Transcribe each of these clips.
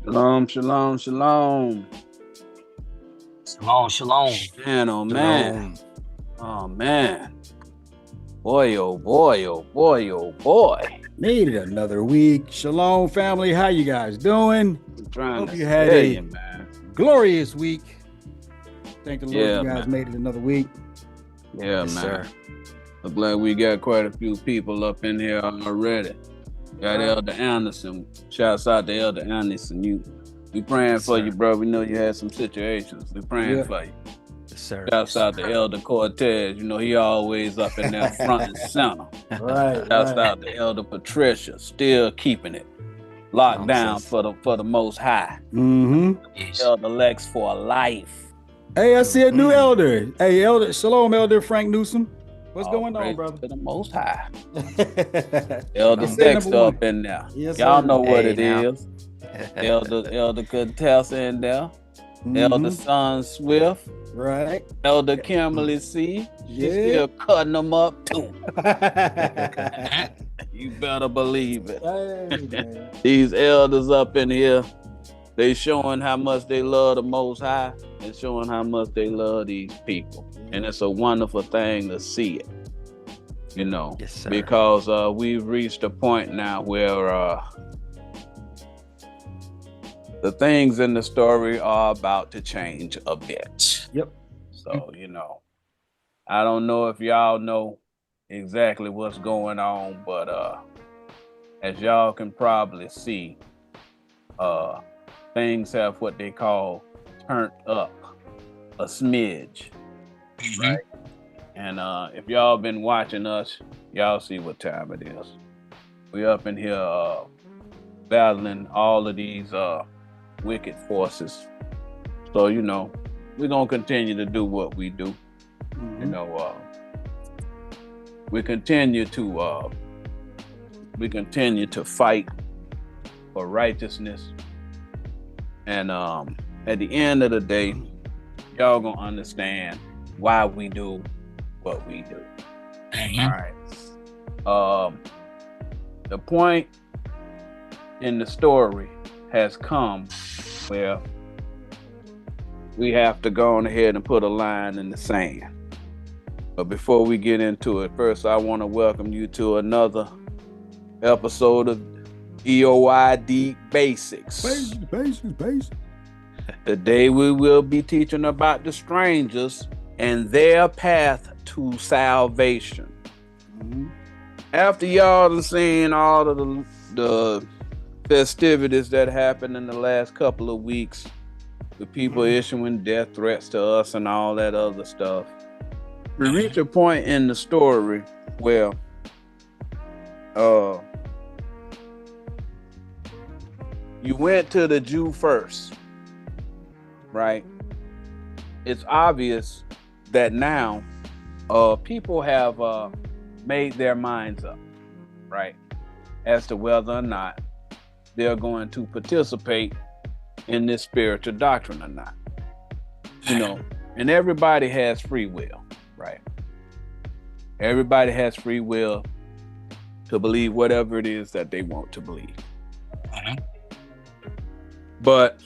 Shalom, shalom, shalom. Shalom, shalom. Man, oh man. Oh man. Boy, oh boy, oh boy, oh boy. Made it another week. Shalom, family. How you guys doing? I'm trying Hope to you had tell a you, man. glorious week. Thank the Lord Yeah, you guys man. made it another week. Yeah, Yes, man. sir. I'm glad we got quite a few people up in here already. Got Right. Elder Anderson. Shouts out to Elder Anderson. We praying Yes, for sir. you, bro. We know you had some situations. We praying Yeah. for you. Yes, sir. Shouts out to Elder Cortez. You know, he always up in there front and center. Right. Shouts right. out to Elder Patricia, still keeping it locked Long down says. for the Most High. Mm-hmm. Yes. Elder Lex for life. Hey, I see a new Mhm. elder. Hey, Elder. Shalom, Elder Frank Newsom. What's All going on, praise brother? to the Most High. Elder Let's say Dexter number one. up in there. Yes, Y'all sir. know what Hey, it now. is. Elder Contessa in there. Mhm. Elder Son Swift. Right. Elder Kimberly C. She Yeah. still cutting them up too. You better believe it. Hey, man. These elders up in here, they showing how much they love the Most High and showing how much they love these people. And it's a wonderful thing to see it, you know, Yes, sir. because we've reached a point now where the things in the story are about to change a bit. Yep. So, you know, I don't know if y'all know exactly what's going on, but as y'all can probably see, things have what they call turned up a smidge, right? And if y'all been watching us, y'all see what time it is. We up in here battling all of these wicked forces. So, you know, we're gonna continue to do what we do. You know, we continue to fight for righteousness. And at the end of the day, y'all gonna understand why we do what we do. All right. The point in the story has come where we have to go on ahead and put a line in the sand. But before we get into it, first I want to welcome you to another episode of EOID Basics. Basics. Today we will be teaching about the strangers and their path to salvation. After y'all have seen all of the festivities that happened in the last couple of weeks, with people issuing death threats to us and all that other stuff, we reach a point in the story where you went to the Jew first, right? It's obvious that now people have made their minds up, right, as to whether or not they're going to participate in this spiritual doctrine or not. You know, and everybody has free will, right? Everybody has free will to believe whatever it is that they want to believe. But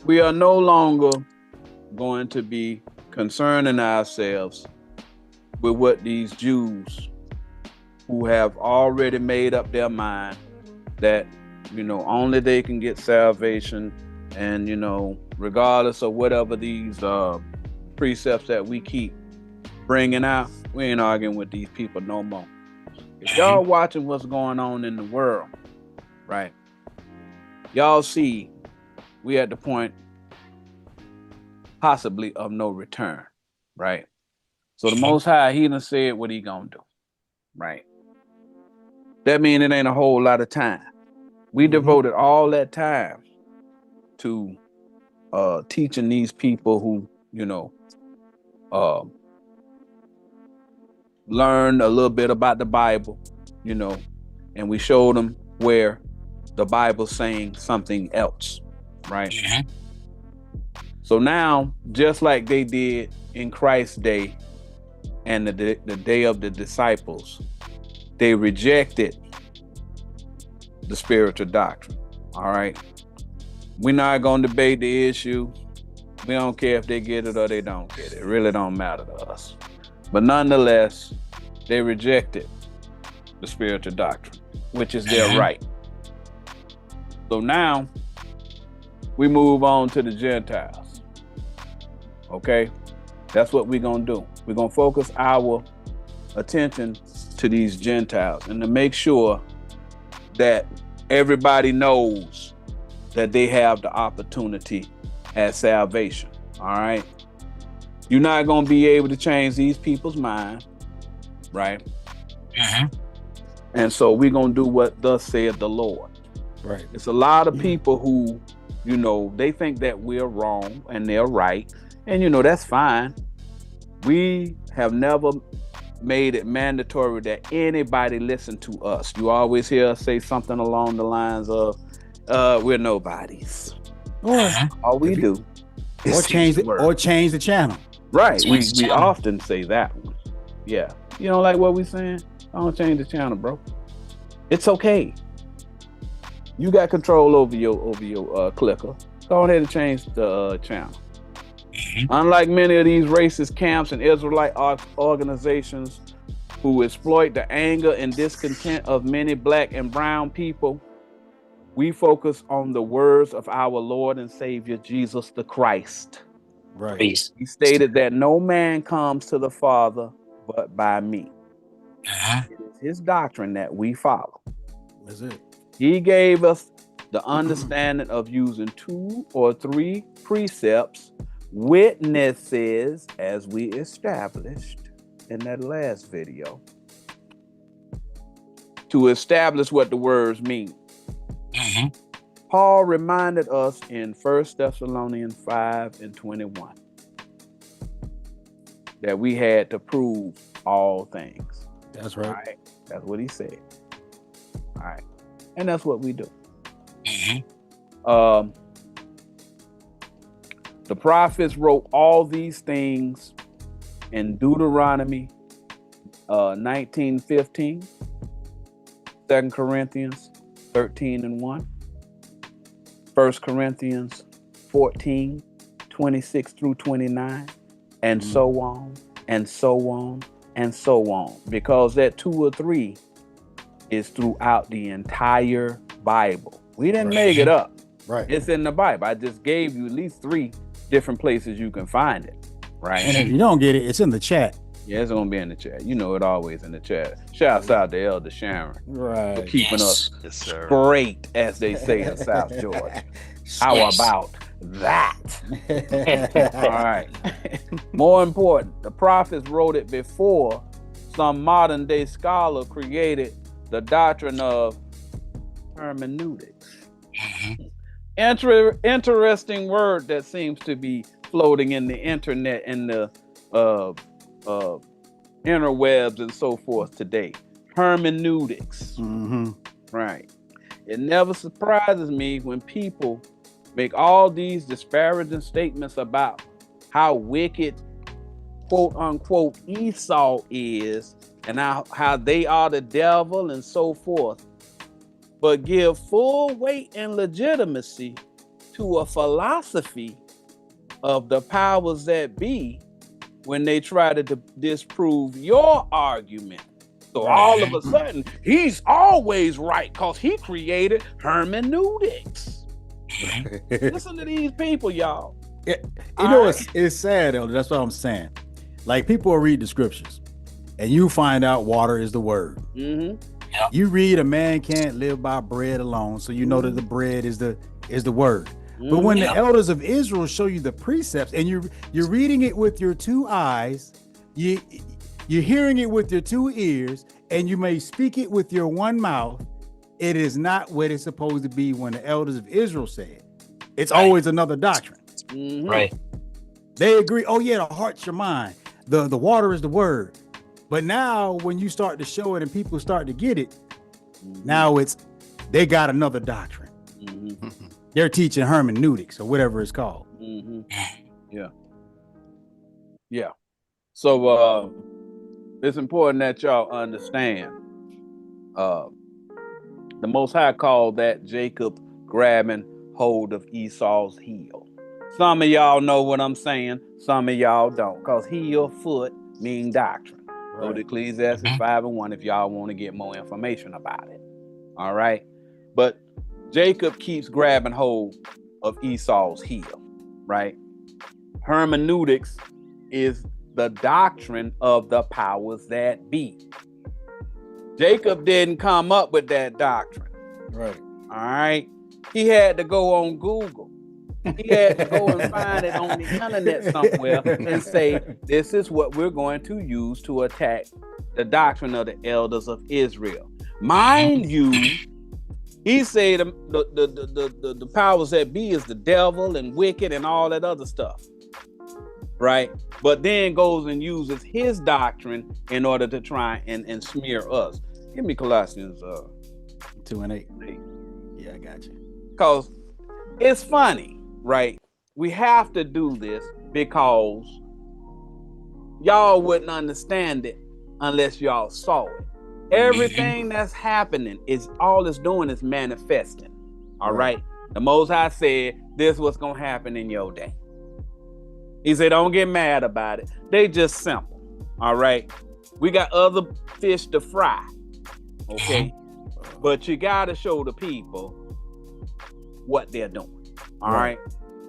we are no longer going to be concerning ourselves with what these Jews who have already made up their mind that, you know, only they can get salvation, and, you know, regardless of whatever these precepts that we keep bringing out, we ain't arguing with these people no more. If y'all watching what's going on in the world, right, y'all see we at the point possibly of no return, right? So the Most High, he done said what he gonna do, right? That means it ain't a whole lot of time. We devoted all that time to teaching these people who, you know, learn a little bit about the Bible, you know, and we showed them where the Bible's saying something else, right? So now, just like they did in Christ's day and the day of the disciples, they rejected the spiritual doctrine, all right? We're not going to debate the issue. We don't care if they get it or they don't get it. It really don't matter to us. But nonetheless, they rejected the spiritual doctrine, which is their right. So now we move on to the Gentiles. Okay? That's what we're going to do. We're going to focus our attention to these Gentiles and to make sure that everybody knows that they have the opportunity at salvation. All right? You're not going to be able to change these people's mind, right? And so we're going to do what thus saith the Lord. Right. It's a lot of people who, you know, they think that we're wrong and they're right. And, you know, that's fine. We have never made it mandatory that anybody listen to us. You always hear us say something along the lines of, we're nobodies. Or all we do is change the channel. Right. We often say that one. Yeah. You don't like what we're saying? I don't change the channel, bro. It's okay. You got control over your clicker. Go ahead and change the channel. Unlike many of these racist camps and Israelite organizations who exploit the anger and discontent of many black and brown people, we focus on the words of our Lord and Savior, Jesus the Christ. Right. He stated that no man comes to the Father but by me. It is his doctrine that we follow. That's it. He gave us the understanding of using 2 or 3 precepts, witnesses, as we established in that last video, to establish what the words mean. Paul reminded us in 1 Thessalonians 5:21 that we had to prove all things. That's right. All right. That's what he said. All right. And that's what we do. The prophets wrote all these things in Deuteronomy 19:15, 2 Corinthians 13:1, 1 Corinthians 14:26 through 29, and so on, and so on, and so on. Because that 2 or 3 is throughout the entire Bible. We didn't make it up. Right. It's in the Bible. I just gave you at least 3 different places you can find it. Right. And if you don't get it, it's in the chat. Yeah, it's gonna be in the chat. You know it always in the chat. Shouts out to Elder Sharon for keeping us straight, as they say in South Georgia. How about that? All right. More important, the prophets wrote it before some modern day scholar created the doctrine of hermeneutics. Interesting word that seems to be floating in the internet and the interwebs and so forth today. Hermeneutics. Right. It never surprises me when people make all these disparaging statements about how wicked, quote unquote, Esau is and how they are the devil and so forth, but give full weight and legitimacy to a philosophy of the powers that be when they try to disprove your argument. So all of a sudden, he's always right because he created hermeneutics. Listen to these people, y'all. You know, it's sad, Elder. That's what I'm saying. Like, people will read the scriptures and you find out water is the word. You read a man can't live by bread alone, so you know that the bread is the word. But when the elders of Israel show you the precepts and you're reading it with your 2 eyes, you're hearing it with your 2 ears, and you may speak it with your 1 mouth, it is not what it's supposed to be when the elders of Israel say it. It's always another doctrine. Right. They agree, oh yeah, the heart's your mind. The water is the word. But now when you start to show it and people start to get it, now they got another doctrine. They're teaching hermeneutics or whatever it's called. Yeah. So it's important that y'all understand. The Most High called that Jacob grabbing hold of Esau's heel. Some of y'all know what I'm saying. Some of y'all don't. Because heel, foot, mean doctrine. Right. Go to Ecclesiastes 5:1 if y'all want to get more information about it. All right. But Jacob keeps grabbing hold of Esau's heel, right? Hermeneutics is the doctrine of the powers that be. Jacob didn't come up with that doctrine. Right. All right. He had to go on Google. He had to go and find it on the internet somewhere and say, this is what we're going to use to attack the doctrine of the elders of Israel. Mind you, he said the powers that be is the devil and wicked and all that other stuff. Right? But then goes and uses his doctrine in order to try and smear us. Give me Colossians 2:8. Yeah, I got you. Because it's funny, right? We have to do this because y'all wouldn't understand it unless y'all saw it. Everything that's happening is all it's doing is manifesting. All right. The Most High said, this is what's going to happen in your day. He said, don't get mad about it. They just simple. All right. We got other fish to fry. Okay. But you got to show the people what they're doing. All right.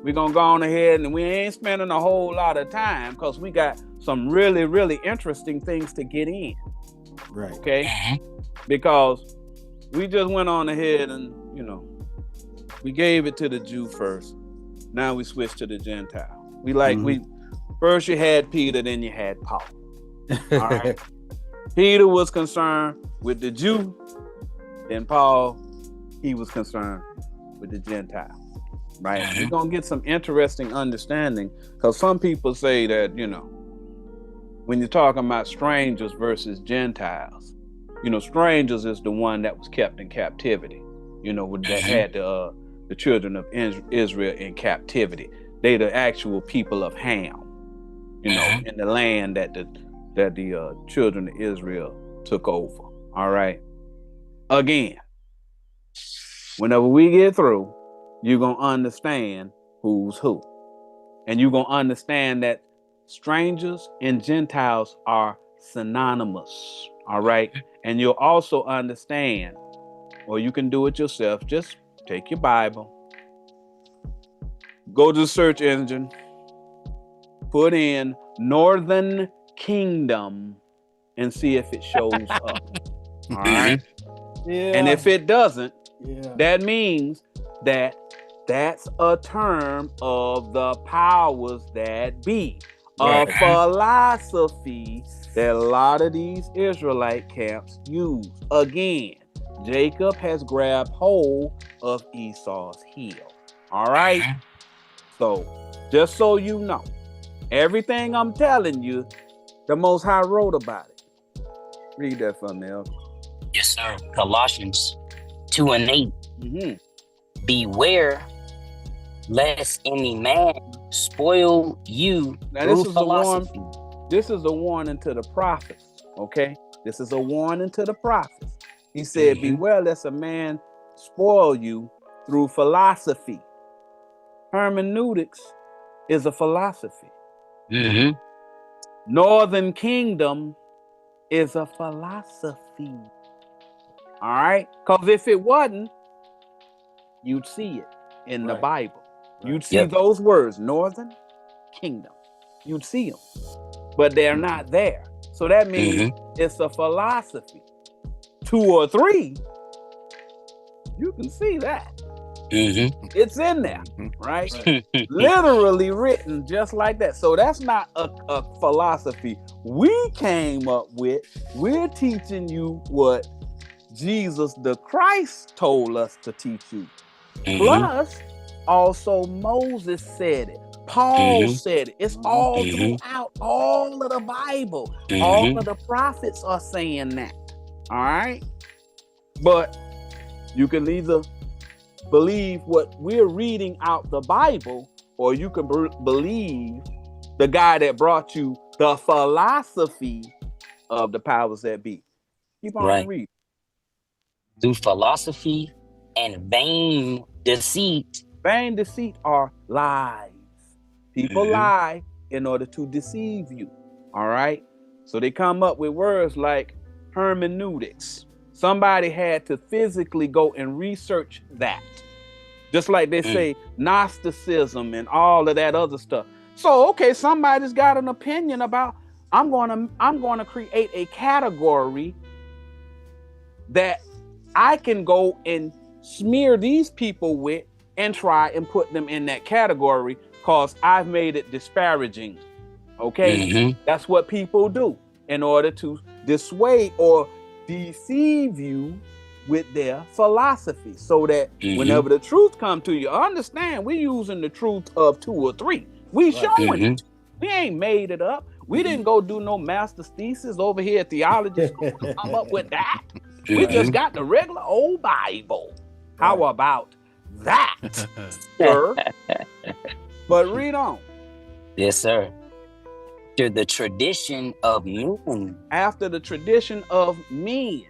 We're going to go on ahead and we ain't spending a whole lot of time because we got some really, really interesting things to get in. Right. Okay. Because we just went on ahead and, we gave it to the Jew first. Now we switched to the Gentile. We first you had Peter, then you had Paul. All right. Peter was concerned with the Jew, then Paul, he was concerned with the Gentile. Right? We're gonna get some interesting understanding because some people say that, when you're talking about strangers versus Gentiles, strangers is the one that was kept in captivity, that had the children of Israel in captivity. They the actual people of Ham, in the land that the children of Israel took over. All right. Again, whenever we get through, you're gonna understand who's who. And you're gonna understand that strangers and Gentiles are synonymous. All right. And you'll also understand, or you can do it yourself, just take your Bible, go to the search engine, put in Northern Kingdom and see if it shows up. All right. Yeah. And if it doesn't, yeah, that means that that's a term of the powers that be. A philosophy that a lot of these Israelite camps use. Again, Jacob has grabbed hold of Esau's heel. All right. So, just so you know, everything I'm telling you, the Most High wrote about it. Read that for me, Elder. Yes, sir. Colossians 2:8. Beware lest any man spoil you through philosophy. This is a warning to the prophets, okay? This is a warning to the prophets. He said, beware lest a man spoil you through philosophy. Hermeneutics is a philosophy. Northern Kingdom is a philosophy. All right? Because if it wasn't, you'd see it in the Bible. You'd see those words, Northern Kingdom. You'd see them, but they're not there. So that means it's a philosophy. 2 or 3, you can see that. It's in there, right? Literally written just like that. So that's not a philosophy we came up with. We're teaching you what Jesus the Christ told us to teach you. Plus, also Moses said it. Paul said it. It's all throughout all of the Bible. All of the prophets are saying that. All right? But you can either believe what we're reading out the Bible, or you can believe the guy that brought you the philosophy of the powers that be. Keep on reading. Through philosophy and vain deceit. Vain deceit are lies. People lie in order to deceive you. All right. So they come up with words like hermeneutics. Somebody had to physically go and research that. Just like they say Gnosticism and all of that other stuff. So, okay, somebody's got an opinion about, I'm going to create a category that I can go and smear these people with and try and put them in that category because I've made it disparaging. Okay? That's what people do in order to dissuade or deceive you with their philosophy, so that whenever the truth come to you, understand we're using the truth of 2 or 3. We showing it. We ain't made it up. We didn't go do no master's thesis over here at theology school to come up with that. We just got the regular old Bible. How about that, sir? But read on. Yes, sir. After the tradition of men. After the tradition of men.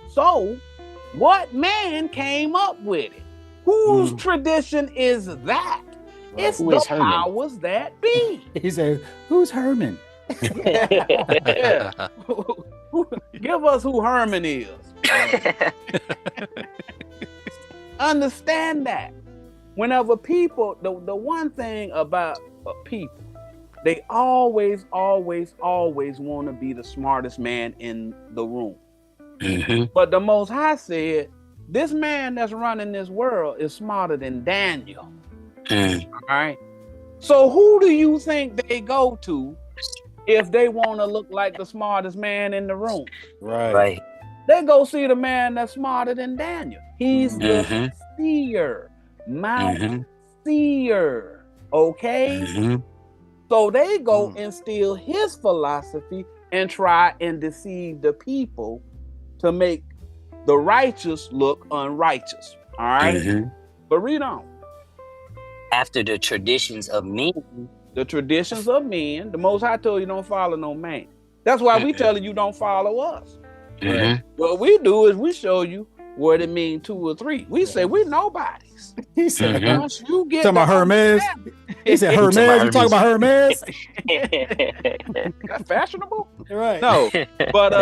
So, what man came up with it? Whose tradition is that? It's the powers that be. He said, who's Herman? Yeah. Give us who Herman is. Understand that. Whenever people, the one thing about people, they always want to be the smartest man in the room. But the Most High said, this man that's running this world is smarter than Daniel. All right. So who do you think they go to if they want to look like the smartest man in the room? Right. They go see the man that's smarter than Daniel. He's the seer, Mount Seer. Okay. So they go and steal his philosophy and try and deceive the people to make the righteous look unrighteous. All right. But read on. After the traditions of men. The traditions of men. The Most High told you don't follow no man. That's why we telling you don't follow us. What we do is we show you what it means 2 or 3. We say we nobodies. He said, once you get talking about Hermes. He said Hermes. You talking about Hermes? That's fashionable, right? No, but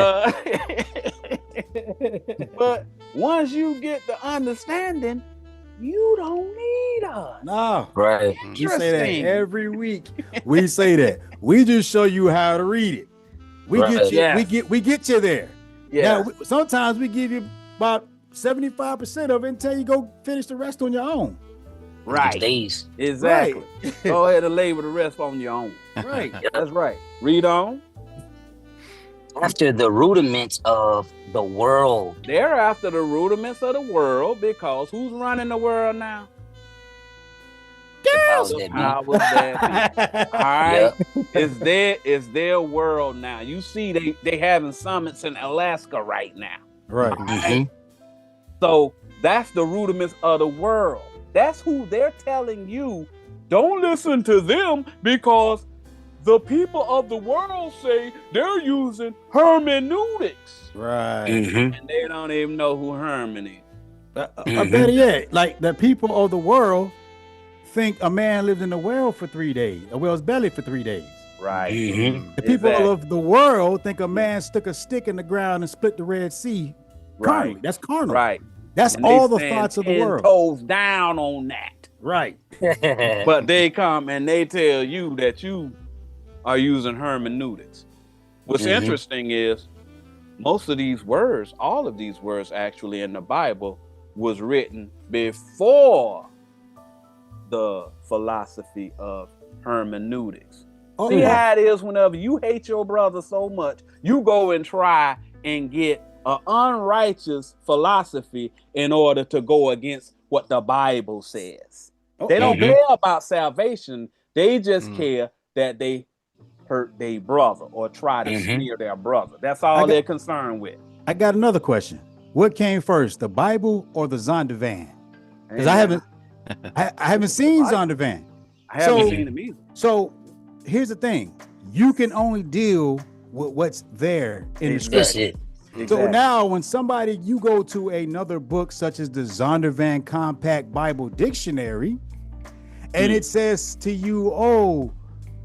but once you get the understanding, you don't need us. No, right. We say that every week. We say that. We just show you how to read it. We get you. We get you there. Yeah. Now, sometimes we give you about 75% of it until you go finish the rest on your own. Right. Days. Exactly. Right. Go ahead and labor the rest on your own. Right. That's right. Read on. After the rudiments of the world. They're after the rudiments of the world because who's running the world now? The powers that be. All right. It's their world now. You see they having summits in Alaska right now. Right. So that's the rudiments of the world. That's who they're telling you. Don't listen to them because the people of the world say they're using hermeneutics. Right. And they don't even know who Herman is. Better yet, like the people of the world think a man lived in the world for 3 days, a whale's belly for 3 days. Right. The people of the world think a man stuck a stick in the ground and split the Red Sea. Carnally. That's carnal. Right. That's all the thoughts of the world. Toes down on that. Right. But they come and they tell you that you are using hermeneutics. What's interesting is most of these words, all of these words actually in the Bible was written before the philosophy of hermeneutics. See how it is whenever you hate your brother so much, you go and try and get an unrighteous philosophy in order to go against what the Bible says. They don't care about salvation. They just care that they hurt their brother or try to smear their brother. That's all they're concerned with. I got another question. What came first, the Bible or the Zondervan? Because I haven't seen Zondervan. I haven't seen him either. So here's the thing. You can only deal with what's there in the scripture. Exactly. So now when you go to another book such as the Zondervan Compact Bible Dictionary, and it says to you, oh,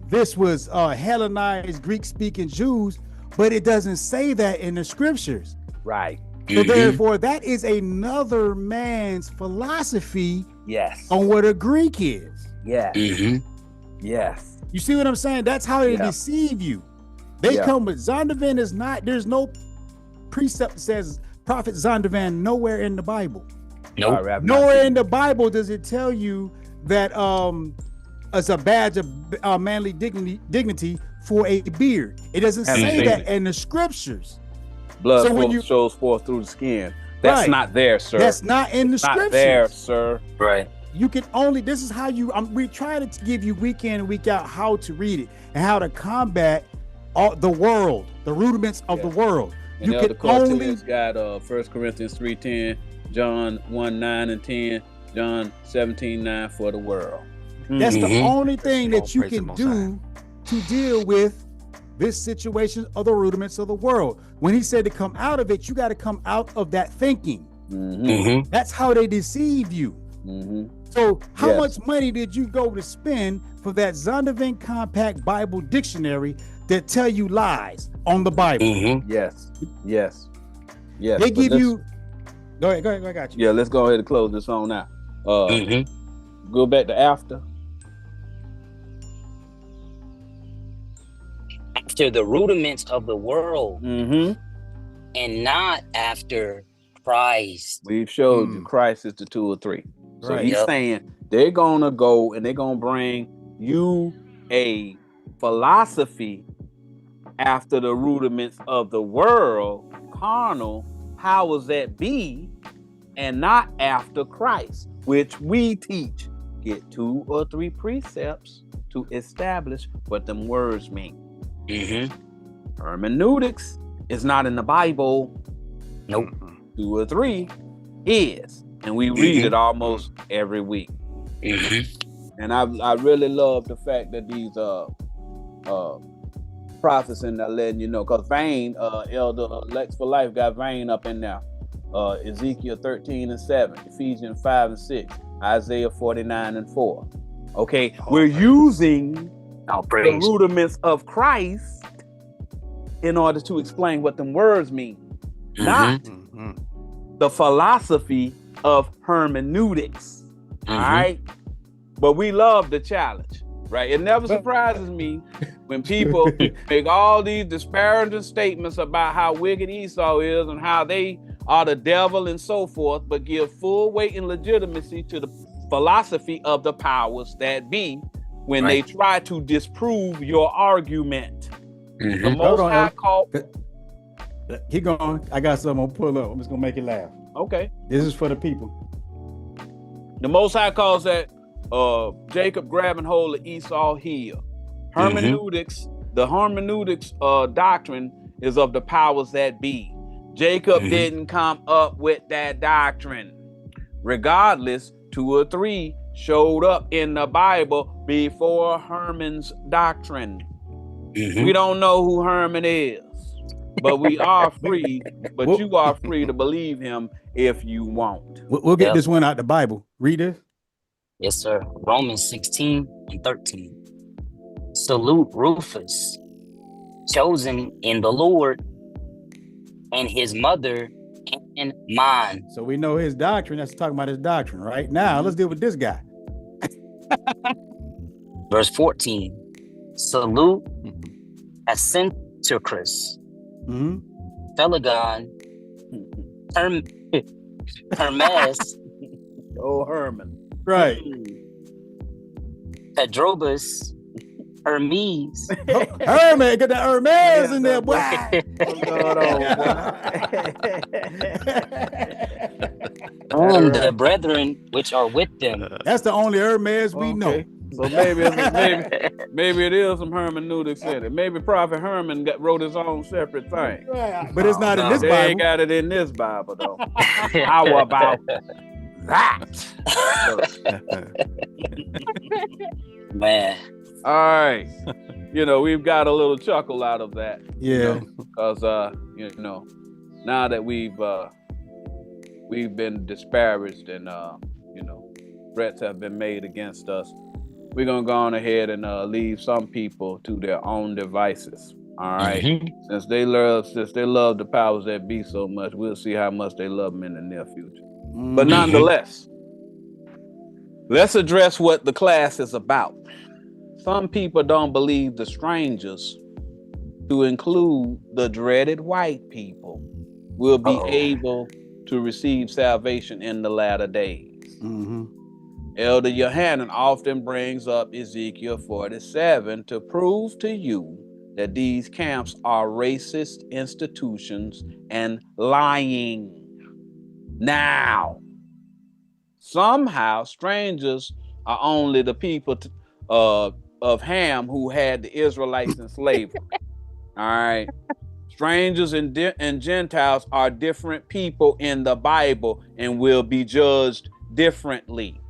this was Hellenized Greek-speaking Jews, but it doesn't say that in the scriptures. Right. So therefore, that is another man's philosophy on what a Greek is. Yes. Yes. You see what I'm saying? That's how they deceive you. They come with Zondervan is not, there's no precept that says Prophet Zondervan nowhere in the Bible. Nope. Nowhere in the Bible does it tell you that it's a badge of manly dignity for a beard. It doesn't say that in the scriptures. Blood shows forth through the skin. That's not there, sir. That's not in the scriptures. Not there, sir. Right. You can only, this is how you, we try to give you week in and week out how to read it and how to combat the world, the rudiments of the world. And you can only got 1 Corinthians 3:10, John 1:9 and 10, John 17:9 for the world. That's the only thing that you can do to deal with this situation of the rudiments of the world. When he said to come out of it, you got to come out of that thinking. That's how they deceive you. So how much money did you go to spend for that Zondervan Compact Bible Dictionary that tell you lies on the Bible? Yes. They give you. Go ahead. I got you. Yeah, let's go ahead and close this on now. Go back to after. After the rudiments of the world, and not after Christ. We've showed you Christ is the 2 or 3. So he's saying they're gonna go and they're gonna bring you a philosophy after the rudiments of the world, carnal powers that be, and not after Christ, which we teach. Get 2 or 3 precepts to establish what them words mean. Hermeneutics is not in the Bible. Nope. 2 or 3 is, and we read it almost every week. And I really love the fact that these prophets in there letting you know, because Vane, Elder Lex for Life got Vane up in there. Ezekiel 13:7, Ephesians 5:6, Isaiah 49:4. Okay, we're using the rudiments of Christ in order to explain what them words mean, not the philosophy of hermeneutics. All right, but we love the challenge, right? It never surprises me when people make all these disparaging statements about how wicked Esau is and how they are the devil and so forth, but give full weight and legitimacy to the philosophy of the powers that be when they try to disprove your argument. The Most High called. Keep going. I got something I'm gonna pull up. I'm just gonna make you laugh. Okay. This is for the people. The Most High calls that Jacob grabbing hold of Esau's heel. Hermeneutics, the hermeneutics doctrine is of the powers that be. Jacob didn't come up with that doctrine. Regardless, 2 or 3 showed up in the Bible before Herman's doctrine. We don't know who Herman is, but we are free. But you are free to believe him if you want. We'll get this one out the Bible. Read it. Yes, sir. Romans 16:13. Salute Rufus, chosen in the Lord, and his mother and mine. So we know his doctrine. That's talking about his doctrine. Right now, let's deal with this guy. Verse 14. Salute Asinticus, Phlegon, Hermes, Oh, Herman. Right. Pedrobus, Hermes. Hermes, get the Hermes in there, boy. And the brethren which are with them. That's the only Hermes we know. So maybe it is some hermeneutics in it. Maybe Prophet Herman wrote his own separate thing. But it's not in this They Bible. ain't got it in this Bible though. How about that? Man. All right. We've got a little chuckle out of that. Yeah. Because now that we've been disparaged and threats have been made against us, we're gonna go on ahead and leave some people to their own devices. All right. Since they love the powers that be so much, we'll see how much they love them in the near future. But nonetheless, let's address what the class is about. Some people don't believe the strangers, to include the dreaded white people, will be able to receive salvation in the latter days. Elder Yohanan often brings up Ezekiel 47 to prove to you that these camps are racist institutions and lying. Now, somehow strangers are only the people of Ham who had the Israelites in slavery. All right. Strangers and Gentiles are different people in the Bible and will be judged differently.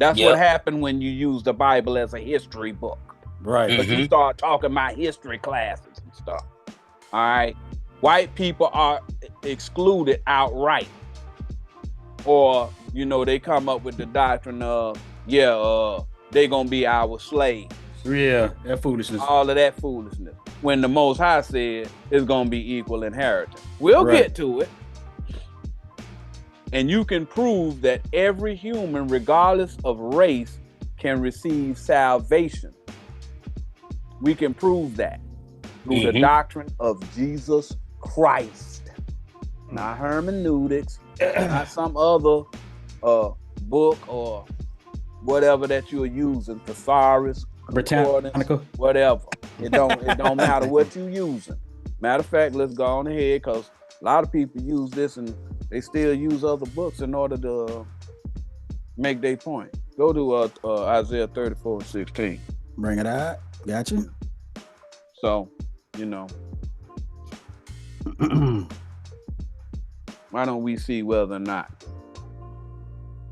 That's what happened when you use the Bible as a history book. Right. But you start talking about history classes and stuff. All right. White people are excluded outright. Or, you know, they come up with the doctrine of, they're going to be our slaves. Yeah, that foolishness. All of that foolishness. When the Most High said it's going to be equal inheritance. We'll get to it. And you can prove that every human, regardless of race, can receive salvation. We can prove that through the doctrine of Jesus Christ. Not hermeneutics, not some other book or whatever that you're using, thesaurus, Britannica, whatever. It don't matter what you're using. Matter of fact, let's go on ahead, because a lot of people use this and they still use other books in order to make their point. Go to Isaiah 34:16. Bring it out. Gotcha. So, you know, why don't we see whether or not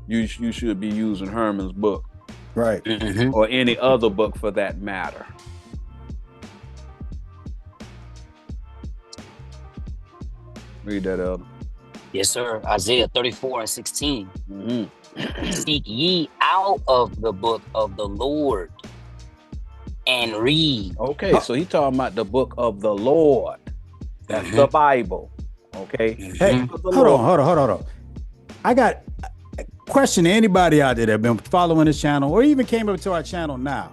you should be using Herman's book, right, or any other book for that matter? Read that, Elder. Yes, sir. Isaiah 34:16. Seek ye out of the book of the Lord and read. Okay, so he talking about the book of the Lord. That's the Bible. Okay. Hey, hold on. I got a question to anybody out there that been following this channel or even came up to our channel now.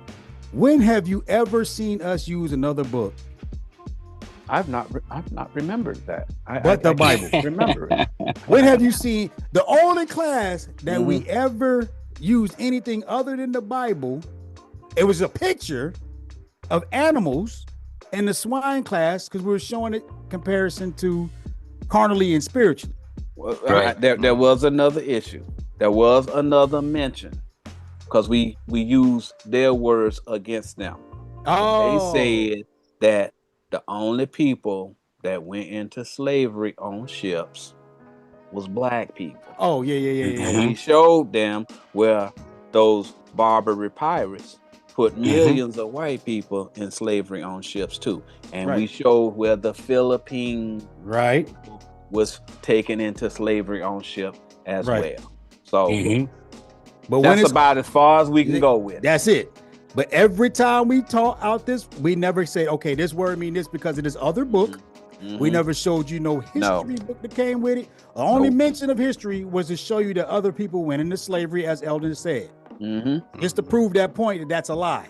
When have you ever seen us use another book? I've not remembered that. The Bible. Remember it. When have you seen the only class that we ever used anything other than the Bible? It was a picture of animals in the swine class because we were showing it comparison to carnally and spiritually. Well, there was another issue. There was another mention because we used their words against them. Oh, they said that the only people that went into slavery on ships was black people. Oh, yeah. And we showed them where those Barbary pirates put millions of white people in slavery on ships too. And we showed where the Philippine was taken into slavery on ship as well. So but that's about as far as we can go with. That's it. But every time we taught out this, we never say, okay, this word mean this because of this other book. We never showed you no history book that came with it. The only mention of history was to show you that other people went into slavery, as Eldon said. Just to prove that point that that's a lie.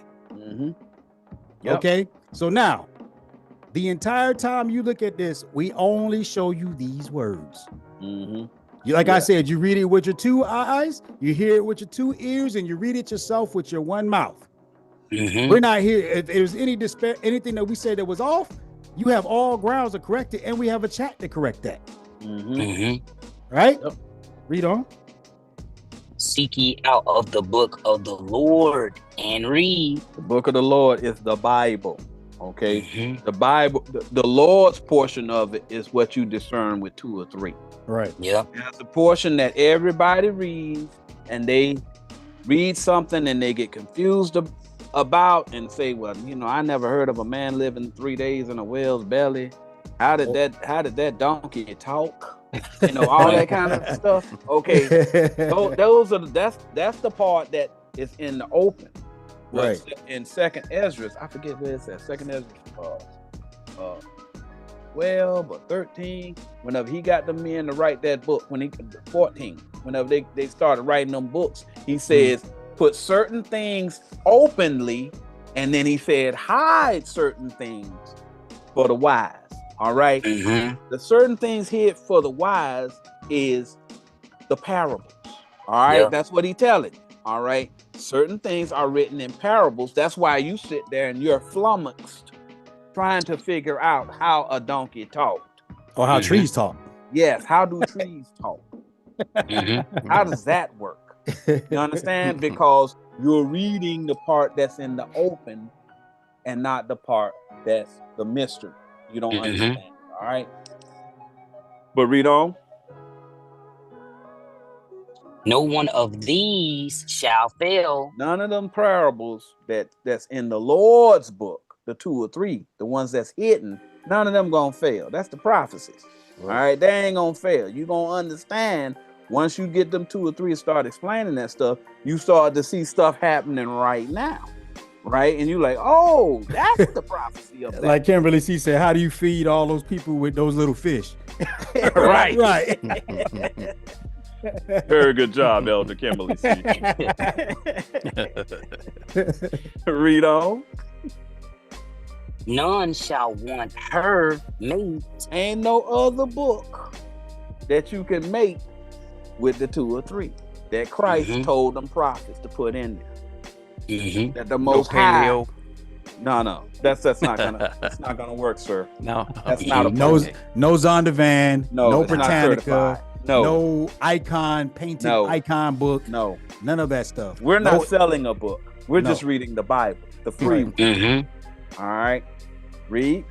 Okay, so now the entire time you look at this, we only show you these words. I said, you read it with your two eyes, you hear it with your two ears, and you read it yourself with your one mouth. We're not here. If there's anything that we said that was off, you have all grounds to correct it, and we have a chat to correct that. Right? Read on. Seek ye out of the book of the Lord and read. The book of the Lord is the Bible. Okay. The Bible, the Lord's portion of it is what you discern with 2 or 3. Right. Yeah. There's the portion that everybody reads, and they read something and they get confused about and say, well, you know, I never heard of a man living 3 days in a whale's belly. How did that donkey talk? You know, all that kind of stuff. Okay. That's the part that is in the open. Right. In Second Ezra, I forget where it's at. Second Ezra, 12 or 13. Whenever he got the men to write that book, 14. Whenever they started writing them books, he says put certain things openly, and then he said hide certain things for the wise. All right. The certain things hid for the wise is the parables. All right. That's what he telling. All right. Certain things are written in parables. That's why you sit there and you're flummoxed trying to figure out how a donkey talked. Or how trees talk. Yes. How do trees talk? How does that work? You understand? Because you're reading the part that's in the open and not the part that's the mystery. You don't understand. All right. But read on. No one of these shall fail. None of them parables that's in the Lord's book, the 2 or 3, the ones that's hidden, none of them gonna fail. That's the prophecies. All right, they ain't gonna fail. You gonna understand once you get them 2 or 3 and start explaining that stuff. You start to see stuff happening right now, right? And you like, oh, that's the prophecy of that. Like Kimberly C said, how do you feed all those people with those little fish? Right. Right. Very good job, Elder Kimberly C. Read on. None shall want her mate. Ain't no other book that you can make with the 2 or 3 that Christ told them prophets to put in there. That the Most High. No, that's not gonna work, sir. No, that's not a no Zondervan, no Britannica. No icon painted icon book. No, none of that stuff. We're not selling a book. We're just reading the Bible, the free one. All right, read.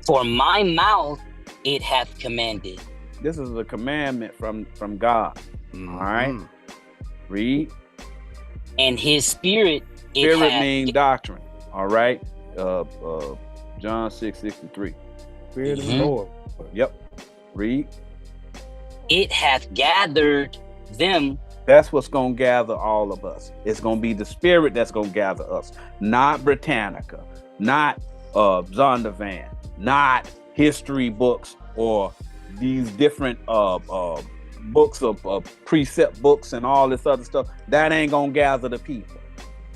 For my mouth it hath commanded. This is a commandment from God. All right, read. And his spirit. Spirit means doctrine. All right, John 6:63. Spirit of the Lord. Yep. Read. It hath gathered them. That's what's going to gather all of us. It's going to be the Spirit that's going to gather us, not Britannica, not Zondervan, not history books or these different books of precept books and all this other stuff. That ain't going to gather the people.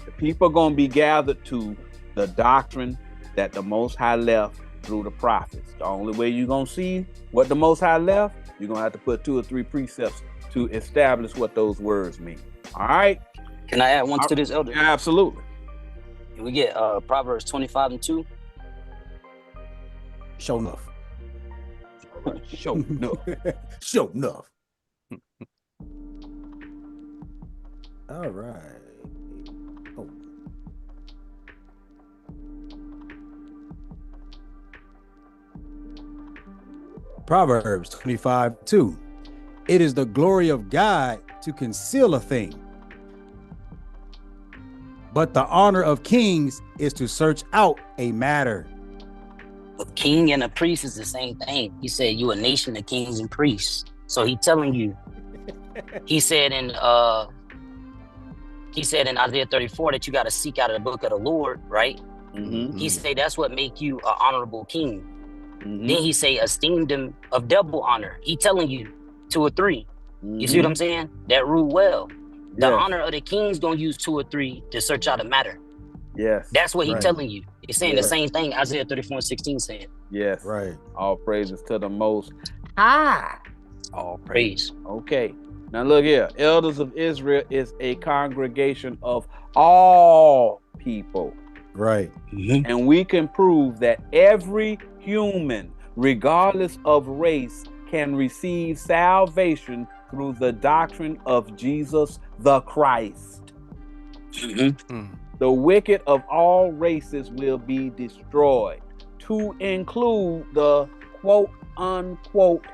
The people are going to be gathered to the doctrine that the Most High left through the prophets. The only way you're going to see what the Most High left, you're going to have to put 2 or 3 precepts to establish what those words mean. All right? Can I add one to this, Elder? Absolutely. Can we get Proverbs 25:2? Show enough. Show enough. Show enough. All right. Oh. Proverbs 25:2. It is the glory of God to conceal a thing, but the honor of kings is to search out a matter. A king and a priest is the same thing. He said, you a nation of kings and priests. So he telling you, he said in Isaiah 34 that you got to seek out of the book of the Lord, right? He said that's what make you an honorable king. Then he say esteem them of double honor. He telling you 2 or 3. You see what I'm saying? That rule well. The honor of the king's gonna use 2 or 3 to search out a matter. Yes. That's what he's telling you. He's saying the same thing Isaiah 34:16 saying. Yes. Right. All praises to the Most High. All praise. Okay. Now look here. Elders of Israel is a congregation of all people. Right. And we can prove that every human, regardless of race, can receive salvation through the doctrine of Jesus the Christ. The wicked of all races will be destroyed, to include the quote unquote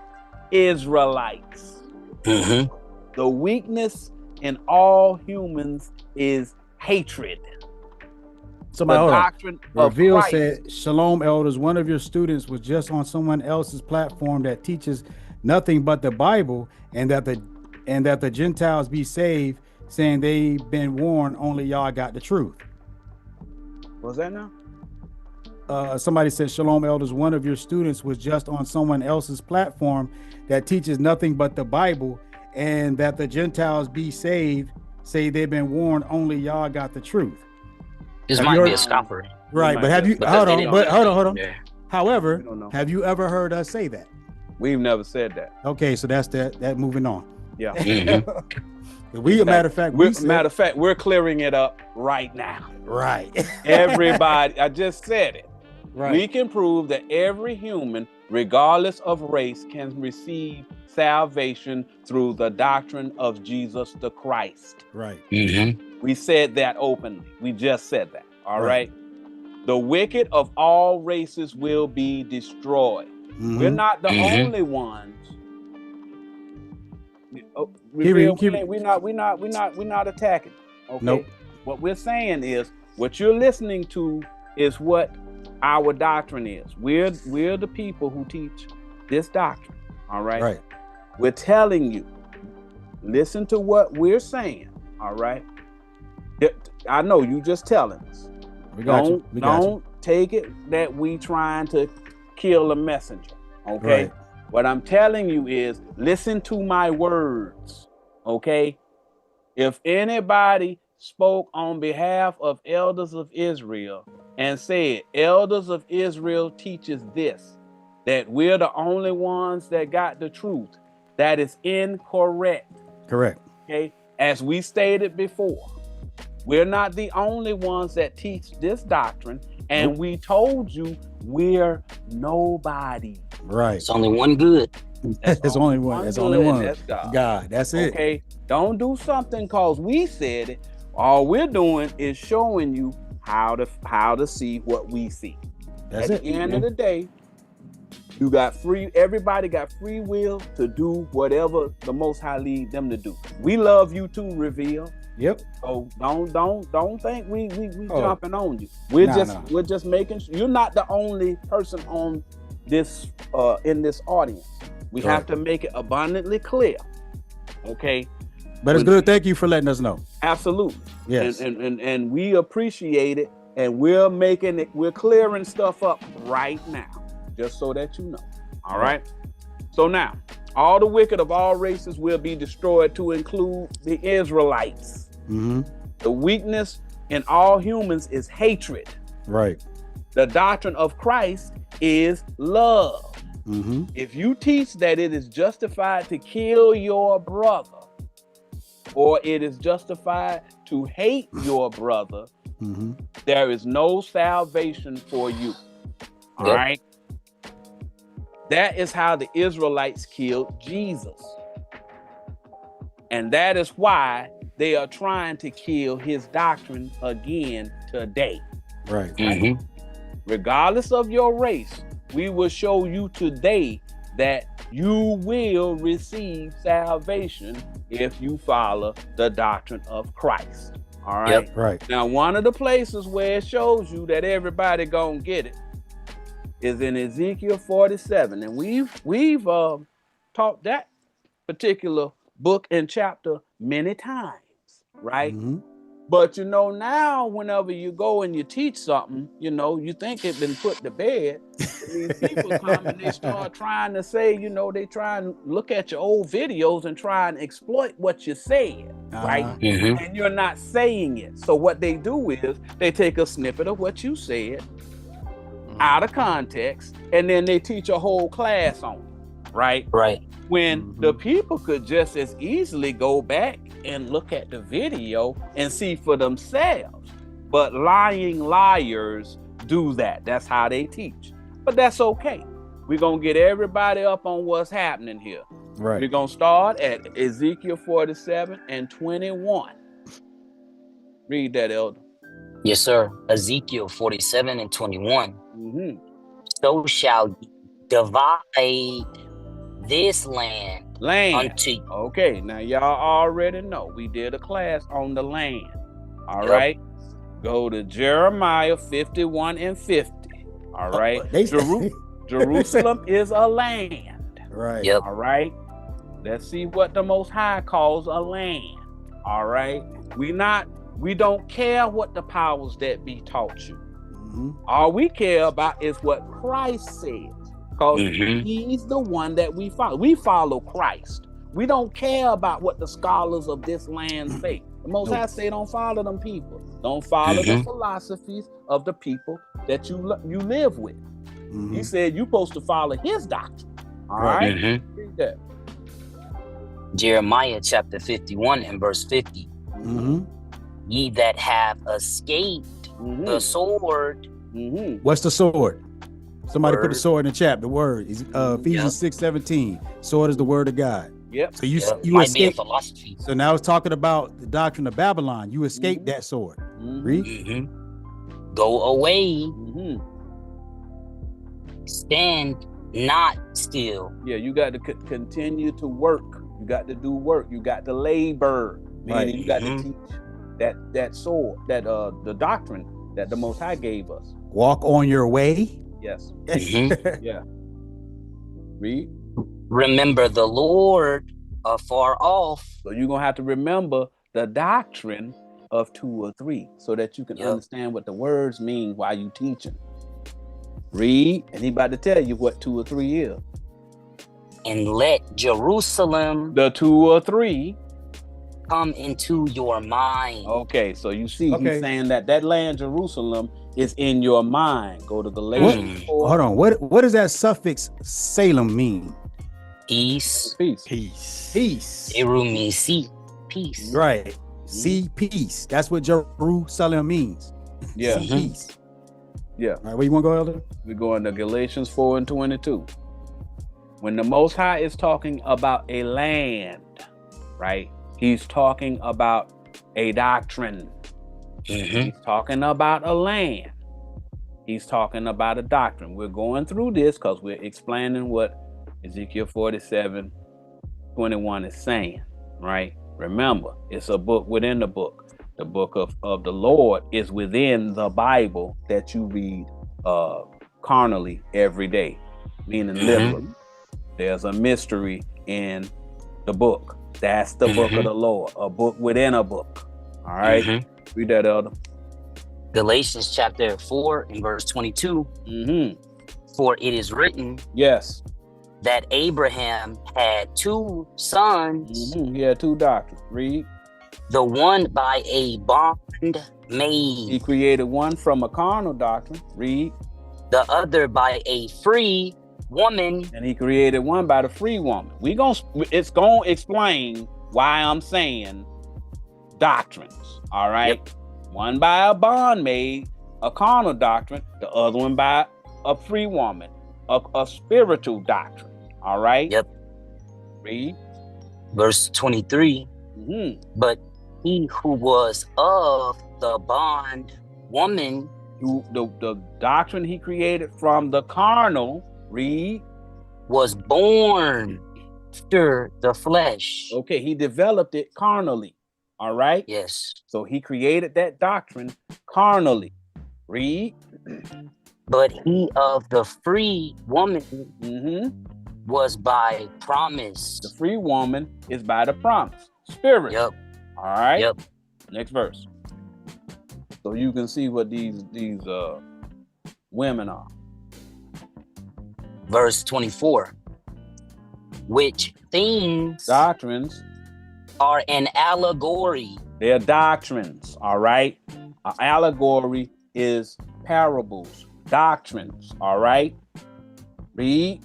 Israelites. The weakness in all humans is hatred. Somebody, the doctrine of Reveal Christ. said, Shalom, elders. One of your students was just on someone else's platform that teaches nothing but the Bible, and that the Gentiles be saved. saying they've been warned, only y'all got the truth. What's that now? Somebody said, Shalom, elders, one of your students was just on someone else's platform that teaches nothing but the Bible, and that the Gentiles be saved, say they've been warned, only y'all got the truth. This might be a scoffer. Right, but have you, hold on. Yeah. However, have you ever heard us say that? We've never said that. Okay, so that's that moving on. Yeah. Matter of fact, we're clearing it up right now. Right. Everybody, I just said it. Right. We can prove that every human, regardless of race, can receive salvation through the doctrine of Jesus the Christ. Right. We said that openly. We just said that. All right. The wicked of all races will be destroyed. We're not the only ones. We're not attacking. Okay. Nope. What we're saying is, what you're listening to is what our doctrine is. We're the people who teach this doctrine. All right. Right. We're telling you, listen to what we're saying. All right. I know you just telling us. Don't take it that we trying to kill a messenger. Okay. Right. What I'm telling you is, listen to my words. Okay. If anybody spoke on behalf of elders of Israel and said, elders of Israel teaches this, that we're the only ones that got the truth, that is incorrect. Correct. Okay. As we stated before, we're not the only ones that teach this doctrine, and we told you we're nobody. Right. It's only one good. There's only one. There's only one. That's God. God. That's it. Okay. Don't do something because we said it. All we're doing is showing you how to see what we see. That's At the end of the day, you got everybody got free will to do whatever the Most High lead them to do. We love you too, Reveal. Yep. So don't think we jumping on you. We're just making sure you're not the only person on this in this audience. We have to make it abundantly clear. Okay. But it's good. Thank you for letting us know. Absolutely. Yes. And we appreciate it, and we're clearing stuff up right now, just so that you know. All right. So now, all the wicked of all races will be destroyed, to include the Israelites. The weakness in all humans is hatred. Right. The doctrine of Christ is love. If you teach that it is justified to kill your brother, or it is justified to hate your brother, there is no salvation for you. All right. That is how the Israelites killed Jesus. And that is why they are trying to kill his doctrine again today. Right. Regardless of your race, we will show you today that you will receive salvation if you follow the doctrine of Christ. All right. Yep. Right. Now, one of the places where it shows you that everybody gonna get it is in Ezekiel 47, and we've taught that particular book and chapter many times, right? But now whenever you go and you teach something, you think it's been put to bed. These people come and they start trying to say, they try and look at your old videos and try and exploit what you said, right? And you're not saying it. So what they do is they take a snippet of what you said out of context, and then they teach a whole class on it, right? Right. When the people could just as easily go back and look at the video and see for themselves. But lying liars do that. That's how they teach. But that's okay. We're going to get everybody up on what's happening here. Right. We're going to start at Ezekiel 47 and 21. Read that, Elder. Yes, sir. Ezekiel 47 and 21. So shall ye divide this land unto you. Okay, now y'all already know we did a class on the land. All right. Go to Jeremiah 51 and 50. All right. Jerusalem is a land. Right. Yep. All right. Let's see what the Most High calls a land. All right. We don't care what the powers that be taught you. All we care about is what Christ says. Because he's the one that we follow. We follow Christ. We don't care about what the scholars of this land say. The Most High say don't follow them people. Don't follow the philosophies of the people that you live with. He said you're supposed to follow his doctrine. All right? Read that. Jeremiah chapter 51 and verse 50. Ye that have escaped the sword. What's the sword? Somebody put the sword in the chat. The word is Ephesians 6:17. Sword is the word of God. Yep. So you might be a escape. philosophy. So now it's talking about the doctrine of Babylon. You escaped that sword. Read. Go away. Stand not still. Yeah, you got to continue to work. You got to do work. You got to labor. Meaning you got to teach that sword, that the doctrine that the Most High gave us. Walk on your way. Yes. Yeah. Read. Remember the Lord afar off. So you're gonna have to remember the doctrine of 2 or 3 so that you can understand what the words mean while you teaching. Read, and he about to tell you what 2 or 3 is. And let Jerusalem, the 2 or 3, come into your mind. Okay, so you see, he's saying that land Jerusalem is in your mind. Go to Galatians 4. Hold on. What does that suffix Salem mean? Peace. Peace. Eru means see. Peace. Right. See peace. That's what Jerusalem means. Yeah. See peace. Yeah. All right, where you want to go, Elder? We're going to Galatians 4 and 22. When the Most High is talking about a land, right? He's talking about a doctrine. He's talking about a land. He's talking about a doctrine. We're going through this because we're explaining what Ezekiel 47:21 is saying, right? Remember, it's a book within the book. The book of the Lord is within the Bible that you read carnally every day, meaning literally. There's a mystery in the book. That's the book of the Lord, a book within a book. All right. Read that, Elder. Galatians chapter 4 and verse 22. For it is written, yes, that Abraham had 2 sons. He had 2 doctrines. Read. The one by a bond maid. He created one from a carnal doctrine. Read. The other by a free woman. And he created one by the free woman. It's gonna explain why I'm saying doctrines. All right. Yep. One by a bondmaid, a carnal doctrine. The other one by a free woman, a spiritual doctrine. All right. Yep. Read. Verse 23. But he who was of the bond woman, the doctrine he created from the carnal, read, was born after the flesh. Okay, he developed it carnally. All right. Yes. So he created that doctrine carnally. Read. But he of the free woman was by promise. The free woman is by the promise. Spirit. Yep. All right. Yep. Next verse. So you can see what these women are. Verse 24. Which things, doctrines, are an allegory. They're doctrines. All right. An allegory is parables. Doctrines. All right. Read.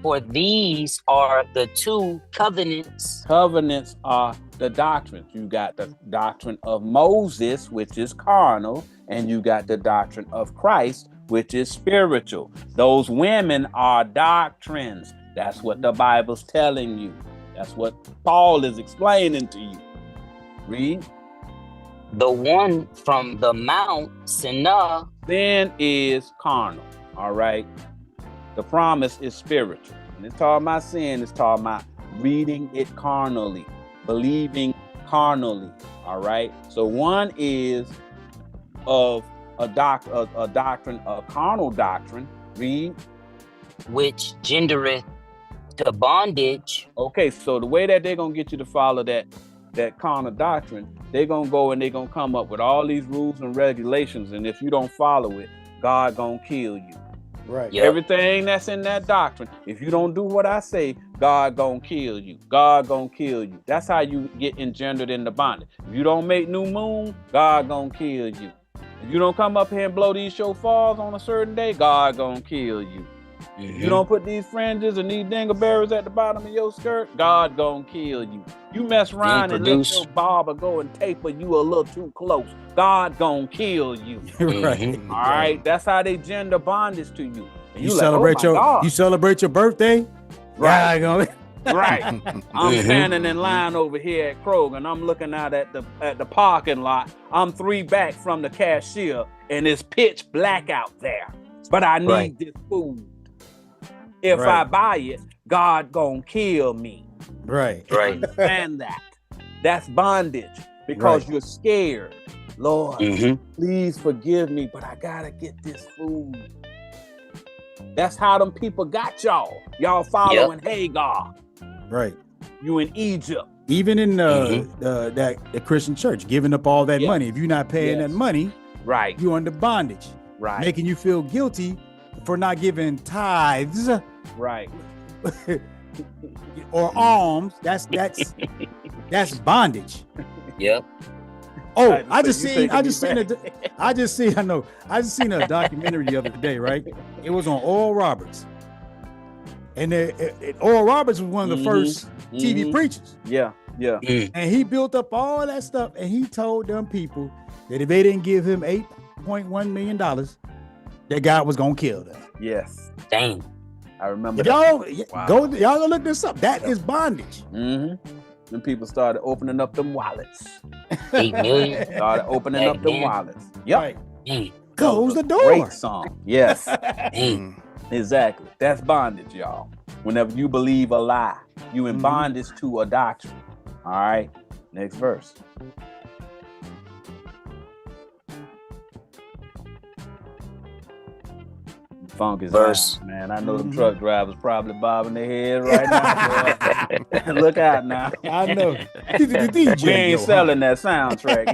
For these are the 2 covenants. Covenants are the doctrines. You got the doctrine of Moses, which is carnal, and you got the doctrine of Christ, which is spiritual. Those women are doctrines. That's what the Bible's telling you. That's what Paul is explaining to you. Read. The one from the Mount Sinai then is carnal. All right. The promise is spiritual. When it's talking about sin, it's talking about reading it carnally, believing carnally. All right. So one is of a doctrine, a carnal doctrine. Read. Which gendereth to bondage. Okay, so the way that they're gonna get you to follow that that carnal doctrine, they're gonna go and they're gonna come up with all these rules and regulations, and if you don't follow it, God gonna kill you. Right. Yep. Everything that's in that doctrine, if you don't do what I say, God gonna kill you. God gonna kill you. That's how you get engendered in the bondage. If you don't make new moon, God gonna kill you. If you don't come up here and blow these shofars on a certain day, God gonna kill you. If you don't put these fringes and these dingleberries at the bottom of your skirt, God gonna kill you. You mess around and let your barber go and taper you a little too close, God gonna kill you. Right. All right, that's how they gender bondage to you. And You like, celebrate you celebrate your birthday, right? God, Right. I'm standing in line over here at Kroger, and I'm looking out at the parking lot. I'm 3 back from the cashier, and it's pitch black out there. But I need this food. If I buy it, God gonna kill me. Right. Understand that. That's bondage because you're scared. Lord, please forgive me, but I gotta get this food. That's how them people got y'all. Y'all following Hagar. Right. You in Egypt. Even in the Christian church, giving up all that money. If you're not paying that money, you're under bondage. Right. Making you feel guilty for not giving tithes. Right. Or alms. That's bondage. Yep. Oh, I just seen a documentary the other day, right? It was on Oral Roberts. And Oral Roberts was one of the first TV preachers. Yeah. And he built up all that stuff, and he told them people that if they didn't give him $8.1 million, that God was gonna kill them. Yes. Dang. I remember. Y'all go look this up. That is bondage. Then people started opening up them wallets. 8 million. Started opening up them wallets. Yep. Right. Close the door. Great song. Yes. Exactly. That's bondage, y'all. Whenever you believe a lie, you in bondage to a doctrine. All right. Next verse. Funk is verse, man. I know them truck drivers probably bobbing their head right now. Look out now. I know. We ain't selling that soundtrack.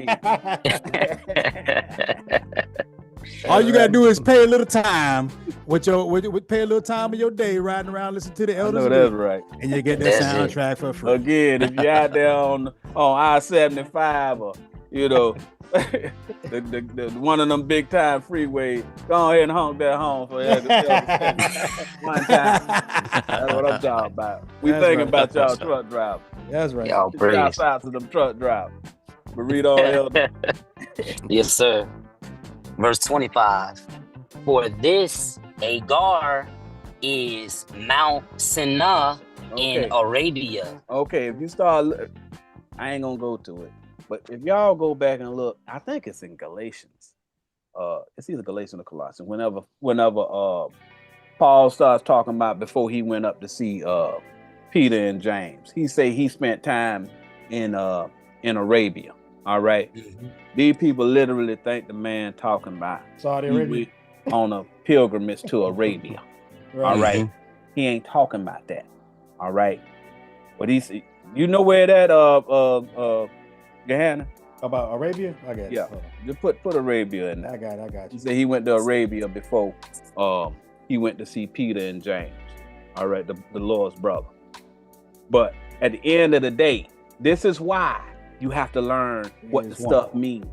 All you gotta do is pay a little time pay a little time of your day riding around listening to the elders. I know that's right. And you get that soundtrack for free. Again, if you're out there on I-75 or the one of them big time freeways, go ahead and honk that horn for one time. That's what I'm talking about. We thinking about y'all truck drivers. That's right. Y'all praise. Shout out to them truck drivers. Burrito Elder. Yes, sir. Verse 25. For this Hagar is Mount Sinai in Arabia. Okay, if you start, I ain't gonna go to it. But if y'all go back and look, I think it's in Galatians. It's either Galatians or Colossians. Whenever Paul starts talking about before he went up to see Peter and James, he say he spent time in Arabia. All right. These people literally think the man talking about Saudi Arabia on a pilgrimage to Arabia. All right. He ain't talking about that. All right. But you know where that Gehenna? About Arabia? I got it. Yeah. Just put Arabia in there. I got you. He said he went to Arabia before he went to see Peter and James. All right, the Lord's brother. But at the end of the day, this is why you have to learn what the stuff means.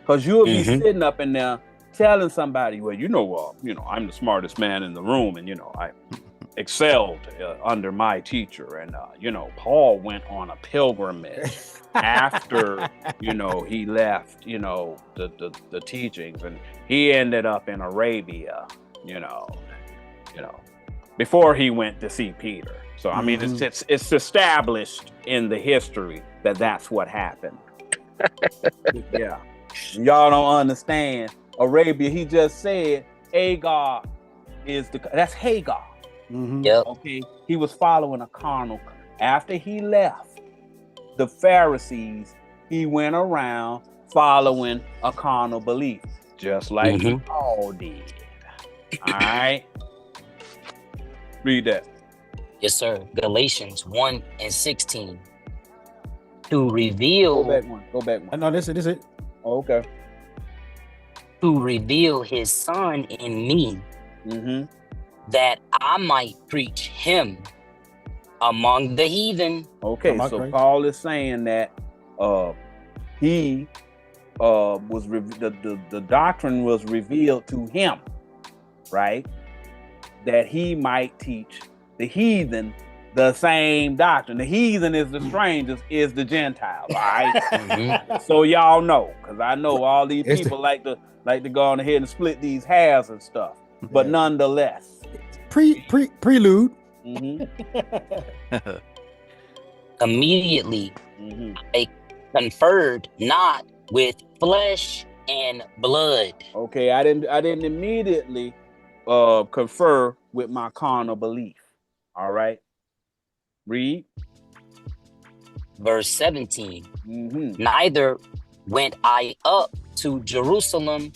Because you'll be sitting up in there telling somebody, well, I'm the smartest man in the room, and I excelled under my teacher, and Paul went on a pilgrimage after he left the teachings, and he ended up in Arabia before he went to see Peter. So I mean, it's established in the history that that's what happened. Yeah, y'all don't understand Arabia. He just said Hagar that's Hagar. Yep. Okay, he was following a carnal. After he left the Pharisees, he went around following a carnal belief, just like Paul did. All right, read that. Yes, sir. Galatians 1:16. to reveal. Go back one. No, this is it. Oh, okay. To reveal his son in me, that I might preach him among the heathen. Okay, so Paul is saying that he was the doctrine was revealed to him, right? That he might teach the heathen the same doctrine. The heathen is the strangers, is the Gentiles, all right? So y'all know, because I know all these people like to go on ahead and split these hairs and stuff. But nonetheless. Prelude. Immediately I conferred not with flesh and blood. Okay, I didn't immediately confer with my carnal belief. All right. Read. Verse 17. Neither went I up to Jerusalem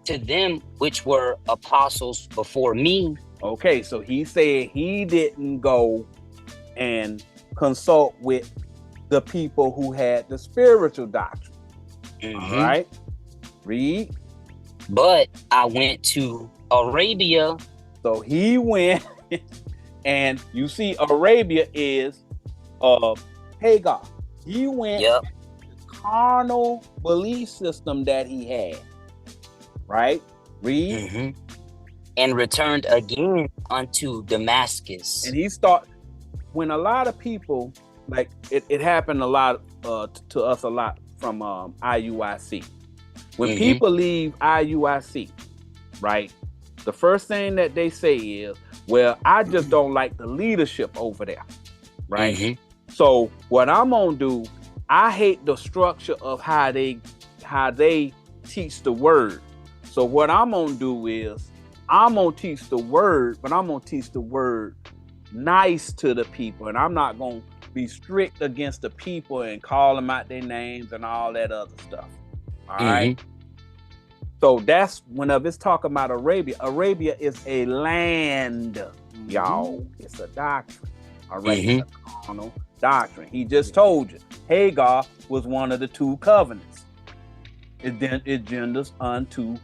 to them which were apostles before me. Okay, so he said he didn't go and consult with the people who had the spiritual doctrine. All right. Read. But I went to Arabia. So he went, and you see Arabia is Hagar. He went to the carnal belief system that he had. Right? Read. And returned again unto Damascus. And when a lot of people, like it happened a lot to us a lot from IUIC. When people leave IUIC, right? The first thing that they say is, well, I just don't like the leadership over there, right? So what I'm gonna do, I hate the structure of how they teach the word. So what I'm gonna do is, I'm gonna teach the word, but I'm gonna teach the word nice to the people, and I'm not gonna be strict against the people and call them out their names and all that other stuff. All right. So that's whenever it's talking about Arabia. Arabia is a land, y'all. It's a doctrine. All right. It's a carnal doctrine. He just told you Hagar was one of the two covenants. It genders unto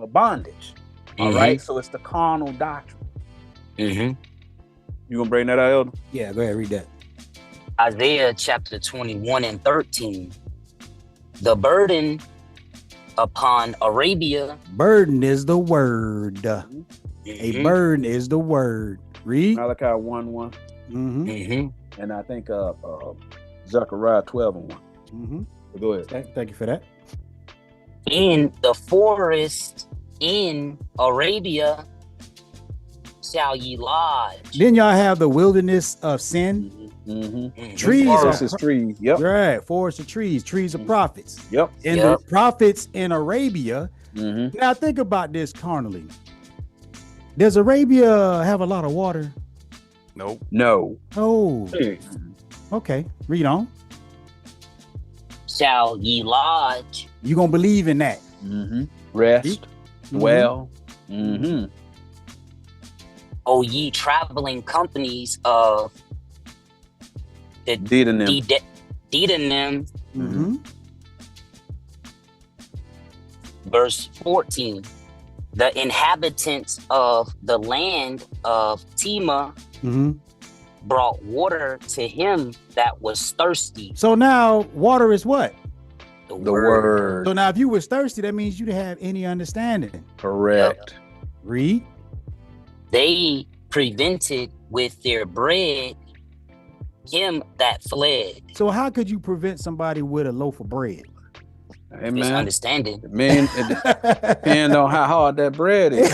bondage. All right. So it's the carnal doctrine. You gonna bring that out, Elder? Yeah, go ahead, read that. Isaiah chapter 21 and 13. The burden upon Arabia. Burden is the word. A burden is the word. Read. Malachi 1:1. And I think Zechariah 12:1. Go ahead. Thank you for that. In the forest in Arabia shall ye lodge. Then y'all have the wilderness of sin. Trees, forest is trees. Yep. Right. Forest of trees. Trees of prophets. Yep. And the prophets in Arabia. Now think about this carnally. Does Arabia have a lot of water? Nope. No. Oh. Okay. Read on. Shall ye lodge? You gonna believe in that? Rest. Dwell. O ye traveling companies of the Dedanim. Verse 14. The inhabitants of the land of Tema brought water to him that was thirsty. So now water is what? The word. So now if you was thirsty, that means you didn't have any understanding. Correct. Read. They prevented with their bread him that fled. So how could you prevent somebody with a loaf of bread? Hey, Misunderstanding. Man, it depends on how hard that bread is.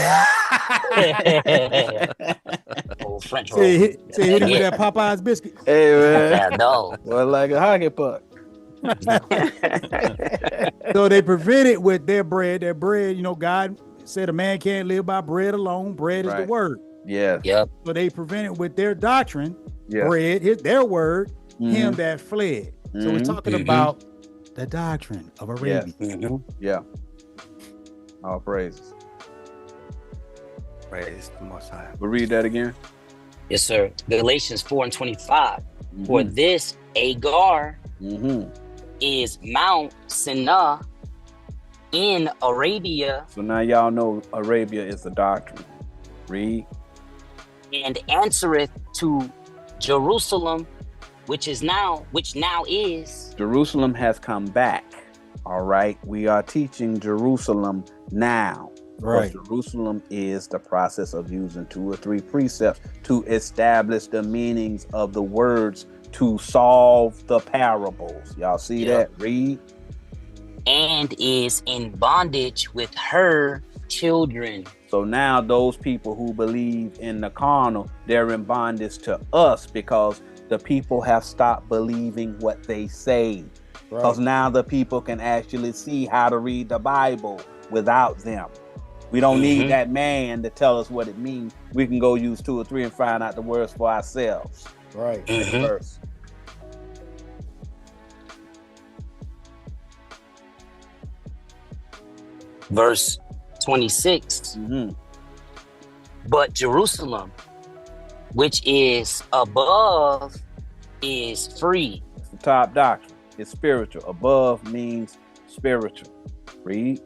Old French roll. Say hit him with that Popeye's biscuit. Hey, man. No. Well, like a hockey puck. So they prevented with their bread. Their bread, God said a man can't live by bread alone. Bread is the word. Yeah. Yep. So they prevented with their doctrine, bread, their word, him that fled. So we're talking about the doctrine of Arabia. Yeah. All praises. Praise the Most High. We'll read that again. Yes, sir. Galatians 4:25. For this Agar is Mount Sinai in Arabia. So now y'all know Arabia is the doctrine. Read. And answereth to Jerusalem, which now is. Jerusalem has come back. All right. We are teaching Jerusalem now. Right. Jerusalem is the process of using 2 or 3 precepts to establish the meanings of the words to solve the parables. Y'all see that? Read. And is in bondage with her children. So now those people who believe in the carnal, they're in bondage to us because the people have stopped believing what they say. Because now the people can actually see how to read the Bible without them. We don't need that man to tell us what it means. We can go use 2 or 3 and find out the words for ourselves. Right. Verse. Verse 26. But Jerusalem, which is above, is free. It's the top doctrine. It's spiritual. Above means spiritual. Read.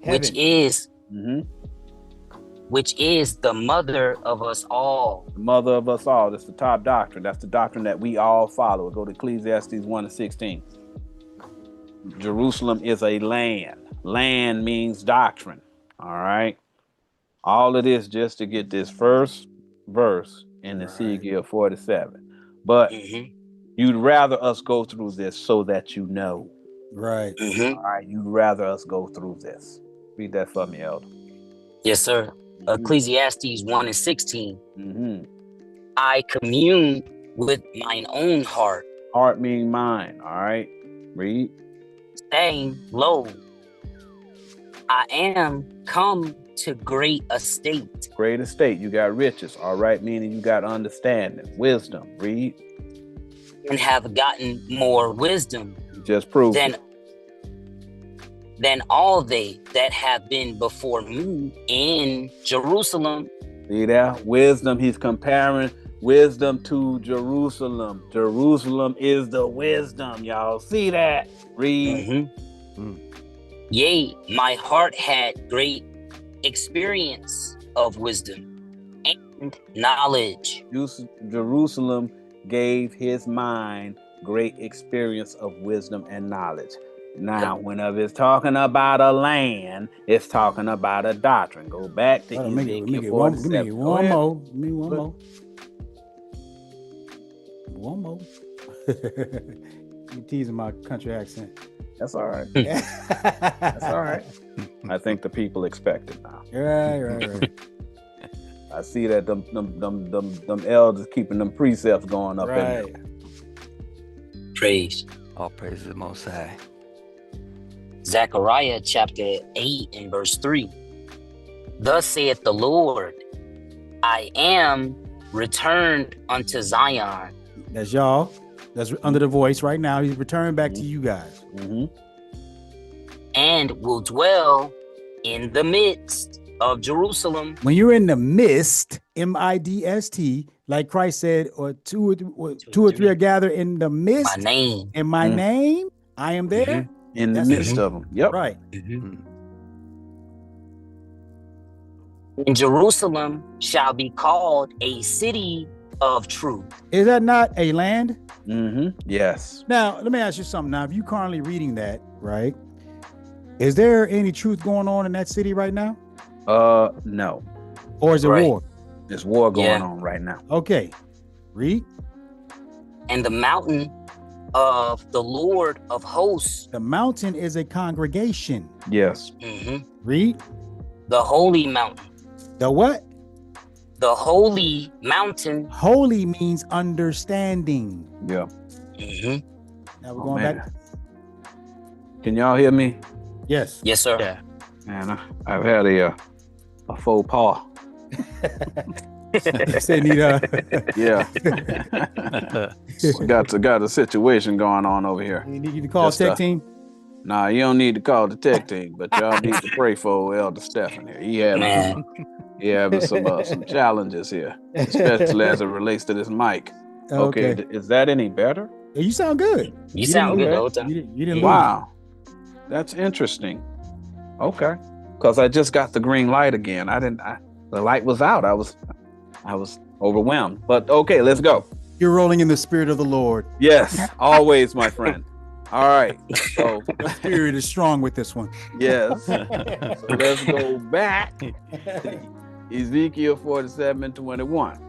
Which is the mother of us all. The mother of us all. That's the top doctrine. That's the doctrine that we all follow. Go to Ecclesiastes 1:16. Jerusalem is a land. Land means doctrine. All right. All of this just to get this first verse in the Ezekiel 47. But you'd rather us go through this so that you know. Right. All right. You'd rather us go through this. Read that for me, Elder. Yes, sir. Ecclesiastes 1:16. I commune with mine own heart. Heart mean mind. All right. Read. Saying, lo, I am come to great estate. Great estate. You got riches. All right. Meaning you got understanding, wisdom. Read. And have gotten more wisdom. Just prove than all they that have been before me in Jerusalem. See that? Wisdom. He's comparing wisdom to Jerusalem. Jerusalem is the wisdom. Y'all see that? Read. Yea, my heart had great experience of wisdom and knowledge. Jerusalem gave his mind great experience of wisdom and knowledge. Now, whenever it's talking about a land, it's talking about a doctrine. Go back to Ezekiel 47. Give me one more. One more. You teasing my country accent. That's all right. That's all right. I think the people expect it now. Right. I see that them elders keeping them precepts going up in there. Praise. All praise the Most High. Zechariah chapter 8 and verse 3. Thus saith the Lord, I am returned unto Zion. That's y'all. That's under the voice right now. He's returning back to you guys. And will dwell in the midst of Jerusalem. When you're in the midst, M-I-D-S-T, like Christ said, or two or three are gathered in the midst. My name. In my name, I am there. In the midst of them. Yep. Right. And Jerusalem shall be called a city of truth. Is that not a land? Yes. Now, let me ask you something. Now, if you currently reading that, right? Is there any truth going on in that city right now? No. Or is it war? There's war going on right now. Okay. Read. And the mountain of the Lord of hosts. The mountain is a congregation. Yes. Read. The holy mountain. The what? The holy mountain. Holy means understanding. Yeah. Now we're going back. Can y'all hear me? Yes, sir. Yeah. Man, I've had a faux pas. Say need yeah. We got a situation going on over here. You need to call tech team. Nah, you don't need to call the tech team, but y'all need to pray for Elder Stephen here. He having some challenges here, especially as it relates to this mic. Okay. Is that any better? You sound good. You sound good the whole time. You didn't lose. Wow. That's interesting. Okay. Because I just got the green light again. The light was out. I was overwhelmed. But okay, let's go. You're rolling in the spirit of the Lord. Yes, always, my friend. All right. So the spirit is strong with this one. Yes. So let's go back. Ezekiel 47:21.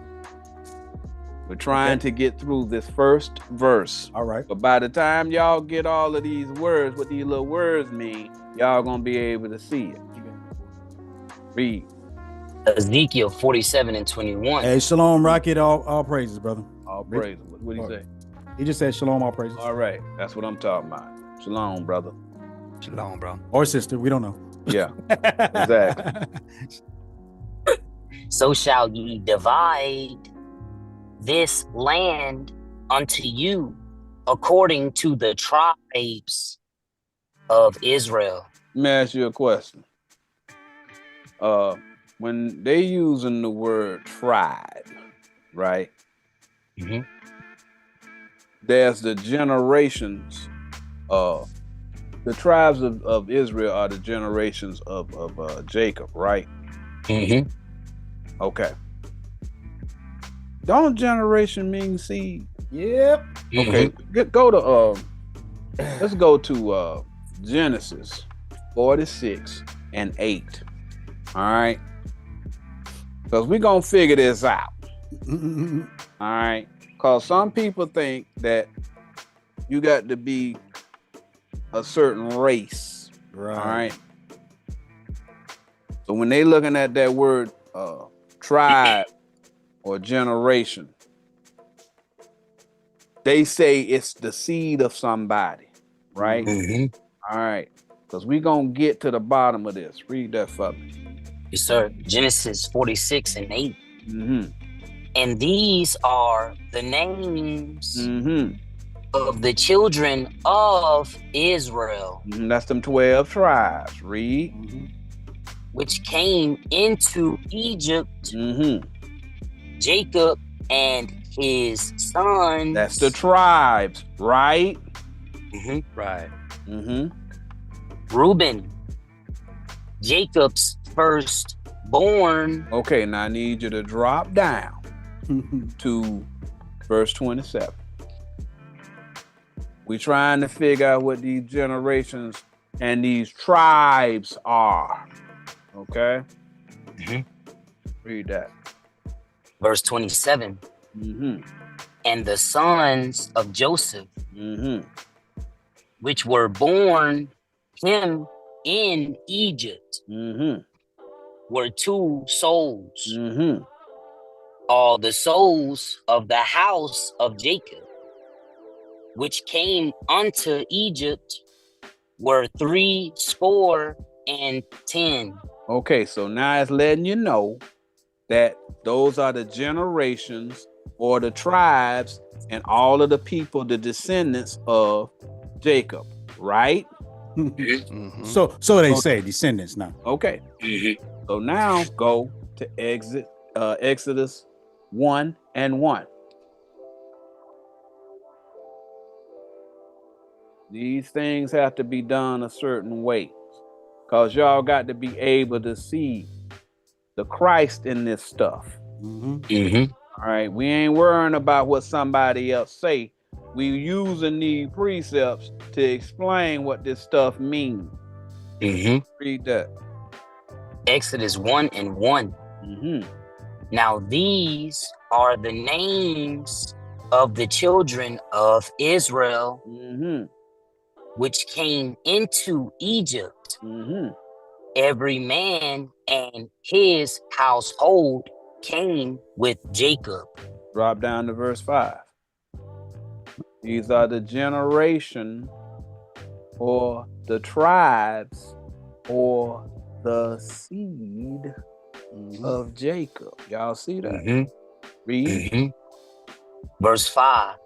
We're trying to get through this first verse. All right. But by the time y'all get all of these words, what these little words mean, y'all gonna be able to see it. Read. Ezekiel 47:21. Hey, shalom, Rocket. All praises, brother. All praises. What did he say? He just said shalom, all praises. All right. That's what I'm talking about. Shalom, brother. Shalom, bro. Or sister. We don't know. Yeah. Exactly. So shall ye divide this land unto you according to the tribes of Israel. Let me ask you a question. When they using the word tribe, right? Mm-hmm. There's the generations. The tribes of Israel are the generations of Jacob, right? Mm-hmm. Okay. Don't generation mean seed? Yep. Okay. Go to let's go to Genesis 46:8. All right. Because we're gonna figure this out. All right. Because some people think that you got to be a certain race. Right. All right. So when they looking at that word tribe or generation, they say it's the seed of somebody, right? Mm-hmm. All right. Because we're going to get to the bottom of this. Read that for me. Yes, sir. Genesis 46:8. Mm-hmm. And these are the names Mm-hmm. of the children of Israel, That's them 12 tribes. Read. which came into Egypt, Jacob and his sons. That's the tribes, right? Right. Reuben, Jacob's firstborn. Okay, now I need you to drop down to verse 27. We're trying to figure out what these generations and these tribes are. Okay? Read that. Verse 27. And the sons of Joseph, which were born him in Egypt, were 2 souls. All the souls of the house of Jacob, which came unto Egypt, were 70. Okay, so now it's letting you know that those are the generations or the tribes and all of the people, the descendants of Jacob, right? So they say descendants now. Okay. So now go to Exodus 1:1. These things have to be done a certain way, because y'all got to be able to see the Christ in this stuff. All right, we ain't worrying about what somebody else say. We using these precepts to explain what this stuff means. Read that. Exodus 1:1. Now these are the names of the children of Israel, which came into Egypt, every man and his household came with Jacob. Drop down to verse 5. These are the generation or the tribes or the seed of Jacob. Y'all see that? Read. Verse 5.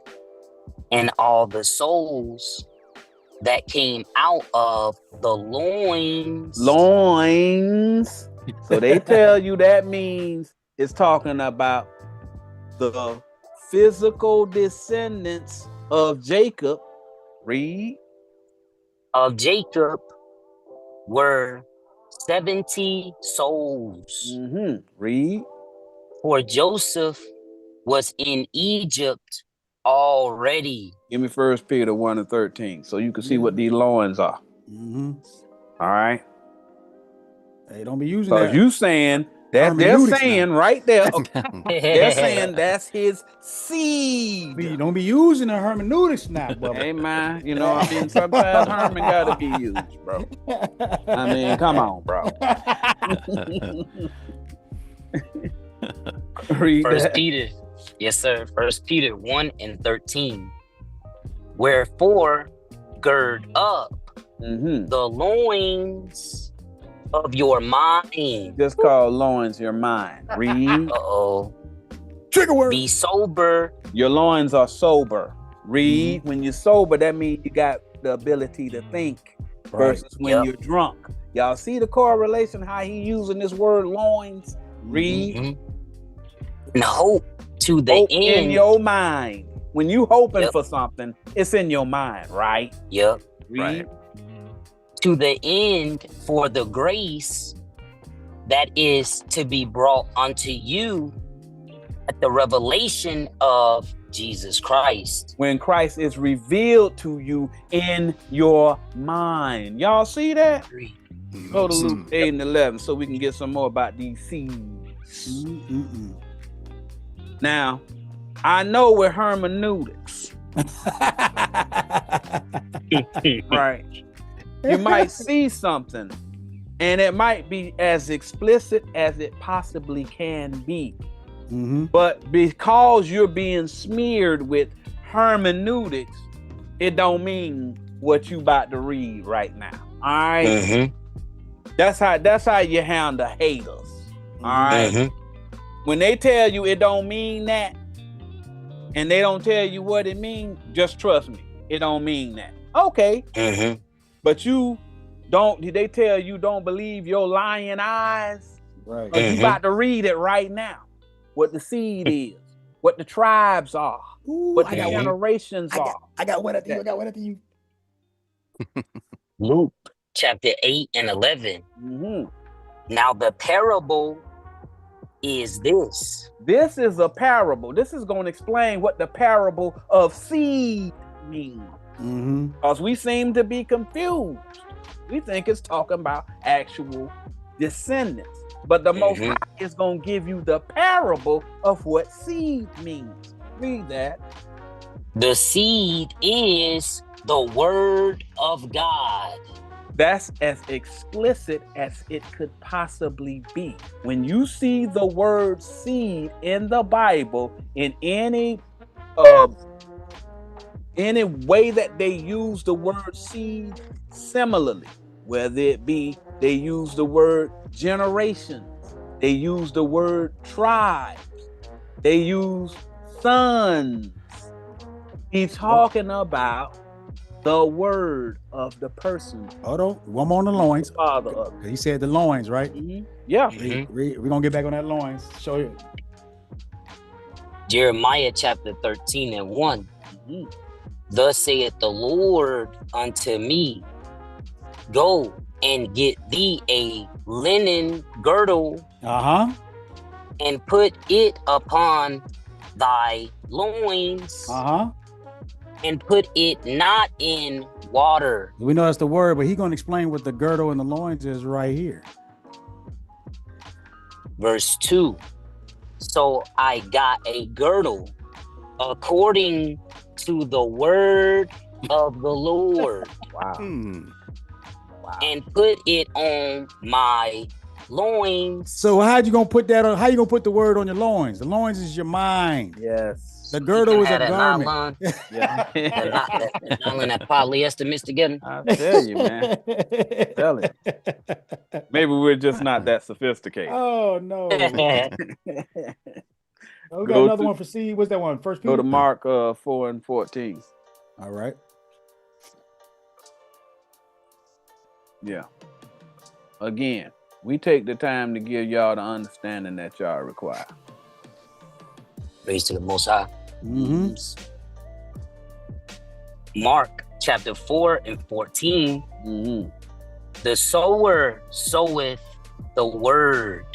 And all the souls that came out of the loins. So they tell you that means it's talking about the physical descendants of Jacob, read, of Jacob were 70 souls. Read. For Joseph was in Egypt already. Give me 1 Peter 1:13 so you can see what these loins are. All right. Hey, don't be using that. Because you saying that they're saying right there, they're saying that's his seed. Don't be using the hermeneutics now, brother. Hey, man, you know, I mean, sometimes Herman got to be used, bro. I mean, come on, bro. Read First that. Peter, yes, sir. 1 Peter 1:13. Wherefore, gird up the loins of your mind. Just call loins your mind. Read. Trigger word. Be sober. Your loins are sober. Read. When you're sober, that means you got the ability to think versus when you're drunk. Y'all see the correlation, how he using this word loins? Read. And hope to the hope end. In your mind. When you hoping for something, it's in your mind, right? Yep. Read. Right. To the end for the grace that is to be brought unto you at the revelation of Jesus Christ. When Christ is revealed to you in your mind. Y'all see that? Go to Luke 8:11 so we can get some more about these seeds. Now, I know with hermeneutics, right? You might see something and it might be as explicit as it possibly can be. But because you're being smeared with hermeneutics, it don't mean what you about to read right now. All right. That's how you handle haters. All right. When they tell you it don't mean that, and they don't tell you what it means, just trust me, it don't mean that. Okay. But you don't, they tell you don't believe your lying eyes? Right. You about to read it right now. What the seed is, what the tribes are, what the generations are. I got one after you. Luke chapter 8:11. Now the parable is this. This is a parable. This is going to explain what the parable of seed means. Because we seem to be confused. We think it's talking about actual descendants. But the Most High is going to give you the parable of what seed means. Read that. The seed is the word of God. That's as explicit as it could possibly be. When you see the word seed in the Bible, in any way that they use the word seed, similarly, whether it be they use the word generations, they use the word tribes, they use sons. He's talking about the word of the person. Hold on, one more on the loins. Father of. He said the loins, right? Yeah. We're gonna get back on that loins. Show you. Jeremiah chapter 13:1. Thus saith the Lord unto me, go and get thee a linen girdle, and put it upon thy loins, and put it not in water. We know that's the word, but he's going to explain what the girdle and the loins is right here. Verse 2. So I got a girdle according to the word of the Lord. Wow. And put it on my loins. So how you gonna put that on? How you gonna put the word on your loins? The loins is your mind. Yes. The girdle is a garment. Yeah. That polyester mixed together. I tell you, man. Tell you. Maybe we're just not that sophisticated. Oh no. We got another one for C. What's that one? First Peter? Go to Mark 4:14. All right. Yeah. Again, we take the time to give y'all the understanding that y'all require. Praise to the Most High. Mark chapter 4 and 14. The sower soweth the word.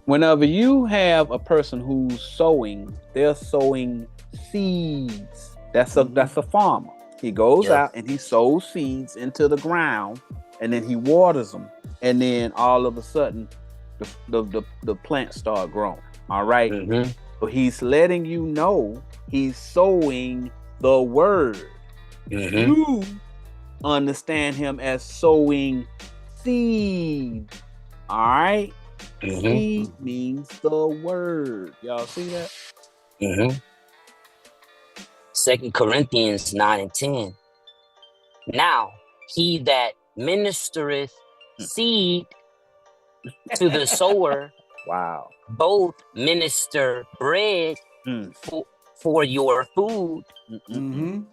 Whenever you have a person who's sowing, they're sowing seeds. That's a farmer. He goes out and he sows seeds into the ground, and then he waters them, and then all of a sudden the plants start growing. All right. So he's letting you know he's sowing the word. You understand him as sowing seed. All right. Seed means the word. Y'all see that? 2 Corinthians 9 and 10. Now he that ministereth seed to the sower, wow, both minister bread for your food, and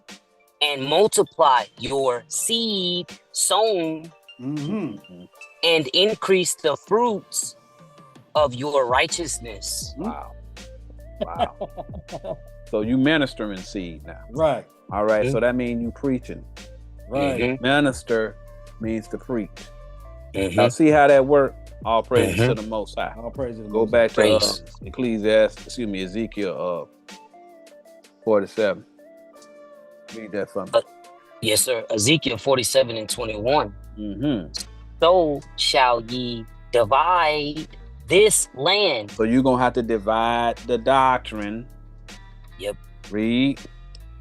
multiply your seed sown, and increase the fruits of your righteousness. Wow. So you ministering seed now. Right. All right. So that means you preaching. Right. Minister means to preach. Now see how that worked? All praise to the Most High. All praise to the Go Most back High. to Ezekiel 47. Read that for me. Yes, sir. Ezekiel 47 and 21. So shall ye divide this land. So you're going to have to divide the doctrine. Yep. Read.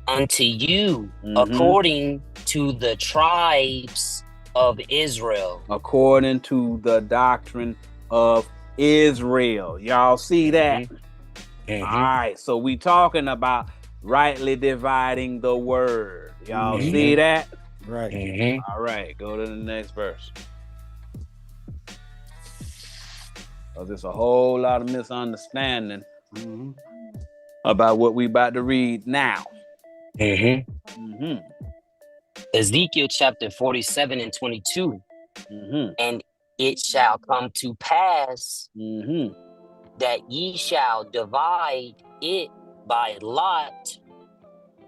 Unto you according to the tribes of Israel. According to the doctrine of Israel. Y'all see that? All right. So we talking about rightly dividing the word. Y'all see that? Right. All right. Go to the next verse. There's a whole lot of misunderstanding about what we about to read now. Ezekiel chapter 47 and 22. And it shall come to pass that ye shall divide it by lot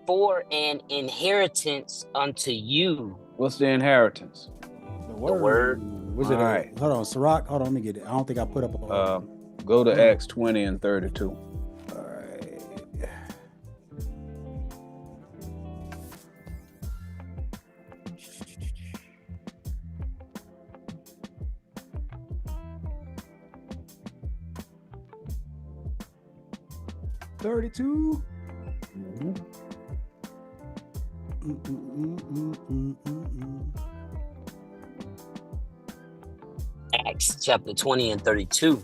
for an inheritance unto you. What's the inheritance? The word. Was it right? Hold on, Sirach. Hold on, let me get it. I don't think I put up a... Go to Acts 20 and 32. All right. $32. Acts chapter 20 and 32.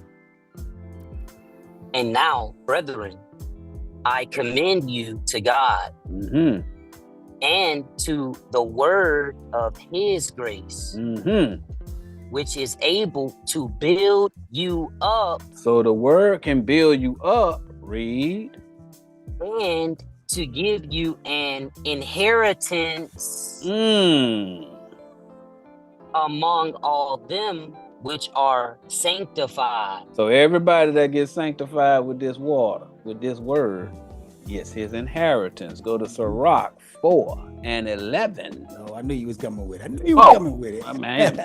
And now, brethren, I commend you to God and to the word of his grace, which is able to build you up. So the word can build you up. Read. And to give you an inheritance among all them which are sanctified. So everybody that gets sanctified with this water, with this word, gets his inheritance. Go to Sirach 4 and 11. Oh, I knew you was coming with it. I knew you was coming with it. Man.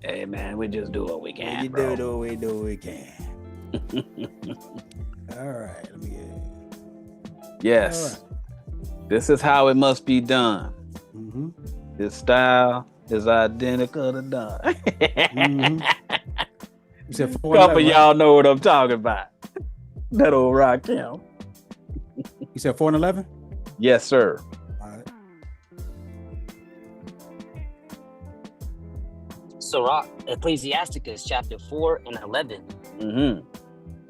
Hey, man, we just do what we can. We do what we can. All right, let me get it. Yes. This is how it must be done. This style is identical to done. You said 4 Couple of y'all know what I'm talking about. That old rock count. You said 4 and 11? Yes, sir. All right. Sirach, Ecclesiasticus chapter 4 and 11.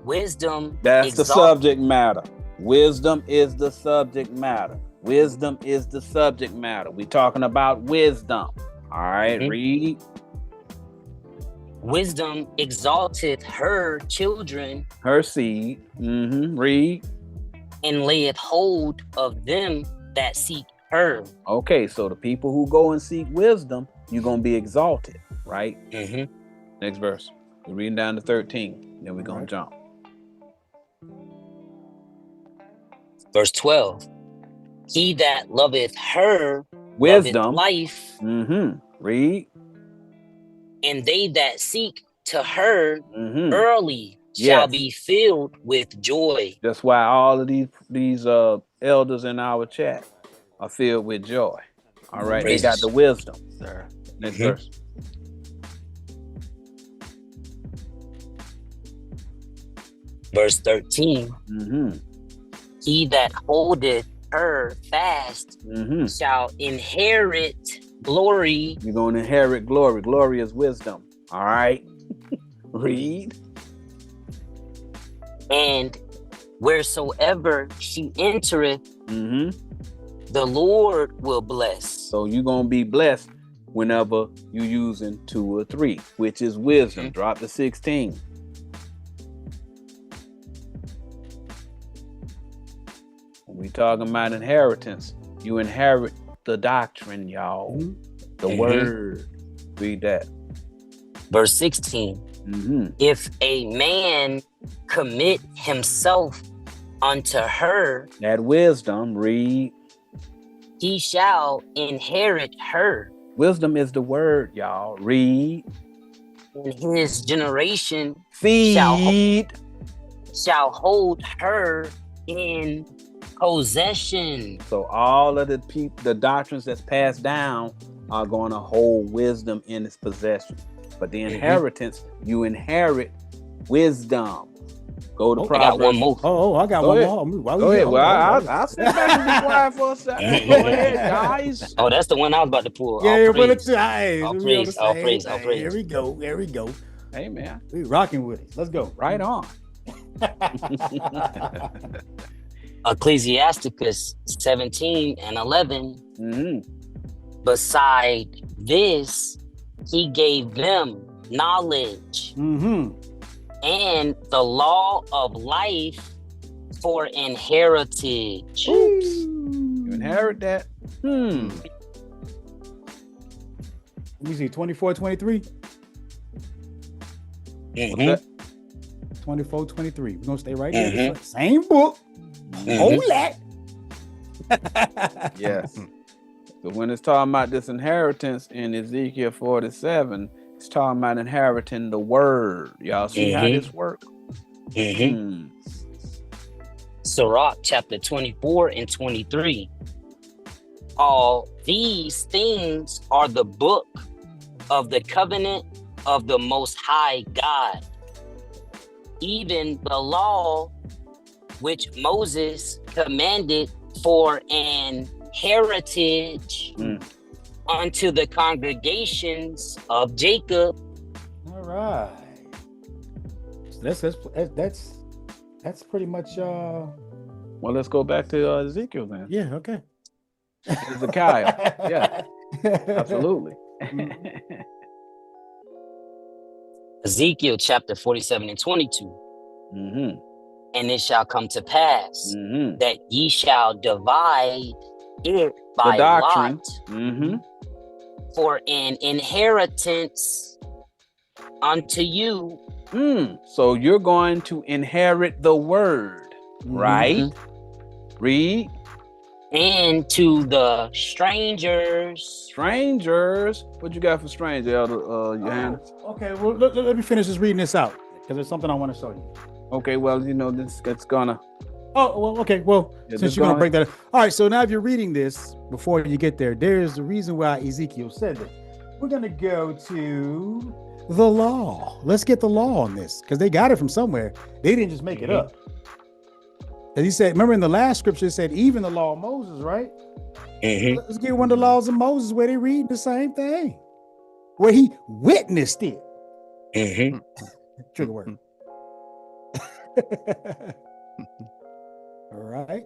Wisdom. That's the subject matter. Wisdom is the subject matter. Wisdom is the subject matter. We're talking about wisdom. All right, read. Wisdom exalteth her children. Her seed. Read. And layeth hold of them that seek her. Okay, so the people who go and seek wisdom, you're going to be exalted, right? Next verse. We're reading down to 13. Then we're going to jump. Verse 12. He that loveth her Wisdom. loveth life, Read. and they that seek to her early Yes. shall be filled with joy. That's why all of these elders in our chat are filled with joy. All right, Praise they got the wisdom. Sir. Next verse. Verse 13. He that holdeth her fast shall inherit glory. You're going to inherit glory. Glory is wisdom. All right. Read. And wheresoever she entereth, the Lord will bless. So you're going to be blessed whenever you're using 2 or 3, which is wisdom. Drop the 16. When we talking about inheritance, you inherit the doctrine, y'all. The word. Read that. Verse 16. If a man commit himself unto her, that wisdom, read. He shall inherit her. Wisdom is the word, y'all. Read. In his generation, feed shall hold her in possession. So all of the doctrines that's passed down are going to hold wisdom in its possession. But the inheritance, you inherit wisdom. Go to Proverbs. I got one more. I got one more. Go ahead. Well, I'll sit back and be quiet for a second. Go ahead, guys. Oh, that's the one I was about to pull. Yeah, all praise. All praise. Here we go. Hey, man. We rocking with it. Let's go. Right on. Ecclesiasticus 17 and 11. Beside this, he gave them knowledge and the law of life for inheritance. You inherit that? Let me see, 24, 23. 24, 23. We're gonna stay right there. Same book. Hold that. Yes. So when it's talking about this inheritance in Ezekiel 47, it's talking about inheriting the word. Y'all see how this works? Sirach chapter 24 and 23. All these things are the book of the covenant of the Most High God, even the law which Moses commanded for an heritage unto the congregations of Jacob. All right. So that's pretty much well, let's go back to Ezekiel then. Yeah, okay. Ezekiel. Yeah. Absolutely. Ezekiel chapter 47 and 22. And it shall come to pass that ye shall divide it by the doctrine lot for an inheritance unto you. So you're going to inherit the word, right? Read. And to the strangers. What you got for strangers, Elder Johanna? Okay, well, let me finish just reading this out, because there's something I want to show you. Okay, well, it's gonna. Oh, well, okay, well, Yeah, since you're gonna break that up. All right, so now if you're reading this, before you get there, there's the reason why Ezekiel said this. We're gonna go to the law. Let's get the law on this, because they got it from somewhere. They didn't just make it up. And he said, remember in the last scripture, it said, even the law of Moses, right? Let's get one of the laws of Moses where they read the same thing, where he witnessed it. Trigger word. All right.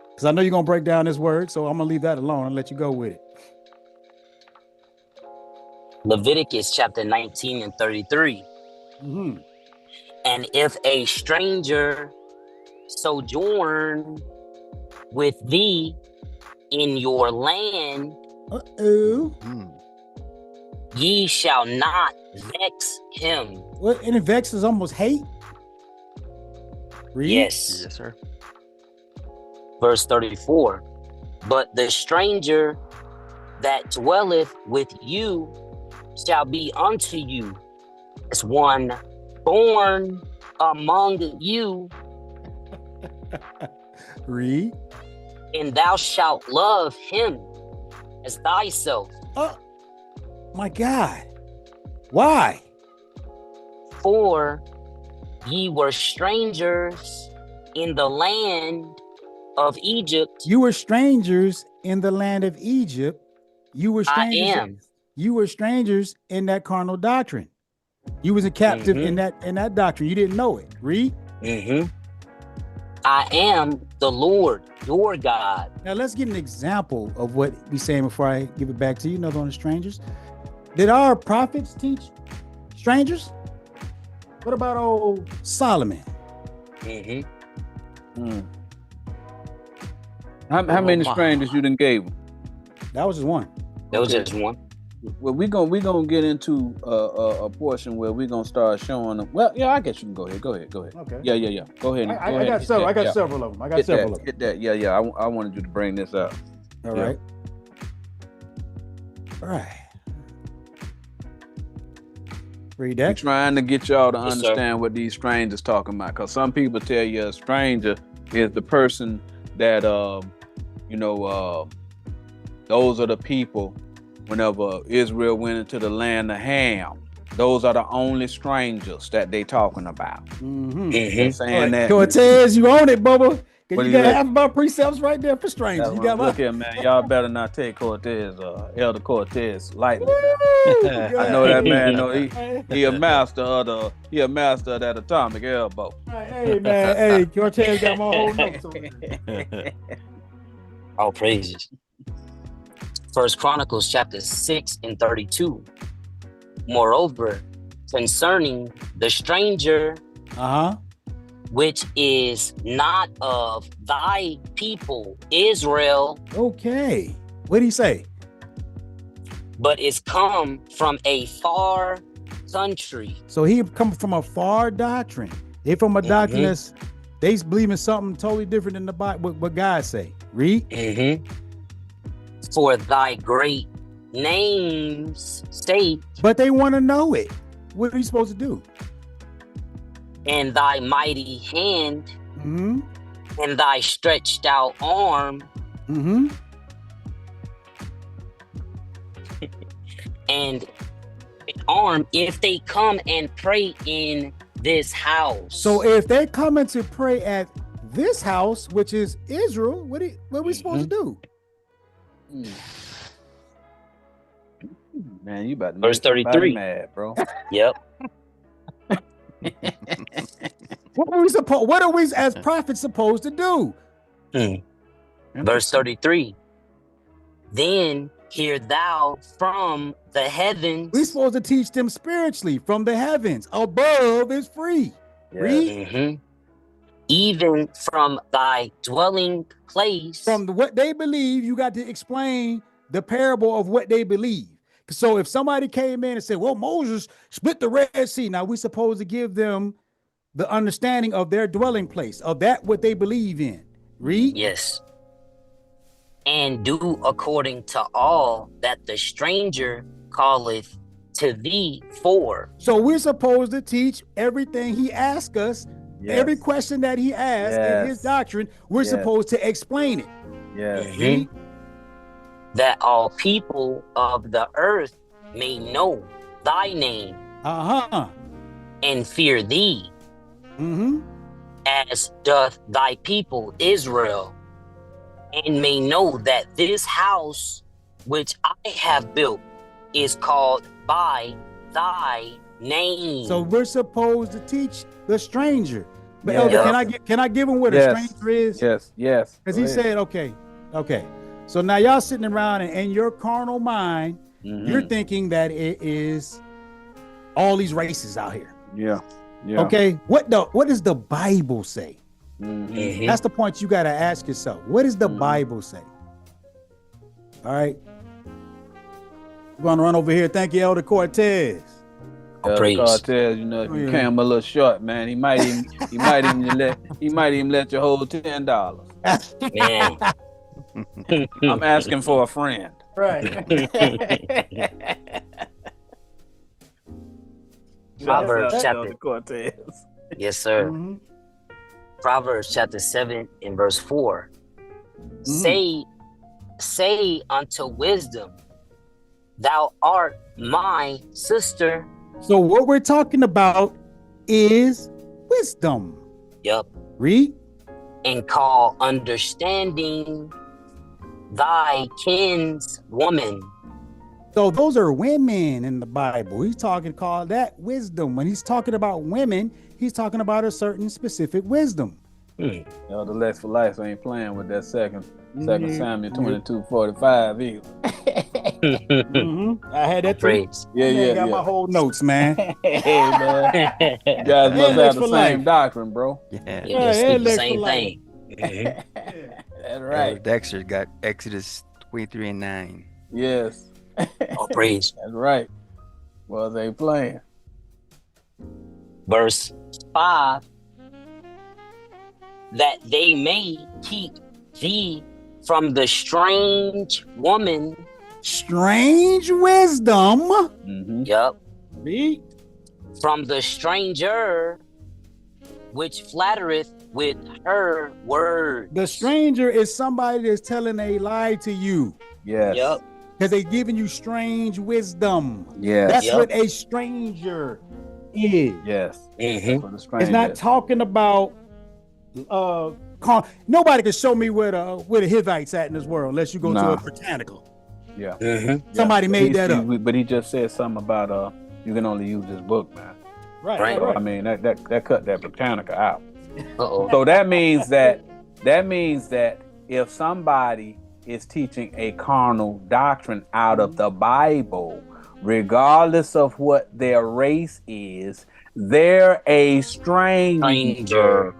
Because I know you're going to break down this word, so I'm going to leave that alone and let you go with it. Leviticus chapter 19 and 33. And if a stranger sojourn with thee in your land, ye shall not vex him. What? And it vexes almost hate? Read. Yes. Yes, sir. Verse 34. But the stranger that dwelleth with you shall be unto you as one born among you, Read. and thou shalt love him as thyself. Oh, my God. Why? For ye were strangers in the land of Egypt. You were strangers in the land of Egypt. You were I strangers. am. You were strangers in that carnal doctrine. You was a captive in that doctrine. You didn't know it. Read. I am the Lord, your God. Now let's get an example of what we saying before I give it back to you. Another one of strangers. Did our prophets teach strangers? What about old Solomon? How many strangers you done gave them? That was just one. That was just one. Well, we gonna get into a portion where we're gonna start showing them. Well, yeah, I guess you can go ahead. Go ahead. Okay. Yeah. Go ahead. I got several. I got several of them. Hit that. Yeah. I wanted you to bring this up. All right. All right. Read that. We're trying to get y'all to Yes, understand what these strangers talking about, because some people tell you a stranger is the person that those are the people. Whenever Israel went into the land of Ham, those are the only strangers that they talking about. They're saying that Cortez, you own it, Bubba. What You do got you half of our precepts right there for strangers. You got look here, man. Y'all better not take Cortez, Elder Cortez, lightly. I know that man. No, he a master of that atomic elbow. Hey man, hey, Cortez got my whole notes over there. All praises. First Chronicles chapter 6 and 32. Moreover, concerning the stranger, which is not of thy people Israel. Okay. What did he say? But is come from a far country. So he come from a far doctrine. They from a doctrine that's they believe in something totally different than the Bible. What God say? Read. For thy great name's sake. But they want to know it. What are you supposed to do? And thy mighty hand and thy stretched out arm and arm, if they come and pray in this house. So if they're coming to pray at this house, which is Israel, what are we supposed to do? Man, you about to Verse 33. mad, bro. Yep. What are we as prophets supposed to do? Verse 33. Then hear thou from the heavens. We're supposed to teach them spiritually from the heavens. Above is free. Read. Even from thy dwelling place. From what they believe, you got to explain the parable of what they believe. So if somebody came in and said, well, Moses split the Red Sea. Now we're supposed to give them the understanding of their dwelling place, of that what they believe in. Read. Yes. And do according to all that the stranger calleth to thee for. So we're supposed to teach everything he asks us. Yes. Every question that he asks in his doctrine, we're supposed to explain it. Yes. That all people of the earth may know thy name and fear thee, as doth thy people Israel, and may know that this house which I have built is called by thy name. So we're supposed to teach the stranger. But Elder, can I give him what a stranger is? Yes. Because he said, okay. So now y'all sitting around and in your carnal mind, you're thinking that it is all these races out here. Yeah. Okay. What does the Bible say? That's the point you got to ask yourself. What does the Bible say? All right. We're going to run over here. Thank you, Elder Cortez. The cartel, you know, if you came a little short, man, he might even let you hold $10. Man. I'm asking for a friend. Right. Proverbs chapter. Cortez. Yes, sir. Proverbs chapter 7 and verse 4. Say unto wisdom, thou art my sister. So what we're talking about is wisdom. Yep. Read. And call understanding thy kinswoman. So those are women in the Bible. He's call that wisdom. When he's talking about women, he's talking about a certain specific wisdom. The Lex for Life ain't playing with that second Samuel 22:45 either. I had that too. Yeah. Got my whole notes, man. Hey, man. You guys must have the same doctrine, bro. The same thing. That's right. Dexter got Exodus 23 and 9. Yes. Oh, praise. That's right. Well, they playing. Verse 5. That they may keep thee from the strange woman. Strange wisdom. Yup. Read. From the stranger which flattereth with her word. The stranger is somebody that's telling a lie to you. Yes. Yep. Because they're giving you strange wisdom. Yes. That's what a stranger is. Yes. It's not talking about nobody can show me where the Hivites at in this world unless you go to a Britannical. Yeah. Somebody made that up. But he just said something about you can only use this book, man. Right. So, I mean that cut that Britannica out. So that means that if somebody is teaching a carnal doctrine out of the Bible, regardless of what their race is, they're a stranger.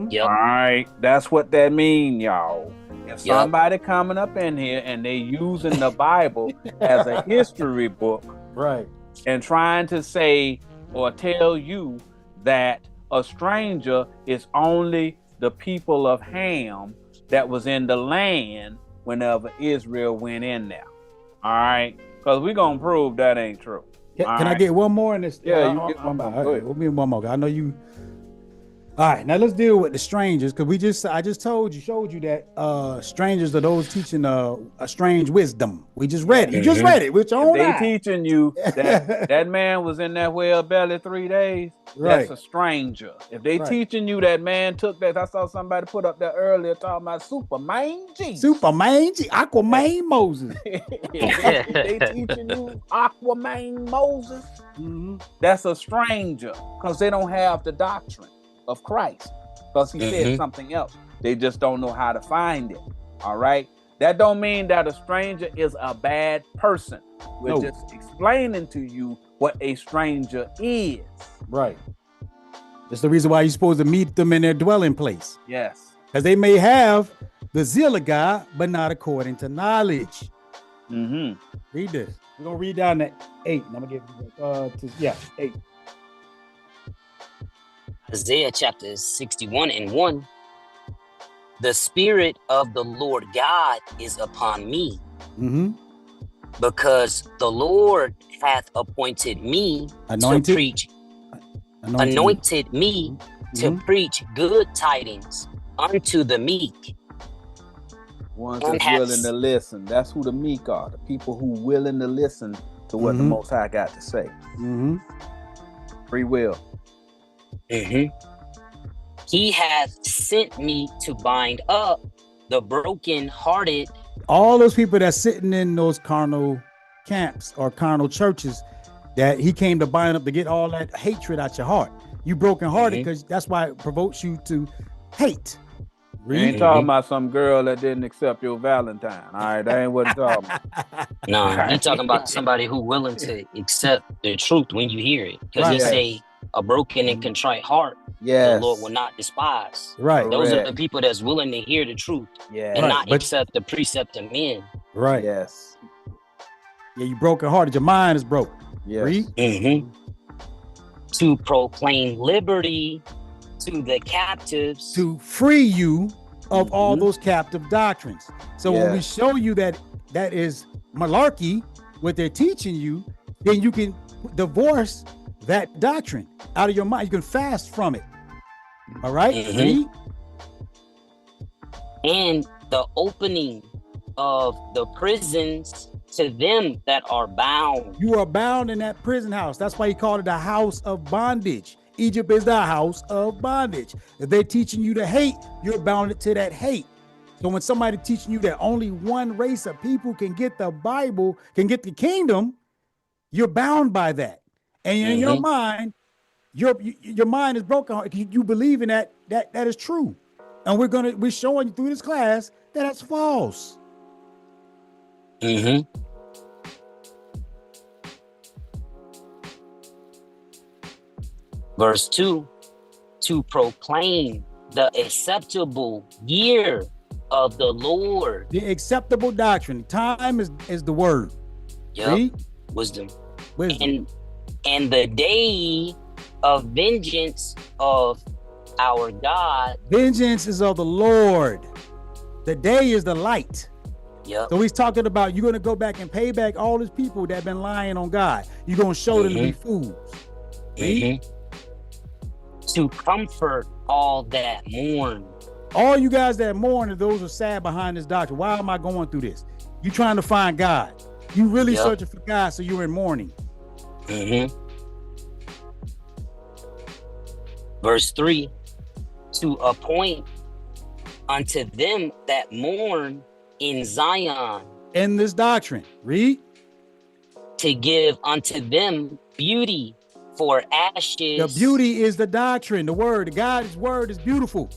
Yep. All right, that's what that means, y'all. If somebody coming up in here and they using the Bible as a history book, right, and trying to say or tell you that a stranger is only the people of Ham that was in the land whenever Israel went in there. All right, because we're gonna prove that ain't true. Can I get one more in this? Yeah, you get one more. Go ahead. We'll be one more. I know you. All right, now let's deal with the strangers, because I just showed you that strangers are those teaching a strange wisdom. We just read it. You just read it with your own eye. Teaching you that man was in that whale belly 3 days. Right. That's a stranger. If they teaching you that man took that, I saw somebody put up there earlier talking about Superman Aquaman Moses. If they teaching you Aquaman Moses, that's a stranger, because they don't have the doctrine of Christ, because he said something else. They just don't know how to find it. All right, that don't mean that a stranger is a bad person. We're just explaining to you what a stranger is. Right. That's the reason why you're supposed to meet them in their dwelling place. Yes, because they may have the zeal of God, but not according to knowledge. Read this. We're gonna read down to 8. And I'm gonna give 8. Isaiah chapter 61 and 1. The Spirit of the Lord God is upon me, because the Lord hath appointed me to preach, anointed me to preach good tidings unto the meek. Ones that's willing to listen. That's who the meek are. The people who willing to listen to what the Most High got to say. Free will. He hath sent me to bind up the brokenhearted. All those people that's sitting in those carnal camps or carnal churches, that he came to bind up, to get all that hatred out your heart. You brokenhearted because that's why it provokes you to hate. You ain't talking about some girl that didn't accept your Valentine. All right, that ain't what I'm talking about. No, you talking about somebody who willing to accept the truth when you hear it. Because it say a broken and contrite heart, the Lord will not despise. Right. Those are the people that's willing to hear the truth and not accept the precept of men. Right. Yes. Yeah, you broken hearted. Your mind is broke. Yes. Read. to proclaim liberty to the captives, to free you of all those captive doctrines. So when we show you that that is malarkey, what they're teaching you, then you can divorce that doctrine out of your mind. You can fast from it. All right? And the opening of the prisons to them that are bound. You are bound in that prison house. That's why he called it the house of bondage. Egypt is the house of bondage. If they're teaching you to hate, you're bound to that hate. So when somebody teaching you that only one race of people can get the Bible, can get the kingdom, you're bound by that. And in your mind, your mind is broken. You believe in that is true. And we're showing you through this class that that's false. Verse 2, to proclaim the acceptable year of the Lord. The acceptable doctrine. Time is the word. Wisdom. And the day of vengeance of our God. Vengeance is of the Lord. The day is the light. So he's talking about you're going to go back and pay back all these people that have been lying on God. You're going to show them to be fools. To comfort all that mourn. All you guys that mourn are those who are sad behind this doctrine. Why am I going through this? You trying to find God. You really searching for God, so you're in mourning. Verse 3, to appoint unto them that mourn in Zion. In this doctrine. Read. To give unto them beauty for ashes. The beauty is the doctrine, the word. God's word is beautiful.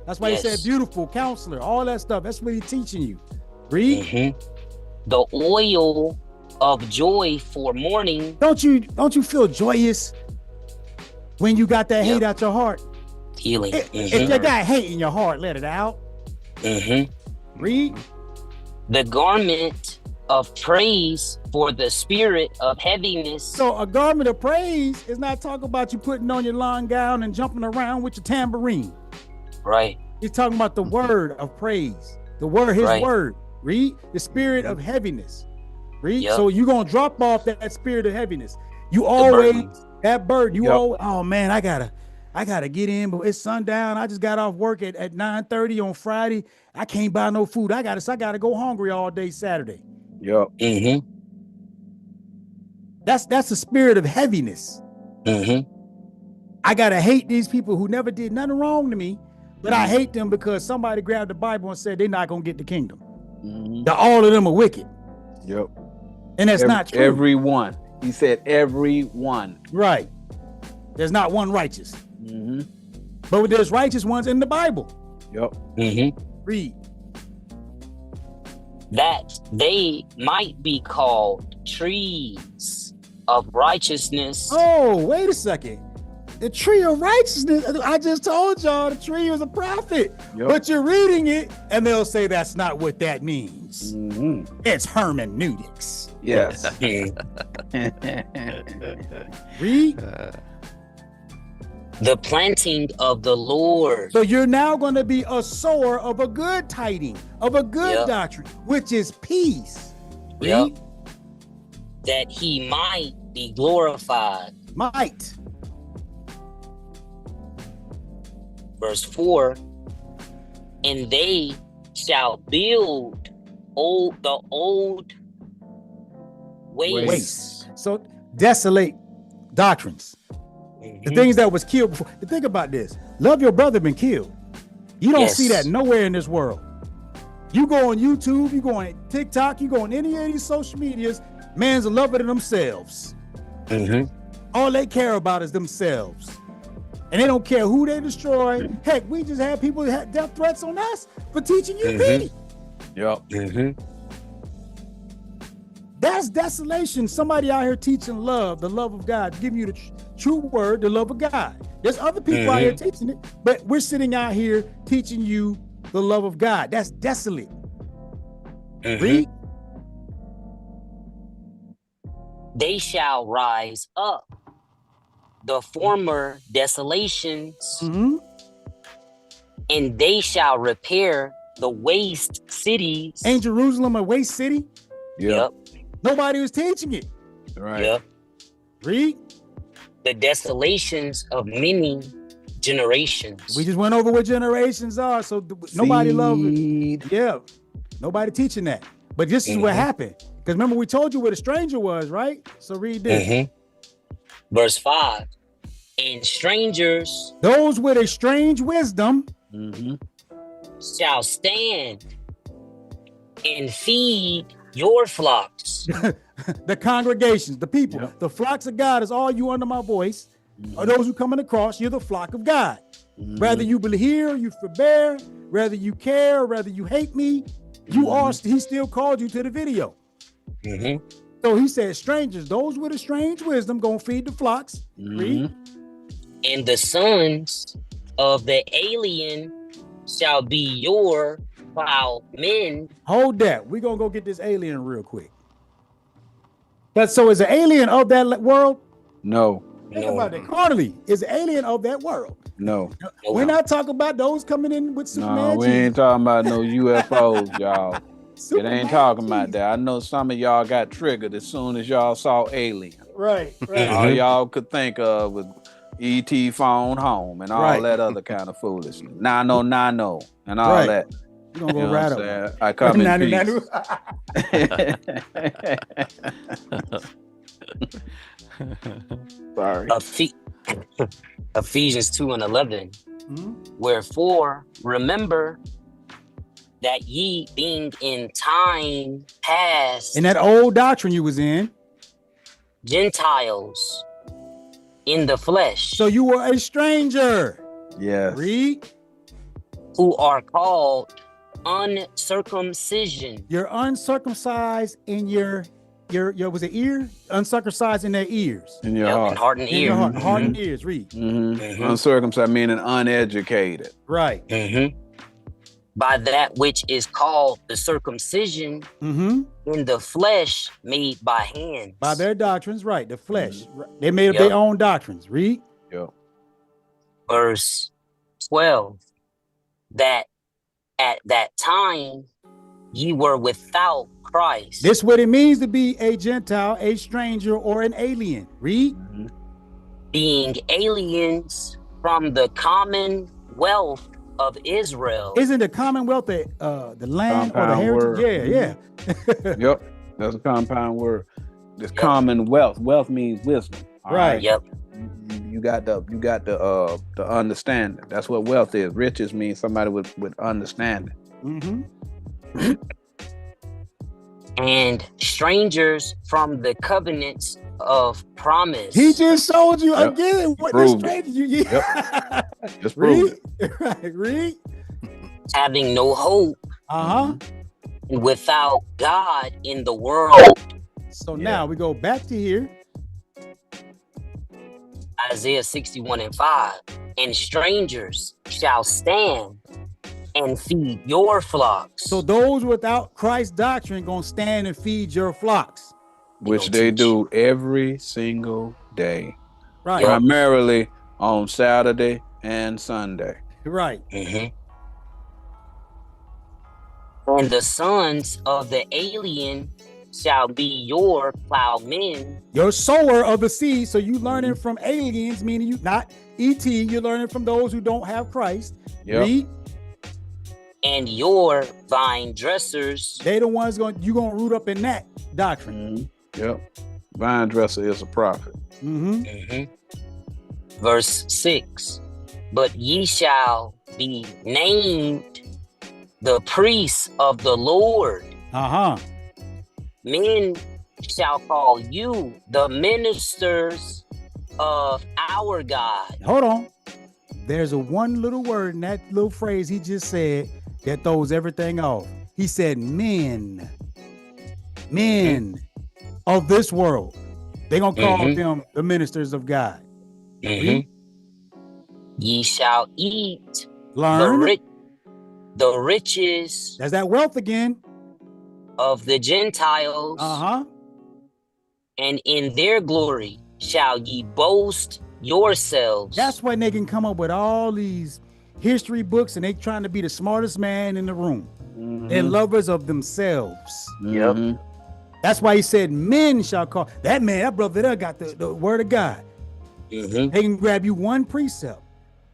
That's why he said beautiful, counselor, all that stuff. That's what he's teaching you. Read. The oil of joy for mourning. Don't you feel joyous when you got that hate out your heart? Healing. If you got hate in your heart, let it out. Read. The garment of praise for the spirit of heaviness. So a garment of praise is not talking about you putting on your long gown and jumping around with your tambourine. He's talking about the word of praise. The word, his word. Read. The spirit of heaviness. Read. So you're going to drop off that spirit of heaviness. You always, that burden, you always, oh man, I gotta get in, but it's sundown. I just got off work at 9:30 on Friday. I can't buy no food. I gotta go hungry all day Saturday. That's the spirit of heaviness. I gotta hate these people who never did nothing wrong to me, but I hate them because somebody grabbed the Bible and said they're not gonna get the kingdom. All of them are wicked. And that's not true. Everyone. He said everyone. Right. There's not one righteous. But there's righteous ones in the Bible. Read. That they might be called trees of righteousness. Oh, wait a second. The tree of righteousness. I just told y'all the tree was a prophet. But you're reading it and they'll say that's not what that means. It's hermeneutics. Yes. Read. The planting of the Lord. So you're now going to be a sower of a good tiding, of a good doctrine, which is peace. Read. That he might be glorified. Might. Verse 4, and they shall build the old waste. So desolate doctrines. The things that was killed before. Think about this. Love your brother been killed. You don't see that nowhere in this world. You go on YouTube, you go on TikTok, you go on any of these social medias, man's a lover of themselves. All they care about is themselves. And they don't care who they destroy. Heck, we just had people that had death threats on us for teaching you peace. That's desolation. Somebody out here teaching love, the love of God, giving you the true word, the love of God. There's other people out here teaching it, but we're sitting out here teaching you the love of God. That's desolate. Read. They shall rise up. the former desolations, Mm-hmm. and they shall repair the waste cities. Ain't Jerusalem a waste city? Yep. Nobody was teaching it. Right. Yep. Read. The desolations of many generations. We just went over what generations are, so nobody loved it. Yeah, nobody teaching that. But this is what happened. Because remember, we told you what a stranger was, right? So read this. Verse 5. And strangers, those with a strange wisdom, shall stand and feed your flocks. the congregations, the people, the flocks of God is all you under my voice. Or those who come across, you're the flock of God. Whether you hear, you forbear, whether you care, whether you hate me, you are. He still called you to the video. So he said, strangers, those with a strange wisdom, gonna feed the flocks. Read. And the sons of the alien shall be your plowmen. Hold that. We're gonna go get this alien real quick. But so is an alien of that world? No. Think about it. Carnally, is an alien of that world? No. We're not talking about those coming in with Superman. No, we ain't talking about no UFOs, y'all. It ain't talking about that. I know some of y'all got triggered as soon as y'all saw Alien. Right. All y'all could think of was E.T. phone home and all that other kind of foolishness. Nano, and all that. You're gonna go right up. I come in peace. Sorry. Ephesians 2:11. Wherefore, remember that ye being in time past, in that old doctrine you was in, Gentiles in the flesh. So you were a stranger. Yes. Read. Who are called uncircumcision. You're uncircumcised in your was it ear? Uncircumcised in their ears. In your heart. And heart and ear. Heart and ears. Read. Uncircumcised meaning uneducated. Right. By that which is called the circumcision in the flesh made by hands. By their doctrines, right? The flesh. They made up their own doctrines. Read. Verse 12. That at that time ye were without Christ. This is what it means to be a Gentile, a stranger, or an alien. Read. Being aliens from the commonwealth of Israel. Isn't the commonwealth the land compound or the heritage? Word. Yep. That's a compound word. This commonwealth. Wealth means wisdom. Right. Yep. You got the understanding. That's what wealth is. Riches means somebody with understanding. And strangers from the covenants of promise. He just showed you again what the stranger you Just prove it. Right, read. Having no hope. And without God in the world. So now we go back to here. Isaiah 61:5. And strangers shall stand and feed your flocks. So those without Christ's doctrine gonna stand and feed your flocks. Which they do every single day. Right. Primarily on Saturday and Sunday. Right. And the sons of the alien shall be your plowmen. Your sower of the seed. So you learning from aliens, meaning you not E.T., you're learning from those who don't have Christ. Read. And your vine dressers. They the ones you gonna root up in that doctrine. Vine dresser is a prophet. Verse 6. But ye shall be named the priests of the Lord. Men shall call you the ministers of our God. Hold on. There's a one little word in that little phrase he just said that throws everything off. He said men of this world. They're going to call them the ministers of God. Ye shall eat learn the riches. That's that wealth again. Of the Gentiles. And in their glory shall ye boast yourselves. That's why they can come up with all these history books and they trying to be the smartest man in the room. They're lovers of themselves. Yep. That's why he said men shall call. That man, that brother there got the word of God. They can grab you one precept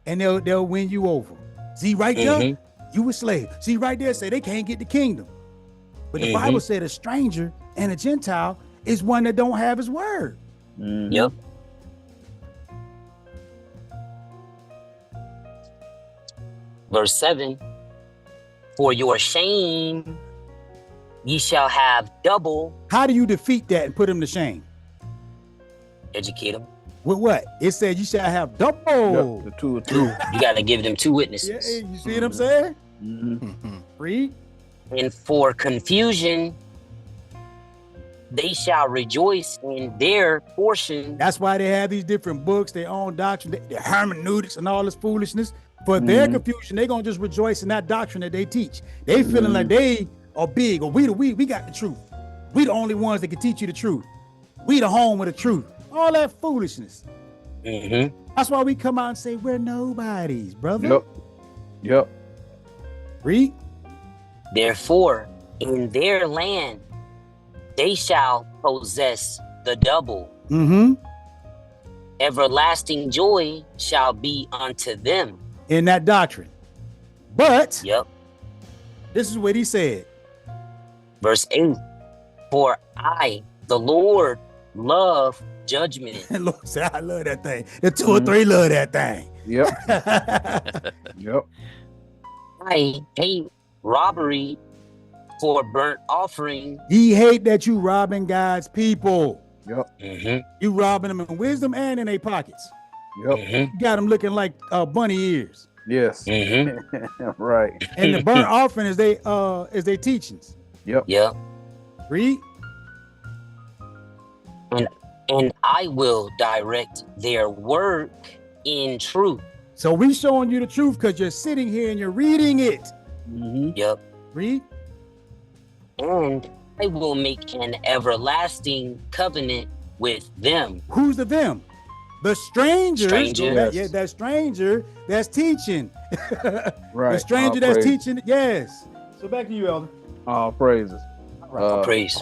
and they'll win you over. See right there, you a slave. See right there, say they can't get the kingdom. But the Bible said a stranger and a Gentile is one that don't have his word. Yep. Verse 7, for your shame ye shall have double. How do you defeat that and put him to shame? Educate them. With what? It said you shall have double. The two or two. You got to give them two witnesses. Yeah, you see what I'm saying? Read. And for confusion, they shall rejoice in their portion. That's why they have these different books, their own doctrine, their hermeneutics and all this foolishness. For their confusion, they're going to just rejoice in that doctrine that they teach. They feeling like they are big, or we got the truth. We the only ones that can teach you the truth. We the home of the truth. All that foolishness. That's why we come out and say we're nobodies, brother. Yep. Read. Therefore, in their land, they shall possess the double. Everlasting joy shall be unto them. In that doctrine. But this is what he said. Verse 8. For I, the Lord, love judgment. Lord said, I love that thing. The 2 or 3 love that thing. Yep. I hate robbery for burnt offering. He hate that you robbing God's people. Yep. You robbing them in wisdom and in their pockets. Yep. You got them looking like bunny ears. Yes. Right. And the burnt offering is they teachings. Yep. Read. And I will direct their work in truth. So we showing you the truth because you're sitting here and you're reading it. Read. And I will make an everlasting covenant with them. Who's the them? The strangers. Stranger. Yeah, that stranger that's teaching. Right. The stranger that's teaching. Yes. So back to you, Elder. All praises. All praise.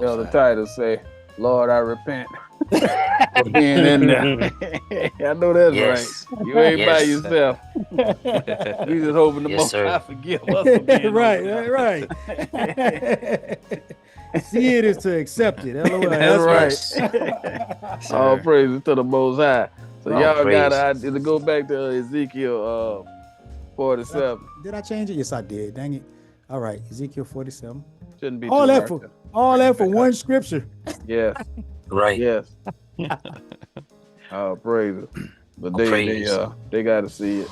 Elder Titus say, Lord, I repent for being in there. I know that's right. You ain't by yourself. We just hoping the Most High forgive us for being right. See it is to accept it. That's right. All praises to the Most High. So y'all got to go back to Ezekiel 47. Did I change it? Yes, I did. Dang it. All right, Ezekiel 47. Shouldn't be all that for one scripture. Yes. Right. Yes. Praise it. But they got to see it.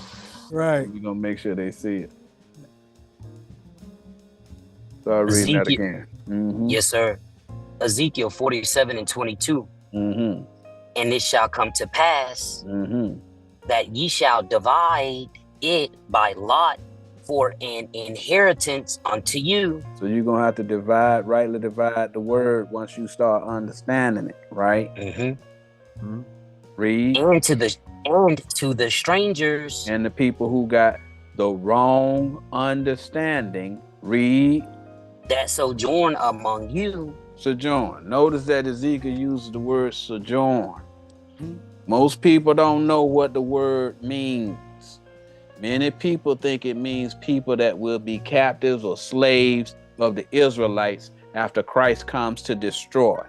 Right. We're gonna make sure they see it. Start reading that again. Yes, sir. Ezekiel 47 and 22. And it shall come to pass that ye shall divide it by lot for an inheritance unto you. So you're gonna have to rightly divide the word once you start understanding it, right? Read. And to the strangers and the people who got the wrong understanding. Read. That sojourn among you. Sojourn. Notice that Ezekiel uses the word sojourn. Most people don't know what the word means. Many people think it means people that will be captives or slaves of the Israelites after Christ comes to destroy.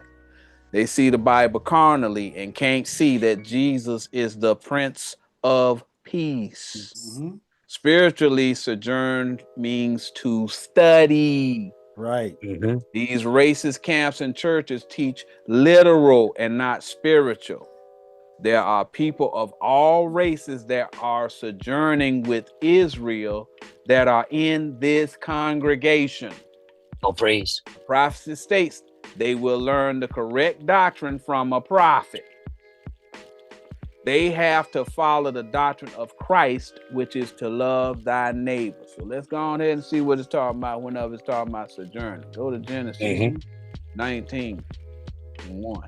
They see the Bible carnally and can't see that Jesus is the Prince of Peace. Spiritually, sojourn means to study. Right. These racist camps and churches teach literal and not spiritual. There are people of all races that are sojourning with Israel that are in this congregation. Oh, praise. Prophecy states they will learn the correct doctrine from a prophet. They have to follow the doctrine of Christ, which is to love thy neighbor. So let's go on ahead and see what it's talking about whenever it's talking about sojourning. Go to Genesis 19 and 1.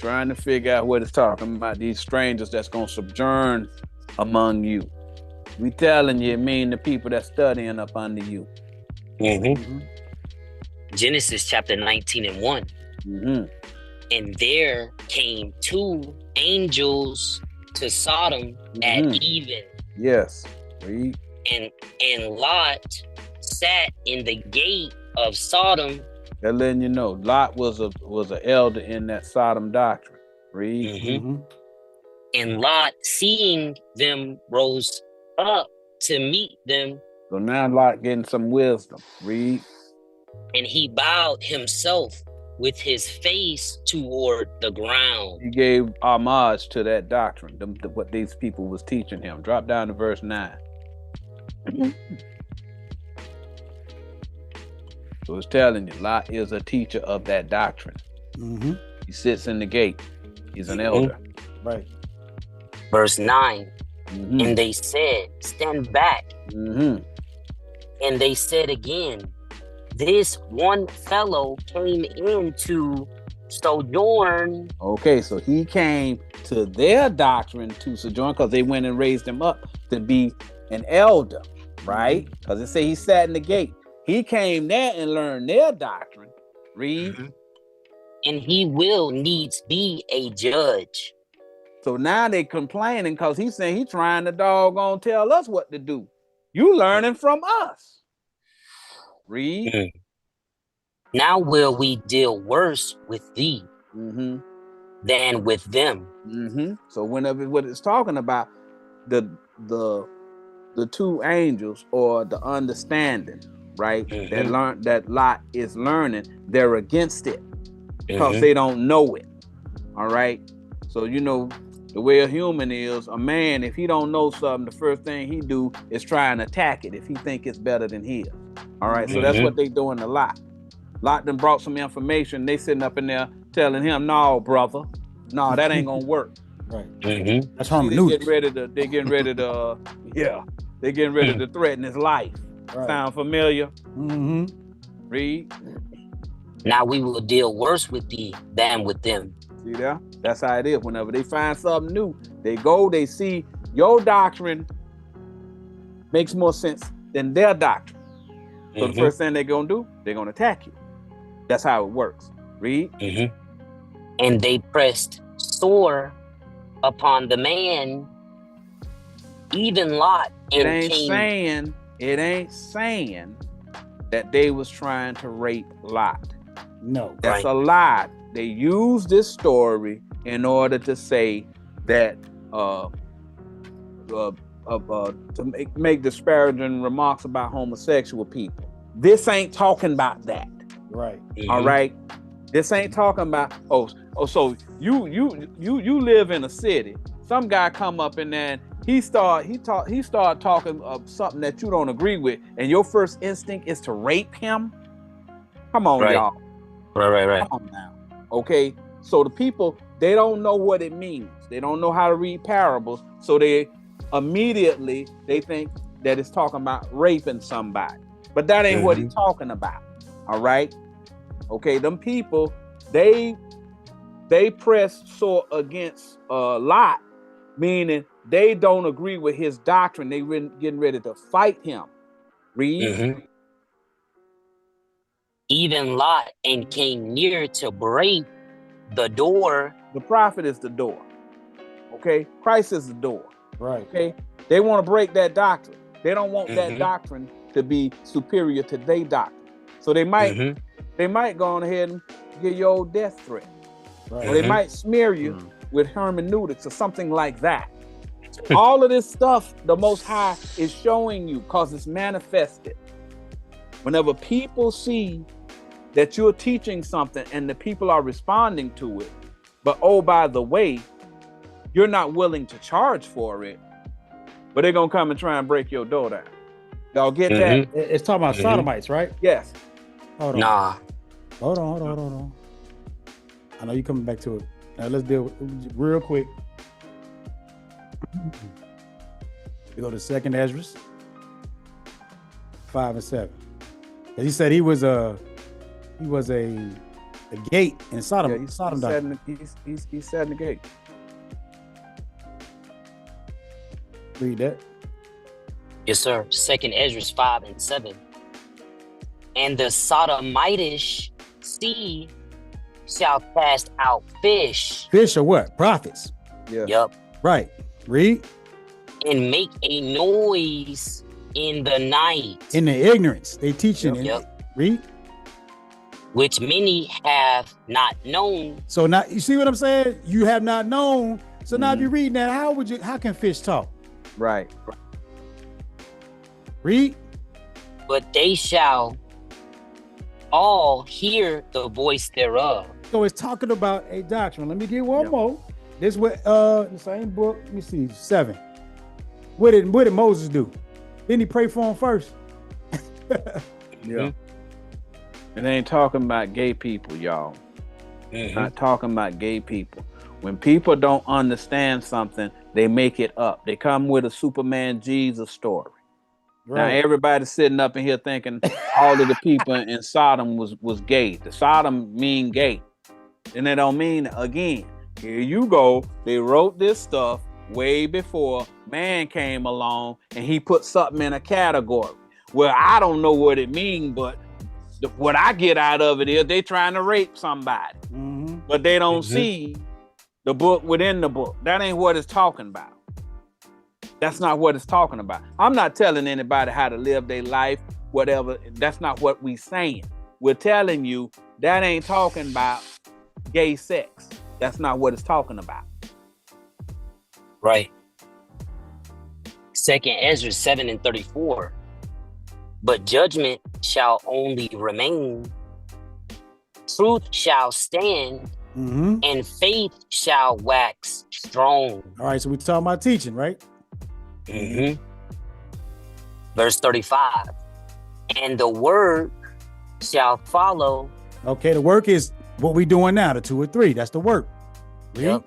trying to figure out what it's talking about. These strangers that's gonna sojourn among you. We telling you, it mean the people that's studying up under you. Genesis chapter 19 and 1. And there came 2 angels to Sodom at even. Yes. Read. And Lot sat in the gate of Sodom. They're letting you know Lot was an elder in that Sodom doctrine. Read. And Lot, seeing them, rose up to meet them. So now Lot getting some wisdom. Read. And he bowed himself with his face toward the ground. He gave homage to that doctrine, what these people was teaching him. Drop down to verse 9. So it's telling you, Lot is a teacher of that doctrine. He sits in the gate. He's an elder. Right. Verse 9. And they said, stand back. And they said again, this one fellow came in to sojourn. Okay, so he came to their doctrine to sojourn because they went and raised him up to be an elder, right? Because it say he sat in the gate. He came there and learned their doctrine. Read. And he will needs be a judge. So now they complaining because he's saying he trying to doggone tell us what to do. You learning from us. Read. Now will we deal worse with thee than with them. So whenever what it's talking about, the 2 angels or the understanding, right? That Lot is learning, they're against it because they don't know it. All right. So you know the way a human is, a man, if he don't know something, the first thing he do is try and attack it if he think it's better than his. All right. So that's what they doing to Lot. Lot done brought some information. They sitting up in there telling him, no, brother, no, that ain't gonna work. Right. That's hermeneutics. They getting ready to threaten his life. Right. Sound familiar? Read. Now we will deal worse with thee than with them. See there? That's how it is. Whenever they find something new, they see your doctrine makes more sense than their doctrine. So the first thing they're gonna do, they're gonna attack you. That's how it works. Read. And they pressed sore upon the man, even Lot. It ain't saying that they was trying to rape Lot. No. That's a lie. They use this story in order to say that to make disparaging remarks about homosexual people. This ain't talking about that. Right. All right. This ain't talking about so you live in a city. Some guy come up in there and he start talking of something that you don't agree with, and your first instinct is to rape him. Come on, y'all. Right. Come on now. Okay. So the people, they don't know what it means. They don't know how to read parables. So they immediately think that it's talking about raping somebody. But that ain't what he's talking about. All right. Okay. Them people, they press sore against Lot, meaning they don't agree with his doctrine. They getting ready to fight him. Read. Even Lot and came near to break the door. The prophet is the door. Okay. Christ is the door. Right. Okay. They want to break that doctrine. They don't want that doctrine to be superior to their doctrine. So they might go on ahead and give you old death threat. Right. Or they might smear you with hermeneutics or something like that. All of this stuff, the Most High is showing you because it's manifested. Whenever people see that you're teaching something and the people are responding to it, but oh, by the way, you're not willing to charge for it, but they're going to come and try and break your door down. Y'all get that? It's talking about sodomites, right? Yes. Hold on. Nah. Hold on. I know you're coming back to it. Now let's deal with it real quick. We go to 2nd Ezra 5 and 7. He said he was a The gate in Sodom. Yeah, he's Sodom. he's setting the gate. Read that. Yes, sir. 2nd Ezra 5 and 7. And the Sodomitish sea shall cast out fish. Fish or what? Prophets. Yeah. Yep. Right. Read. And make a noise in the night. In the ignorance. They teaching. Yep. Read. Which many have not known. So now you see what I'm saying? You have not known. So now if you're reading that, how can fish talk? Right. Read. But they shall all hear the voice thereof. So it's talking about a doctrine. Let me get one more. This what the same book. Let me see. 7. What did Moses do? Didn't he pray for him first? Yeah. It ain't talking about gay people, y'all. Not talking about gay people. When people don't understand something, they make it up. They come with a Superman Jesus story. Right. Now everybody's sitting up in here thinking all of the people in Sodom was gay. The Sodom mean gay. And they don't mean, again, here you go. They wrote this stuff way before man came along and he put something in a category. Well, I don't know what it means, but what I get out of it is they trying to rape somebody. But they don't see the book within the book. That ain't what it's talking about. That's not what it's talking about. I'm not telling anybody how to live their life, whatever. That's not what we saying. We're telling you that ain't talking about gay sex. That's not what it's talking about. Right. 2nd Ezra 7 and 34. But judgment shall only remain. Truth shall stand, and faith shall wax strong. All right, so we're talking about teaching, right? Verse 35. And the work shall follow. Okay, the work is what we doing now, the 2 or 3. That's the work. Yep.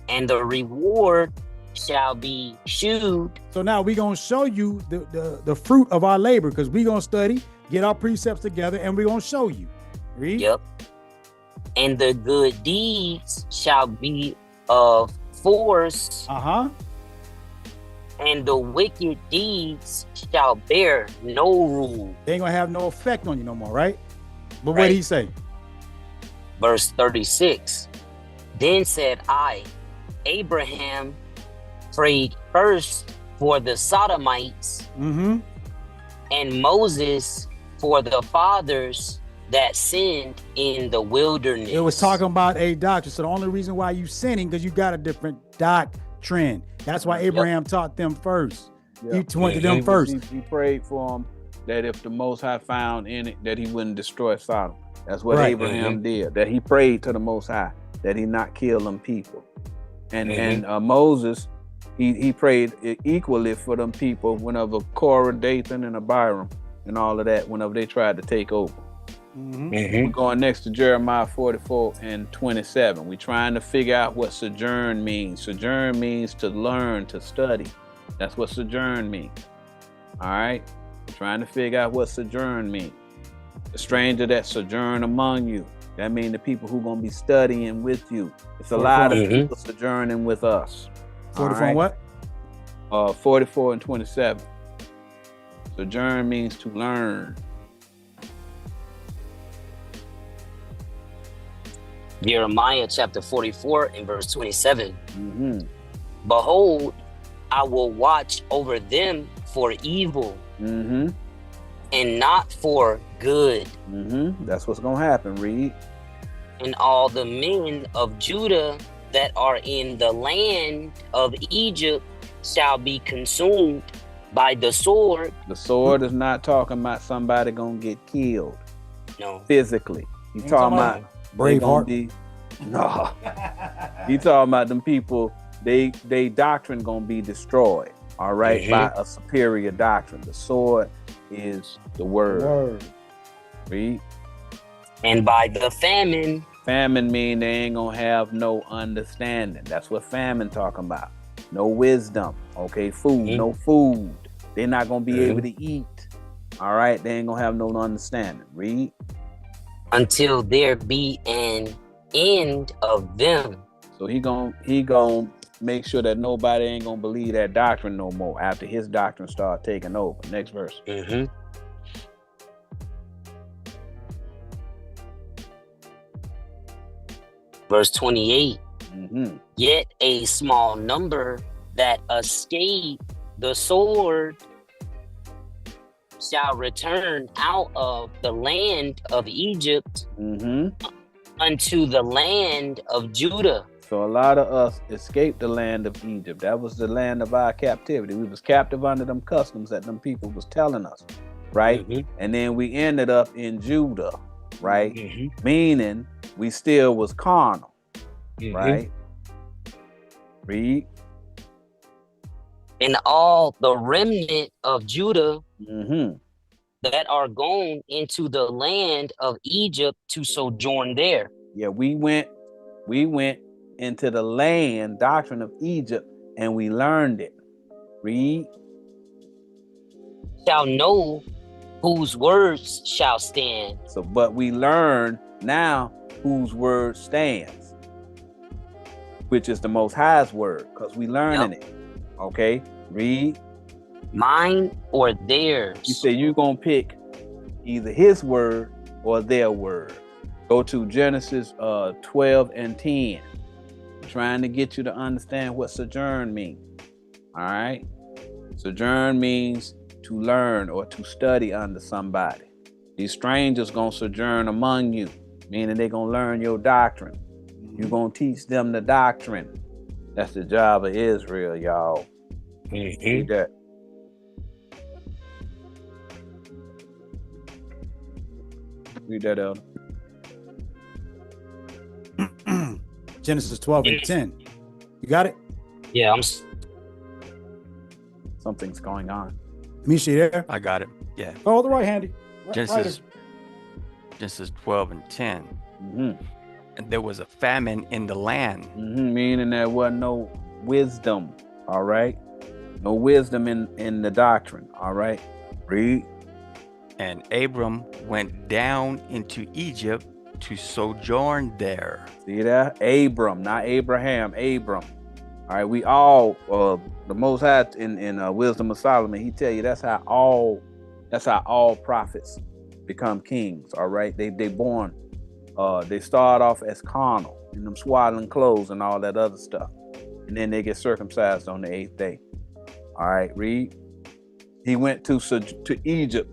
And the reward shall be shewed. So now we're going to show you the fruit of our labor, because we're going to study, get our precepts together, and we're going to show you. Read. Yep. And the good deeds shall be of force. And the wicked deeds shall bear no rule. They ain't going to have no effect on you no more, right? But what did he say? Verse 36. Then said I, Abraham prayed first for the Sodomites, and Moses for the fathers that sinned in the wilderness. It was talking about a doctrine. So the only reason why you sinning, because you got a different doctrine. That's why Abraham taught them first. He went to them first. He prayed for them that if the Most High found in it, that he wouldn't destroy Sodom. That's what Abraham did. That he prayed to the Most High that he not kill them people. And Moses, he prayed equally for them people whenever Korah, Dathan, and Abiram and all of that, whenever they tried to take over. We're going next to Jeremiah 44 and 27. We're trying to figure out what sojourn means. Sojourn means to learn, to study. That's what sojourn means. All right? We're trying to figure out what sojourn means. The stranger that sojourn among you. That means the people who going to be studying with you. It's a lot of people sojourning with us. 44 and what? 44 and 27. Sojourn means to learn. Jeremiah chapter 44 and verse 27. Behold, I will watch over them for evil and not for good. That's what's going to happen, read. And all the men of Judah that are in the land of Egypt shall be consumed by the sword. The sword is not talking about somebody going to get killed. No. Physically. He's talking about Braveheart. No. He talking about them people, they doctrine gonna be destroyed, all right, by a superior doctrine. The sword is the word. Read. And by the famine. Famine mean they ain't gonna have no understanding. That's what famine talking about. No wisdom, okay, food, no food. They're not gonna be able to eat, all right? They ain't gonna have no understanding. Read. until there be an end of them. So he gon' make sure that nobody ain't gonna believe that doctrine no more after his doctrine start taking over. Next verse. Verse 28. Yet a small number that escape the sword shall return out of the land of Egypt unto the land of Judah. So a lot of us escaped the land of Egypt. That was the land of our captivity. We was captive under them customs that them people was telling us, right? And then we ended up in Judah, right? Meaning we still was carnal, right? Read. And all the remnant of Judah that are gone into the land of Egypt to sojourn there. Yeah, we went into the land, doctrine of Egypt, and we learned it. Read. Shall know whose words shall stand. So, but we learn now whose word stands, which is the Most High's word, because we learning it. Okay, read. Mine or theirs. You say you're gonna pick either his word or their word. Go to Genesis 12 and 10. I'm trying to get you to understand what sojourn means. All right. Sojourn means to learn or to study under somebody. These strangers gonna sojourn among you, meaning they gonna learn your doctrine. You're gonna teach them the doctrine. That's the job of Israel, y'all. Read that. Read that, Elder. Genesis 12 and 10. You got it? Yeah, Something's going on. Misha, you there? I got it. Yeah. Oh, the right handy. Genesis 12 and 10. And there was a famine in the land. Meaning there wasn't no wisdom. All right. No wisdom in the doctrine. All right. Read. And Abram went down into Egypt to sojourn there. See that? Abram, not Abraham, Abram. All right, we all the Most High in Wisdom of Solomon, he tell you that's how all prophets become kings. All right, they born, they start off as carnal in them swaddling clothes and all that other stuff, and then they get circumcised on the 8th day. All right, read. He went to Egypt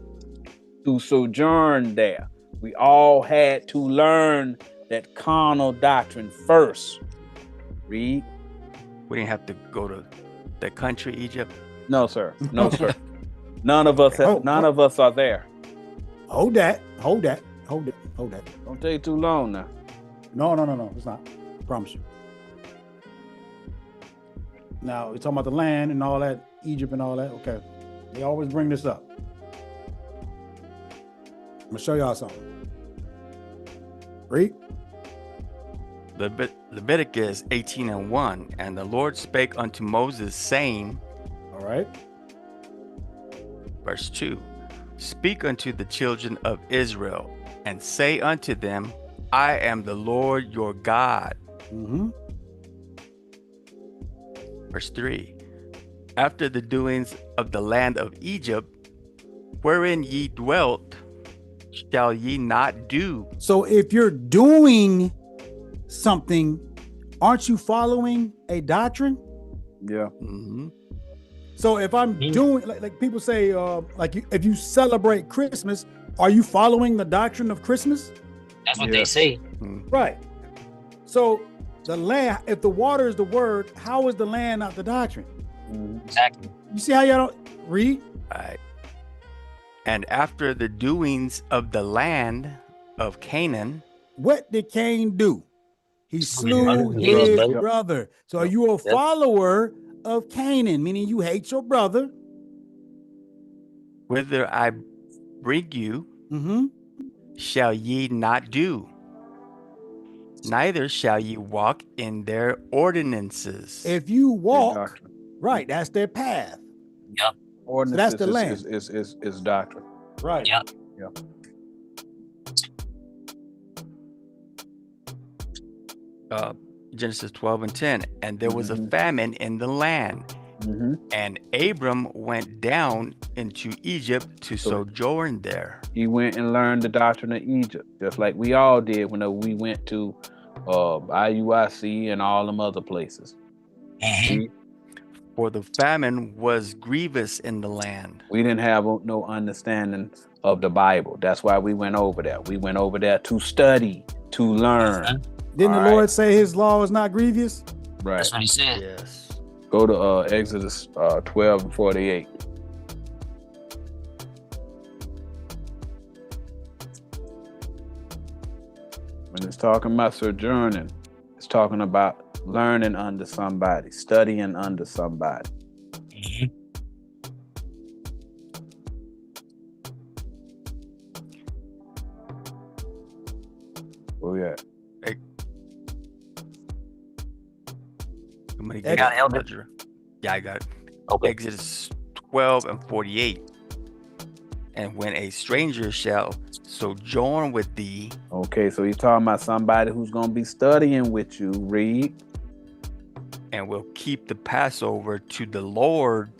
to sojourn there. We all had to learn that carnal doctrine first. Read. We didn't have to go to the country Egypt. No, sir. No, sir. None of us are there. Hold that. Don't take too long now. No. It's not. I promise you. Now, we're talking about the land and all that, Egypt and all that. Okay. They always bring this up. I'm going to show y'all something. Read. Leviticus 18 and 1. And the Lord spake unto Moses, saying, all right. Verse 2. Speak unto the children of Israel, and say unto them, I am the Lord your God. Verse 3. After the doings of the land of Egypt, wherein ye dwelt, shall ye not do. So if you're doing something, aren't you following a doctrine? Yeah. So if I'm doing, like people say, if you celebrate Christmas, are you following the doctrine of Christmas? That's what they say. Right. So the land, if the water is the word, how is the land not the doctrine? Exactly. You see how y'all don't read? Right. And after the doings of the land of Canaan. What did Cain do? He slew his brother. So are you a follower of Canaan, meaning you hate your brother? Whither I bring you, shall ye not do, neither shall ye walk in their ordinances. If you walk, right, that's their path. Yep. Ordinances, so that's the land. Is doctrine. Right. Yep. Yeah. Genesis 12 and 10. And there was a famine in the land. And Abram went down into Egypt to sojourn there. He went and learned the doctrine of Egypt, just like we all did when we went to IUIC and all them other places. For the famine was grievous in the land. We didn't have no understanding of the Bible. That's why we went over there. We went over there to study, to learn. Didn't the Lord say his law is not grievous? Right. That's what he said. Yes. Go to Exodus 12 and 48. When it's talking about sojourning, it's talking about learning under somebody, studying under somebody. Where we at? Somebody You got it, Elder? Yeah, I got it. Okay. Exodus 12 and 48. And when a stranger shall sojourn with thee. Okay, so he's talking about somebody who's going to be studying with you. Read. And will keep the Passover to the Lord.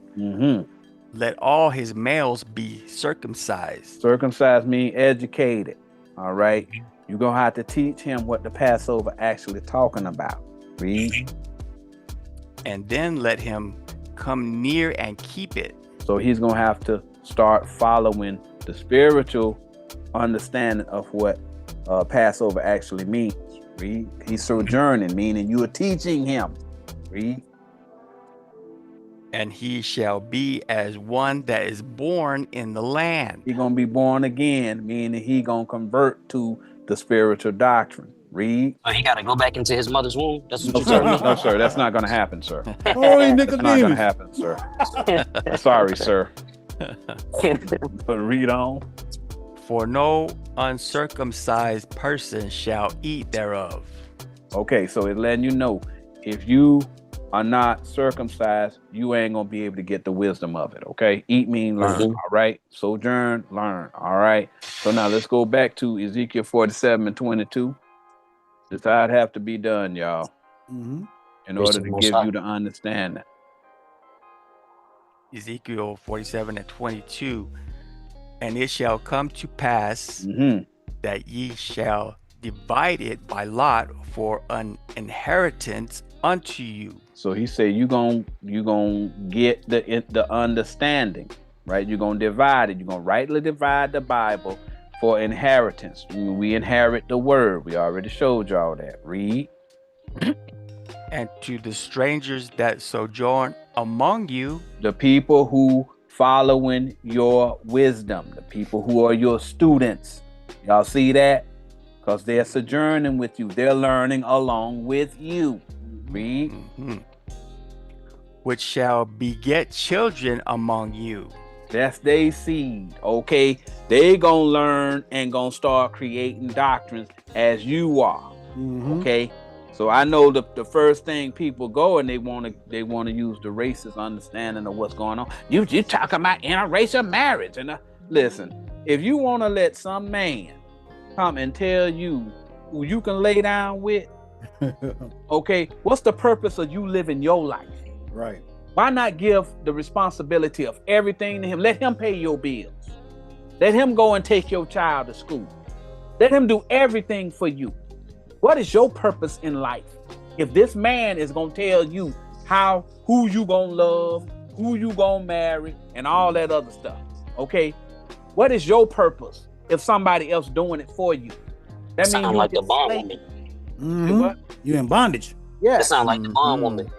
Let all his males be circumcised. Circumcised means educated. All right. You're going to have to teach him what the Passover actually talking about. Read. And then let him come near and keep it. So he's going to have to start following the spiritual understanding of what Passover actually means. Read. He's sojourning, meaning you are teaching him. Read. And he shall be as one that is born in the land. He's going to be born again, meaning he going to convert to the spiritual doctrine. Read. So he got to go back into his mother's womb? That's what you're telling me? No, sir. That's not going to happen, sir. Holy That's not going to Nicodemus. happen, sir. Sorry, sir. But read on. For no uncircumcised person shall eat thereof. Okay, so it's letting you know, if you are not circumcised, you ain't going to be able to get the wisdom of it, okay? Eat mean learn, all right? Sojourn, learn, all right? So now let's go back to Ezekiel 47 and 22. This how it have to be done, y'all, in order to give you the understanding. Ezekiel 47 and 22. And it shall come to pass that ye shall divide it by lot for an inheritance unto you. So he said you gonna get the understanding, right? You're gonna divide it. You're gonna rightly divide the Bible for inheritance. We inherit the word. We already showed y'all that. Read. And to the strangers that sojourn among you, the people who following your wisdom, the people who are your students. Y'all see that? Because they're sojourning with you. They're learning along with you. Read. Which shall beget children among you. That's their seed, okay? They gonna learn and gonna start creating doctrines as you are, okay? So I know the first thing people go and they want to use the racist understanding of what's going on. You talking about interracial marriage, and listen, if you want to let some man come and tell you who you can lay down with, okay, what's the purpose of you living your life? Right. Why not give the responsibility of everything to him? Let him pay your bills. Let him go and take your child to school. Let him do everything for you. What is your purpose in life? If this man is going to tell you who you going to love, who you going to marry, and all that other stuff, okay? What is your purpose if somebody else doing it for you? That means you like the bond woman. You in bondage. Yes. That sounds like the bond woman.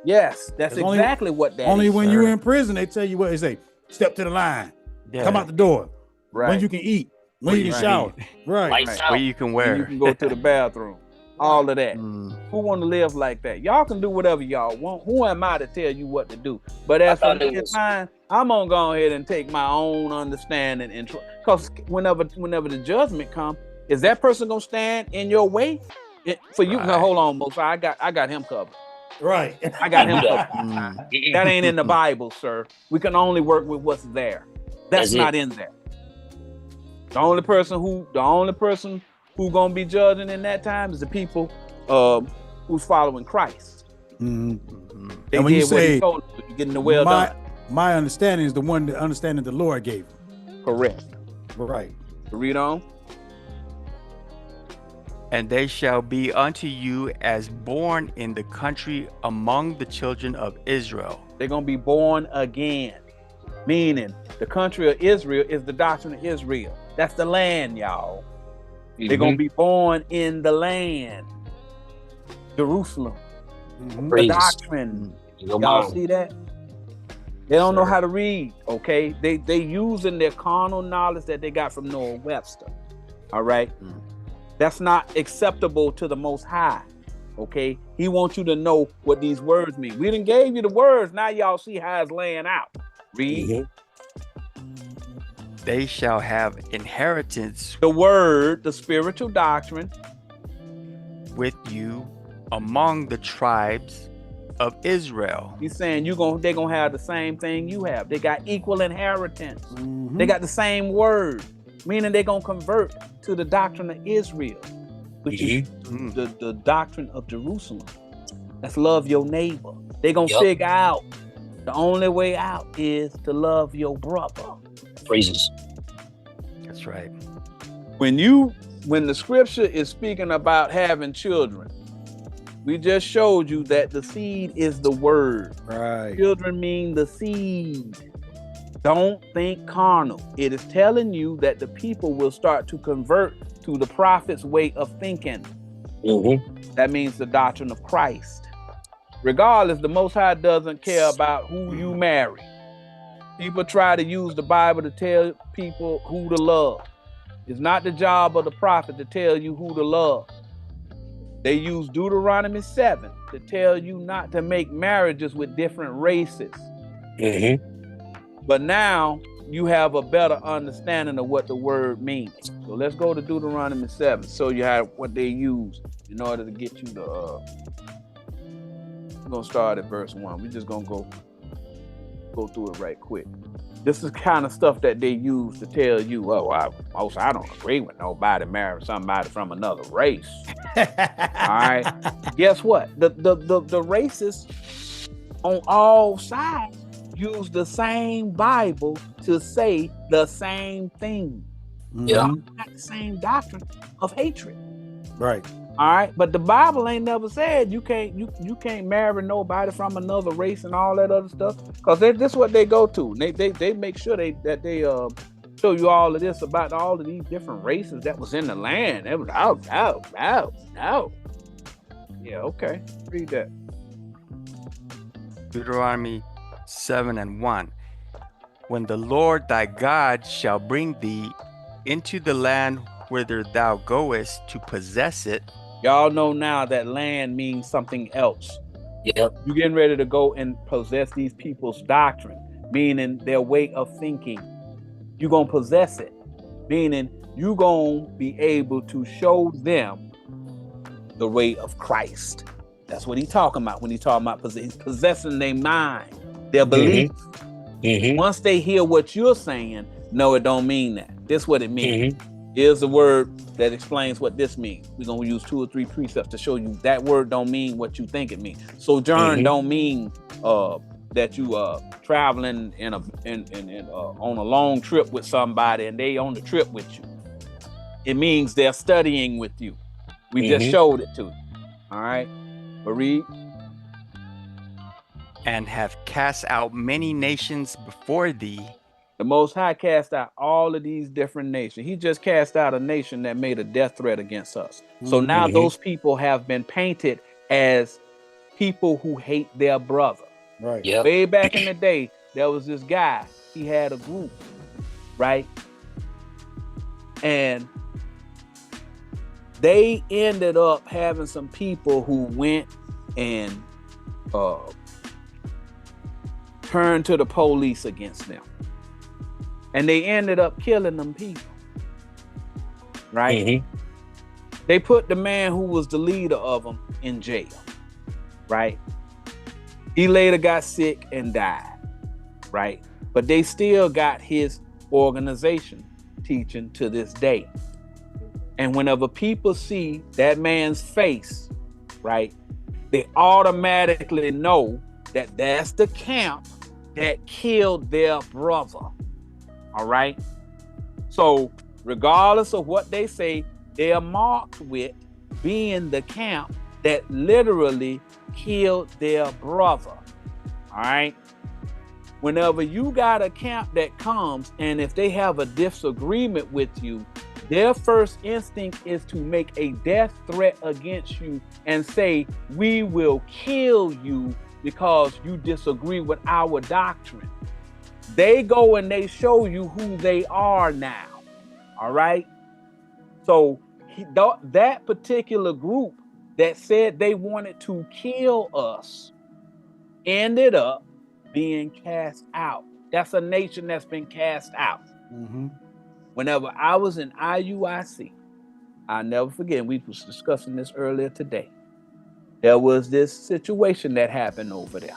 Yes, that's exactly what that only is. When you're in prison, they tell you what they say. Step to the line. Yeah. Come out the door. Right. When you can eat. When you can shower. Right. Where you can wear. When you can go to the bathroom. All of that. Who want to live like that? Y'all can do whatever y'all want. Who am I to tell you what to do? But as for mine, I'm gonna go ahead and take my own understanding and because whenever the judgment comes, is that person gonna stand in your way? For you, now, hold on, Mo. I got him covered. Right. I got him covered. That ain't in the Bible, sir. We can only work with what's there. That's not in there. The only person who gonna be judging in that time is the people who's following Christ. Mm-hmm. They and when did you say, what he told them, you're getting the well done. My understanding is the one the understanding the Lord gave them. Correct. Right. Read on. And they shall be unto you as born in the country among the children of Israel. They're going to be born again. Meaning, the country of Israel is the doctrine of Israel. That's the land, y'all. They're going to be born in the land. Jerusalem. The doctrine. Y'all see that? They don't know how to read, okay? They using their carnal knowledge that they got from Noah Webster. All right? That's not acceptable to the Most High, okay? He wants you to know what these words mean. We done gave you the words. Now y'all see how it's laying out. Read. They shall have inheritance. The word, the spiritual doctrine. With you among the tribes of Israel. He's saying they're going to have the same thing you have. They got equal inheritance. They got the same word. Meaning they're going to convert to the doctrine of Israel, which is the doctrine of Jerusalem. That's love your neighbor. They're going to figure out the only way out is to love your brother. Phrases. That's right. When the scripture is speaking about having children, we just showed you that the seed is the word. Right. Children mean the seed. Don't think carnal. It is telling you that the people will start to convert to the prophet's way of thinking. That means the doctrine of Christ. Regardless, the Most High doesn't care about who you marry. People try to use the Bible to tell people who to love. It's not the job of the prophet to tell you who to love. They use Deuteronomy 7 to tell you not to make marriages with different races. But now you have a better understanding of what the word means. So let's go to Deuteronomy 7, show you what they use in order to get you to. We're gonna start at verse 1. We're just gonna go through it right quick. This is kind of stuff that they use to tell you, I don't agree with nobody marrying somebody from another race. All right. Guess what? The races on all sides use the same Bible to say the same thing. Not the same doctrine of hatred. Right. All right, but the Bible ain't never said you can't marry nobody from another race and all that other stuff, because this is what they go to. They make sure that they show you all of this about all of these different races that was in the land. It was out. Yeah, okay. Read that. Deuteronomy 7:1. When the Lord thy God shall bring thee into the land whither thou goest to possess it. Y'all know now that land means something else. Yep. You're getting ready to go and possess these people's doctrine, meaning their way of thinking. You're going to possess it, meaning you're going to be able to show them the way of Christ. That's what he's talking about when he's talking about possessing their mind, their belief. Once they hear what you're saying, no, it don't mean that. This is what it means. Here's the word that explains what this means. We're going to use 2 or 3 precepts to show you that word don't mean what you think it means. Sojourn don't mean that you traveling on a long trip with somebody and they on the trip with you. It means they're studying with you. We just showed it to you. All right. But read. And have cast out many nations before thee. The Most High cast out all of these different nations. He just cast out a nation that made a death threat against us. So now those people have been painted as people who hate their brother. Right. Yep. Way back in the day, there was this guy. He had a group, right? And they ended up having some people who went and turned to the police against them. And they ended up killing them people, right? They put the man who was the leader of them in jail, right? He later got sick and died, right? But they still got his organization teaching to this day. And whenever people see that man's face, right, they automatically know that that's the camp that killed their brother. All right. So regardless of what they say, they are marked with being the camp that literally killed their brother. All right. Whenever you got a camp that comes, and if they have a disagreement with you, their first instinct is to make a death threat against you and say, we will kill you because you disagree with our doctrine. They go and they show you who they are now. All right. So that particular group that said they wanted to kill us ended up being cast out. That's a nation that's been cast out. Mm-hmm. Whenever I was in IUIC, I'll never forget, we was discussing this earlier today. There was this situation that happened over there.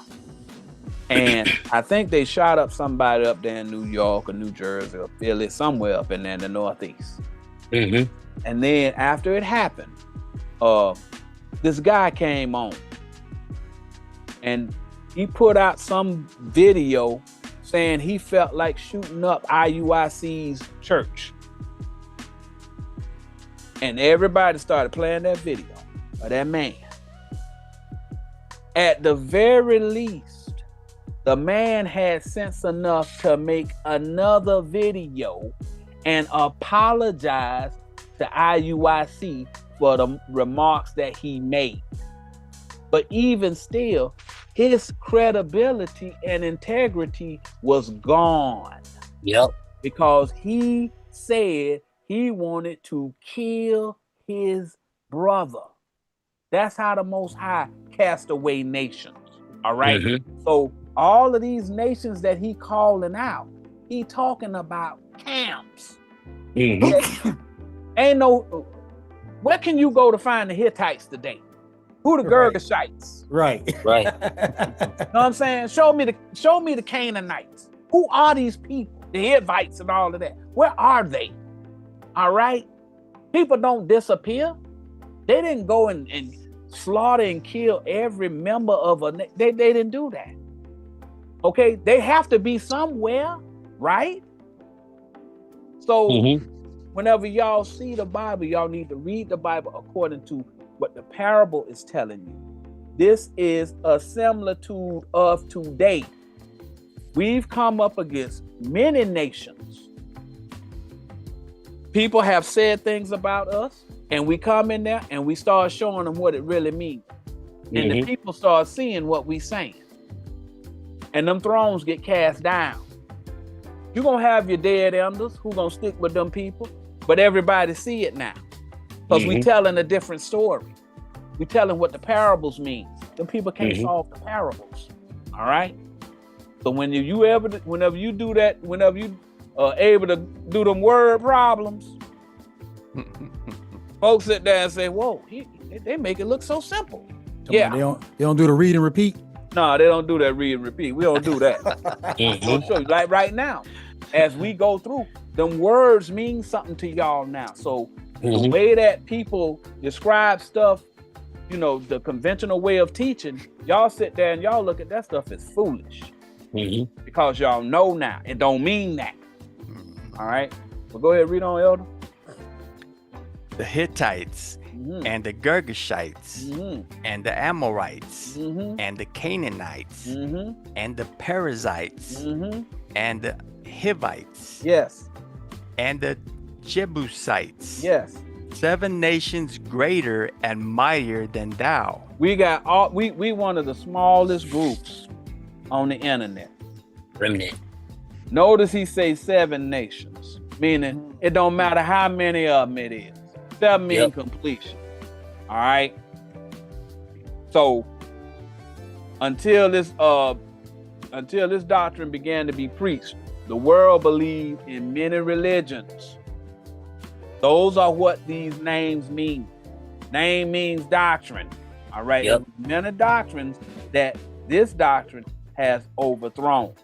And I think they shot up somebody up there in New York or New Jersey or Philly, somewhere up in there in the Northeast. Mm-hmm. And then after it happened, this guy came on and he put out some video saying he felt like shooting up IUIC's church. And everybody started playing that video of that man. At the very least, the man had sense enough to make another video and apologize to IUIC for the remarks that he made. But even still, his credibility and integrity was gone. Yep. Because he said he wanted to kill his brother. That's how the Most High cast away nations. All right. Mm-hmm. So all of these nations that he calling out, he talking about camps. Mm-hmm. Ain't no, where can you go to find the Hittites today? Who the Girgashites? Right. You know what I'm saying? Show me the Canaanites. Who are these people? The Hivites and all of that. Where are they? All right. People don't disappear. They didn't go and slaughter and kill every member of they didn't do that. Okay. They have to be somewhere, right? So whenever y'all see the Bible, y'all need to read the Bible according to what the parable is telling you. This is a similitude of today. We've come up against many nations. People have said things about us, and we come in there and we start showing them what it really means. And the people start seeing what we saying. And them thrones get cast down. You're going to have your dead elders who going to stick with them people, but everybody see it now. Because we telling a different story. We telling what the parables mean. The people can't solve the parables. All right. So whenever you do that, whenever you are able to do them word problems, folks sit there and say, "Whoa, they make it look so simple." They don't do the read and repeat. No, they don't do that read and repeat. We don't do that. I'll show you. Like right now, as we go through, them words mean something to y'all now. So the way that people describe stuff, you know, the conventional way of teaching, y'all sit there and y'all look at that stuff as foolish. Because y'all know now. It don't mean that. All right. Well, go ahead and read on, Elder. The Hittites and the Girgashites and the Amorites and the Canaanites and the Perizzites and the Hivites. Yes. And the Jebusites. Yes. 7 nations greater and mightier than thou. We got we one of the smallest groups on the internet. Remnant. Notice he say 7 nations, meaning it don't matter how many of them it is. 7 mean completion. All right. So until this doctrine began to be preached, the world believed in many religions. Those are what these names mean. Name means doctrine. All right. Yep. Many doctrines that this doctrine has overthrown.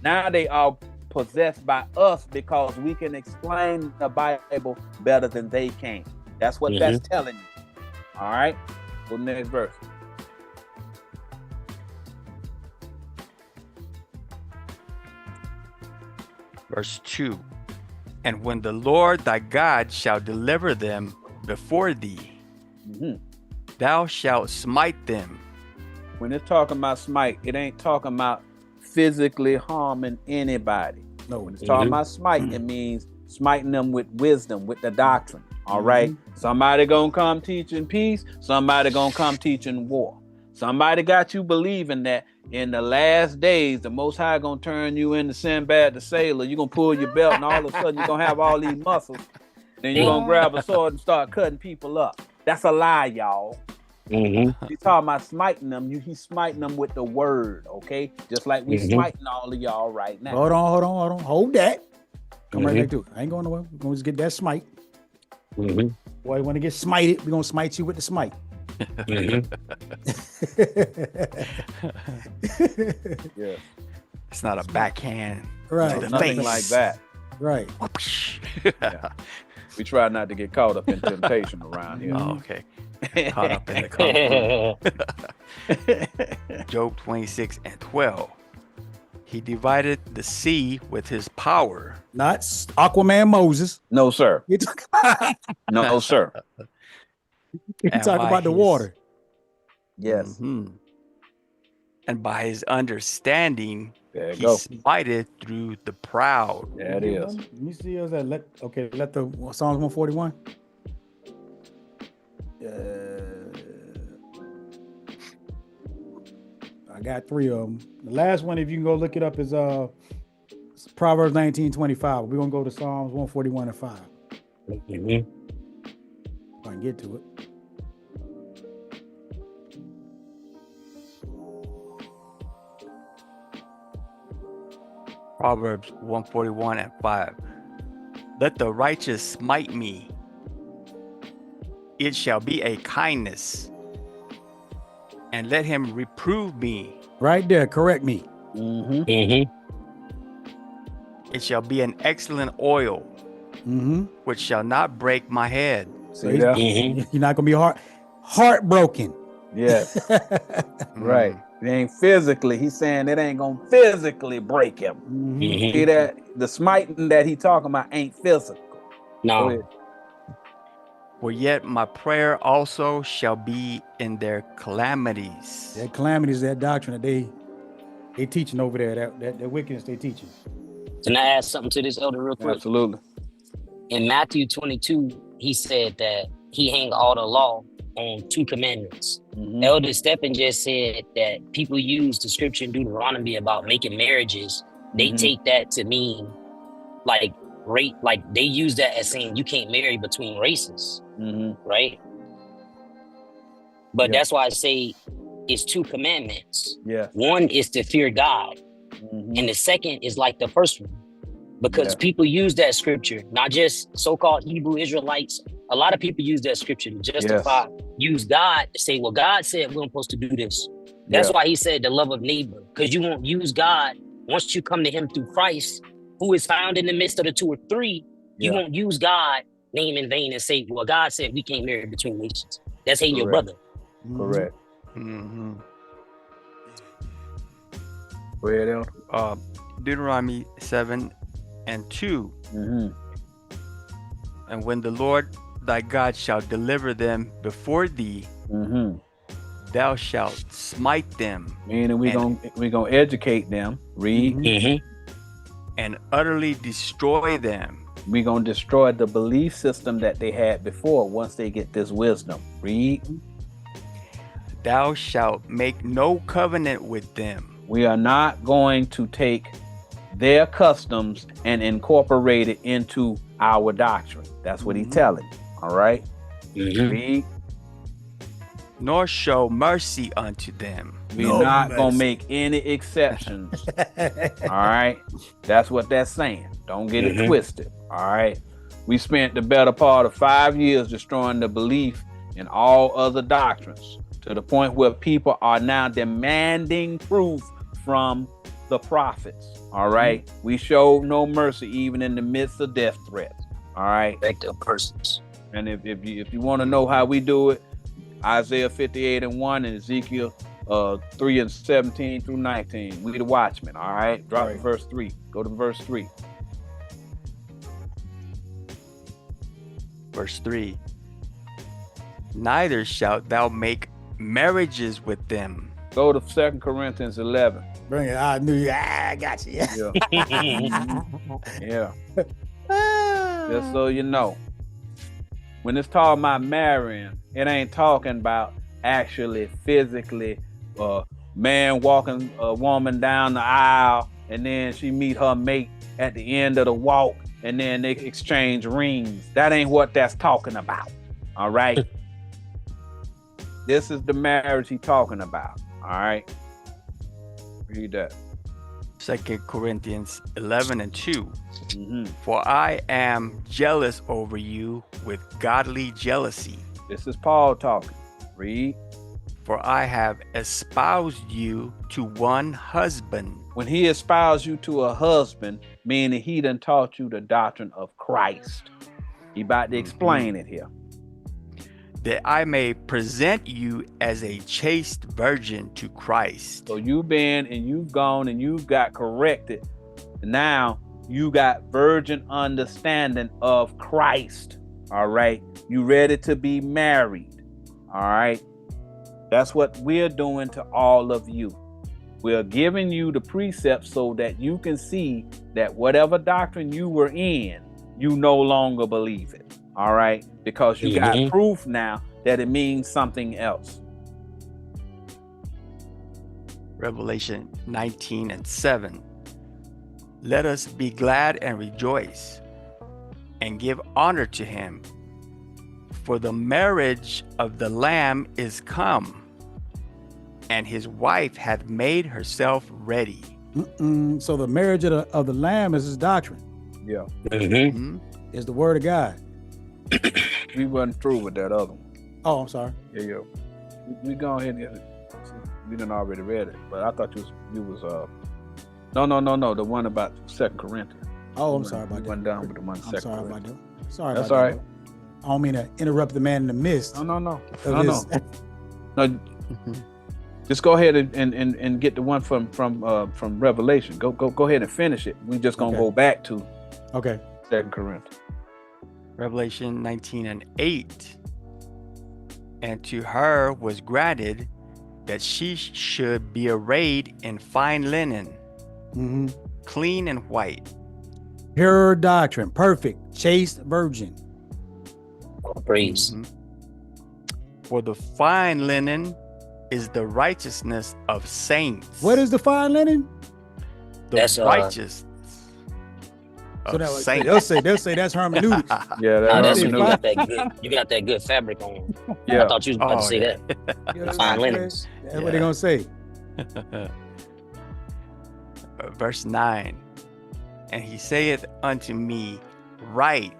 Now they are possessed by us because we can explain the Bible better than they can. That's what that's telling you. All right. Go to the next verse. Verse 2. And when the Lord thy God shall deliver them before thee, thou shalt smite them. When it's talking about smite, it ain't talking about physically harming anybody. No, when it's talking about smite, it means smiting them with wisdom, with the doctrine. All right. Somebody gonna come teaching peace, somebody gonna come teaching war. Somebody got you believing that in the last days, the Most High gonna turn you into Sinbad the sailor. You're gonna pull your belt, and all of a sudden you're gonna have all these muscles. Then you're gonna grab a sword and start cutting people up. That's a lie, y'all. He's talking about smiting them. He's smiting them with the word, okay? Just like we smiting all of y'all right now. Hold on. Hold that. Come right back to it. I ain't going nowhere. We're gonna just get that smite. Boy, you want to get smited? We're gonna smite you with the smite. Yeah. It's not a backhand. Right. Nothing like that. Right. Yeah. We try not to get caught up in temptation around here. Oh, okay. Caught up in the conflict. Job 26:12. He divided the sea with his power. Not Aquaman Moses. No, sir. You talk No, sir. about the water. Yes. And by his understanding, There you he go. smited through the proud. There it is. Let me see us that. Let the Psalms 141. I got 3 of them. The last one, if you can go look it up, is Proverbs 19:25. We're gonna go to Psalms 141 and 5. If I can get to it. Proverbs 141 and 5. Let the righteous smite me. It shall be a kindness. And let him reprove me. Right there, correct me. It shall be an excellent oil, which shall not break my head. See that? You're not gonna be heartbroken. Yes. Right. It ain't physically. He's saying it ain't gonna physically break him. See that? The smiting that he talking about ain't physical. No. For yet my prayer also shall be in their calamities. That calamities, that doctrine that they teaching over there, that wickedness they teaching. Can I add something to this, Elder, real quick? Absolutely. In Matthew 22, he said that he hang all the law on 2 commandments. Elder Steppen just said that people use the scripture in Deuteronomy about making marriages. They take that to mean like rape, like they use that as saying you can't marry between races, right? But that's why I say it's 2 commandments. Yeah. One is to fear God, and the second is like the first one, because people use that scripture, not just so-called Hebrew Israelites. A lot of people use that scripture to justify, use God to say, well, God said we're supposed to do this. That's why he said the love of neighbor, because you won't use God once you come to him through Christ, who is found in the midst of the 2 or 3. You won't use God name in vain and say, well, God said we can't marry between nations. That's hating your brother. Correct. Go ahead, Elder. Deuteronomy 7:2. And when the Lord thy God shall deliver them before thee, thou shalt smite them. Meaning we gonna educate them. Read. And utterly destroy them. We gonna destroy the belief system that they had before once they get this wisdom. Read. Thou shalt make no covenant with them. We are not going to take their customs and incorporate it into our doctrine. That's what he's telling. All right. Read. Nor show mercy unto them. We're not gonna make any exceptions. All right. That's what that's saying. Don't get it twisted. All right. We spent the better part of 5 years destroying the belief in all other doctrines to the point where people are now demanding proof from the prophets. All right. We showed no mercy even in the midst of death threats. All right. Effective persons. And if you want to know how we do it, Isaiah 58:1 and Ezekiel 3:17 through 19. We the watchmen. All right. Drop to verse 3. Go to verse 3. Verse 3. Neither shalt thou make marriages with them. Go to 2 Corinthians 11. Bring it. I knew you. I got you. Yeah. Yeah. Just so you know. When it's talking about marrying, it ain't talking about actually physically man walking a woman down the aisle and then she meet her mate at the end of the walk and then they exchange rings. That ain't what that's talking about. All right. This is the marriage he's talking about. All right. Read that. 2 Corinthians 11 and 2. Mm-hmm. For I am jealous over you with godly jealousy. This is Paul talking. Read. For I have espoused you to one husband. When he espoused you to a husband, meaning he done taught you the doctrine of Christ. He about to explain it here. That I may present you as a chaste virgin to Christ. So you've been and you've gone and you've got corrected. Now you got virgin understanding of Christ. All right. You ready to be married. All right. That's what we're doing to all of you. We're giving you the precepts so that you can see that whatever doctrine you were in, you no longer believe it. All right. Because you got proof now that it means something else. Revelation 19 and 7. Let us be glad and rejoice and give honor to him, for the marriage of the Lamb is come, and his wife hath made herself ready. So the marriage of the Lamb is his doctrine. Yeah. Is the word of God. We wasn't through with that other one. Oh, I'm sorry. Yeah. We go ahead and we done already read it, but I thought you was no, the one about 2 Corinthians. Oh, I'm sorry about that. Went down with the one. I'm sorry about that. Sorry. That's about all that. right. I don't mean to interrupt the man in the midst. No. Just go ahead and get the one from Revelation. Go ahead and finish it. We just gonna go back to 2 Corinthians. Revelation 19 and 8. And to her was granted that she should be arrayed in fine linen, clean and white. Pure doctrine, perfect, chaste virgin. Praise. For the fine linen is the righteousness of saints. What is the fine linen? The righteousness So of saints. they'll say that's hermeneutics. Yeah, That's hermeneutics. you got that good fabric on. Yeah. I thought you was about to say that. Fine linens. That's what they're gonna say. Verse 9. And he saith unto me, Write,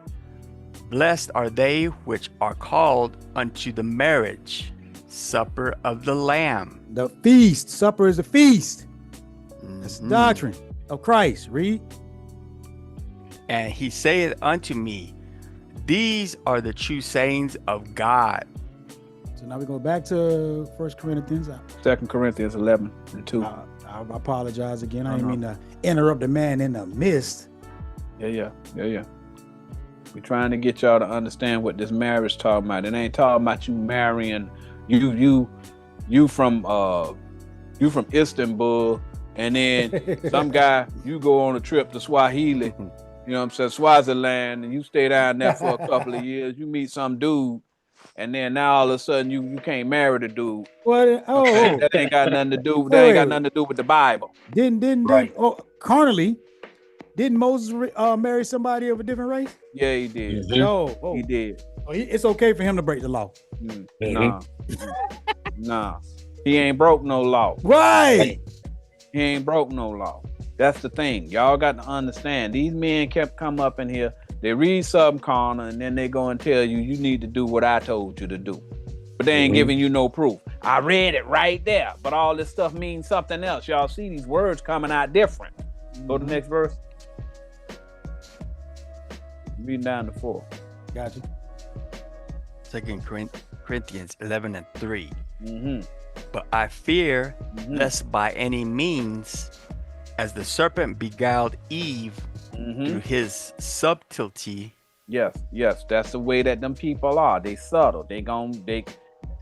blessed are they which are called unto the marriage supper of the Lamb. The feast, supper is a feast. That's the doctrine of Christ. Read. And he saith unto me, These are the true sayings of God. So now we go back to 1 Corinthians. 2 Corinthians 11 and 2. I apologize again. I didn't mean to interrupt the man in the midst. Yeah. We're trying to get y'all to understand what this marriage talking about. It ain't talking about you marrying you from Istanbul, and then some guy, you go on a trip to Swahili, you know what I'm saying, Swaziland, and you stay down there for a couple of years, you meet some dude, and then now all of a sudden you can't marry the dude. What? Oh, that ain't got nothing to do. That ain't got nothing to do with the Bible. Didn't carnally? Didn't Moses marry somebody of a different race? Yeah, he did. No, he did. It's okay for him to break the law. Nah, he ain't broke no law. Right. He ain't broke no law. That's the thing. Y'all got to understand. These men kept come up in here. They read something carnal, and then they go and tell you need to do what I told you to do. But they ain't giving you no proof. I read it right there, but all this stuff means something else. Y'all see these words coming out different. Go to the next verse. Reading down to 4. Gotcha. 2 Corinthians 11 and 3. But I fear lest by any means, as the serpent beguiled Eve through his subtlety, Yes. That's the way that them people are. They subtle.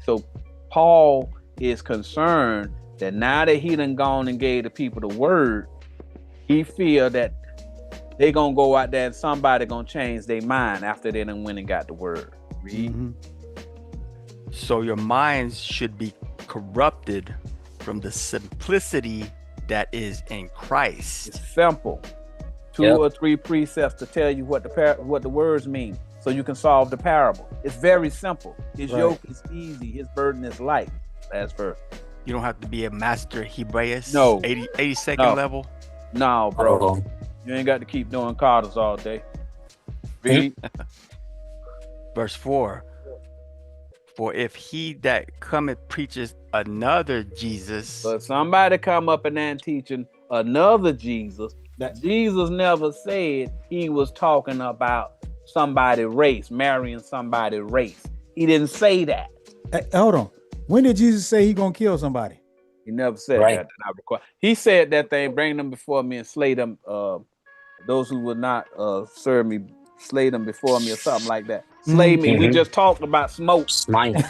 So Paul is concerned that now that he done gone and gave the people the word, he feel that they gonna go out there and somebody gonna change their mind after they done went and got the word. Read. So your minds should be corrupted from the simplicity that is in Christ. It's simple. 2 or 3 precepts to tell you what the words mean, so you can solve the parable. It's very simple. His yoke is easy. His burden is light. Last verse. You don't have to be a master Hebraeus. No. 82nd level. No, bro. You ain't got to keep doing carters all day. Read. Verse 4. For if he that cometh preaches another Jesus. But somebody come up and then teaching another Jesus. Jesus never said he was talking about somebody's race, marrying somebody's race. He didn't say that. Hey, hold on. When did Jesus say he gonna kill somebody? He never said that. He said that they bring them before me and slay them. Those who would not serve me, slay them before me or something like that. Slay me. We just talked about smoke. Smiting.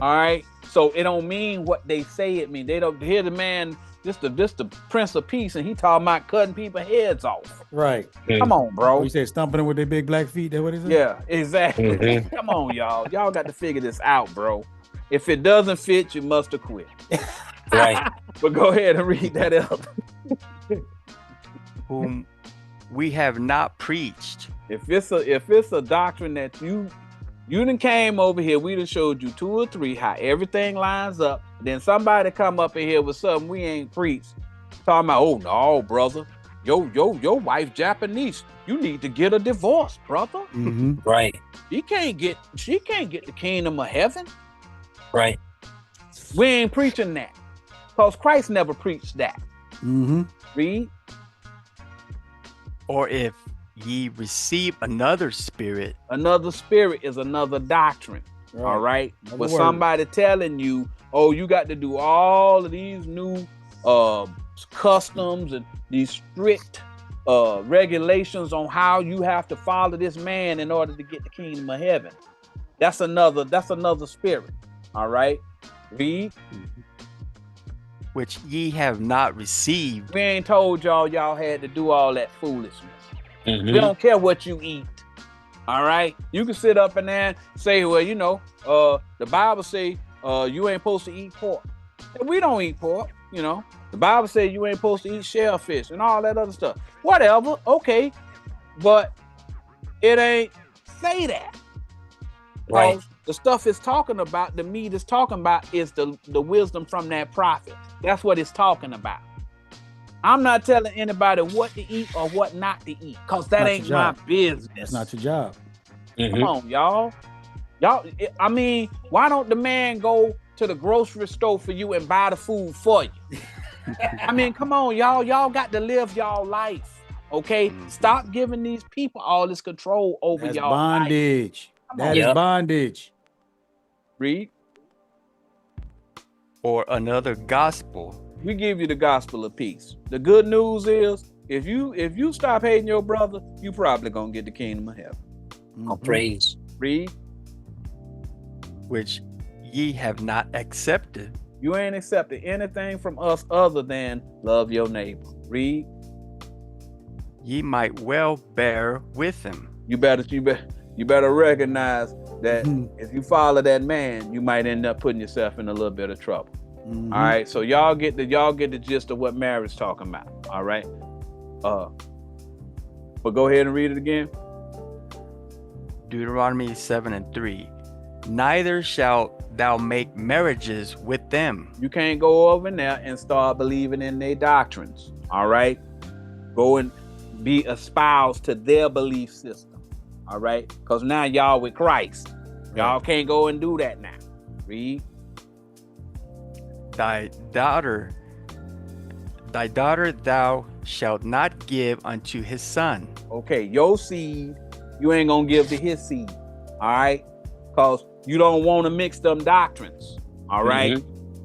All right. So it don't mean what they say it mean. They don't hear the man. This the Prince of Peace, and he talking about cutting people's heads off. Right. Come on, bro. You said stumping them with their big black feet. That what he said? Yeah, exactly. Come on, y'all. Y'all got to figure this out, bro. If it doesn't fit, you must have quit. Right. But go ahead and read that out. Whom we have not preached. If it's a doctrine that you done came over here, we done showed you 2 or 3 how everything lines up. Then somebody come up in here with something we ain't preached, talking about, oh no, brother, your wife Japanese. You need to get a divorce, brother. Right. She can't get the kingdom of heaven. Right. We ain't preaching that, because Christ never preached that. Read. Or if ye receive another spirit. Another spirit is another doctrine. Right. All right. But somebody telling you, oh, you got to do all of these new customs and these strict regulations on how you have to follow this man in order to get the kingdom of heaven. That's another spirit. All right. Read. Which ye have not received. We ain't told y'all had to do all that foolishness. We don't care what you eat. All right. You can sit up and there and say, well, the Bible say you ain't supposed to eat pork. And we don't eat pork, The Bible says you ain't supposed to eat shellfish and all that other stuff. Whatever. Okay. But it ain't say that. Right. The stuff it's talking about, the meat it's talking about is the wisdom from that prophet. That's what it's talking about. I'm not telling anybody what to eat or what not to eat, because that ain't my business. That's not your job. Come on, y'all. I mean, why don't the man go to the grocery store for you and buy the food for you? I mean, come on, y'all. Y'all got to live y'all life, okay? Stop giving these people all this control over y'all bondage. That is bondage. Read. Or another gospel. We give you the gospel of peace. The good news is, if you stop hating your brother, you probably gonna get the kingdom of heaven. Oh, praise. Read. Which ye have not accepted. You ain't accepted anything from us other than love your neighbor. Read. Ye might well bear with him. You better recognize that if you follow that man, you might end up putting yourself in a little bit of trouble. All right, so y'all get the gist of what Mary's talking about. All right, but go ahead and read it again. Deuteronomy 7:3. Neither shalt thou make marriages with them. You can't go over there and start believing in their doctrines. All right, go and be espoused to their belief system. All right, because now y'all with Christ. Y'all can't go and do that now. Read. Thy daughter thou shalt not give unto his son. Okay, your seed, you ain't gonna give to his seed. All right, because you don't want to mix them doctrines. All right.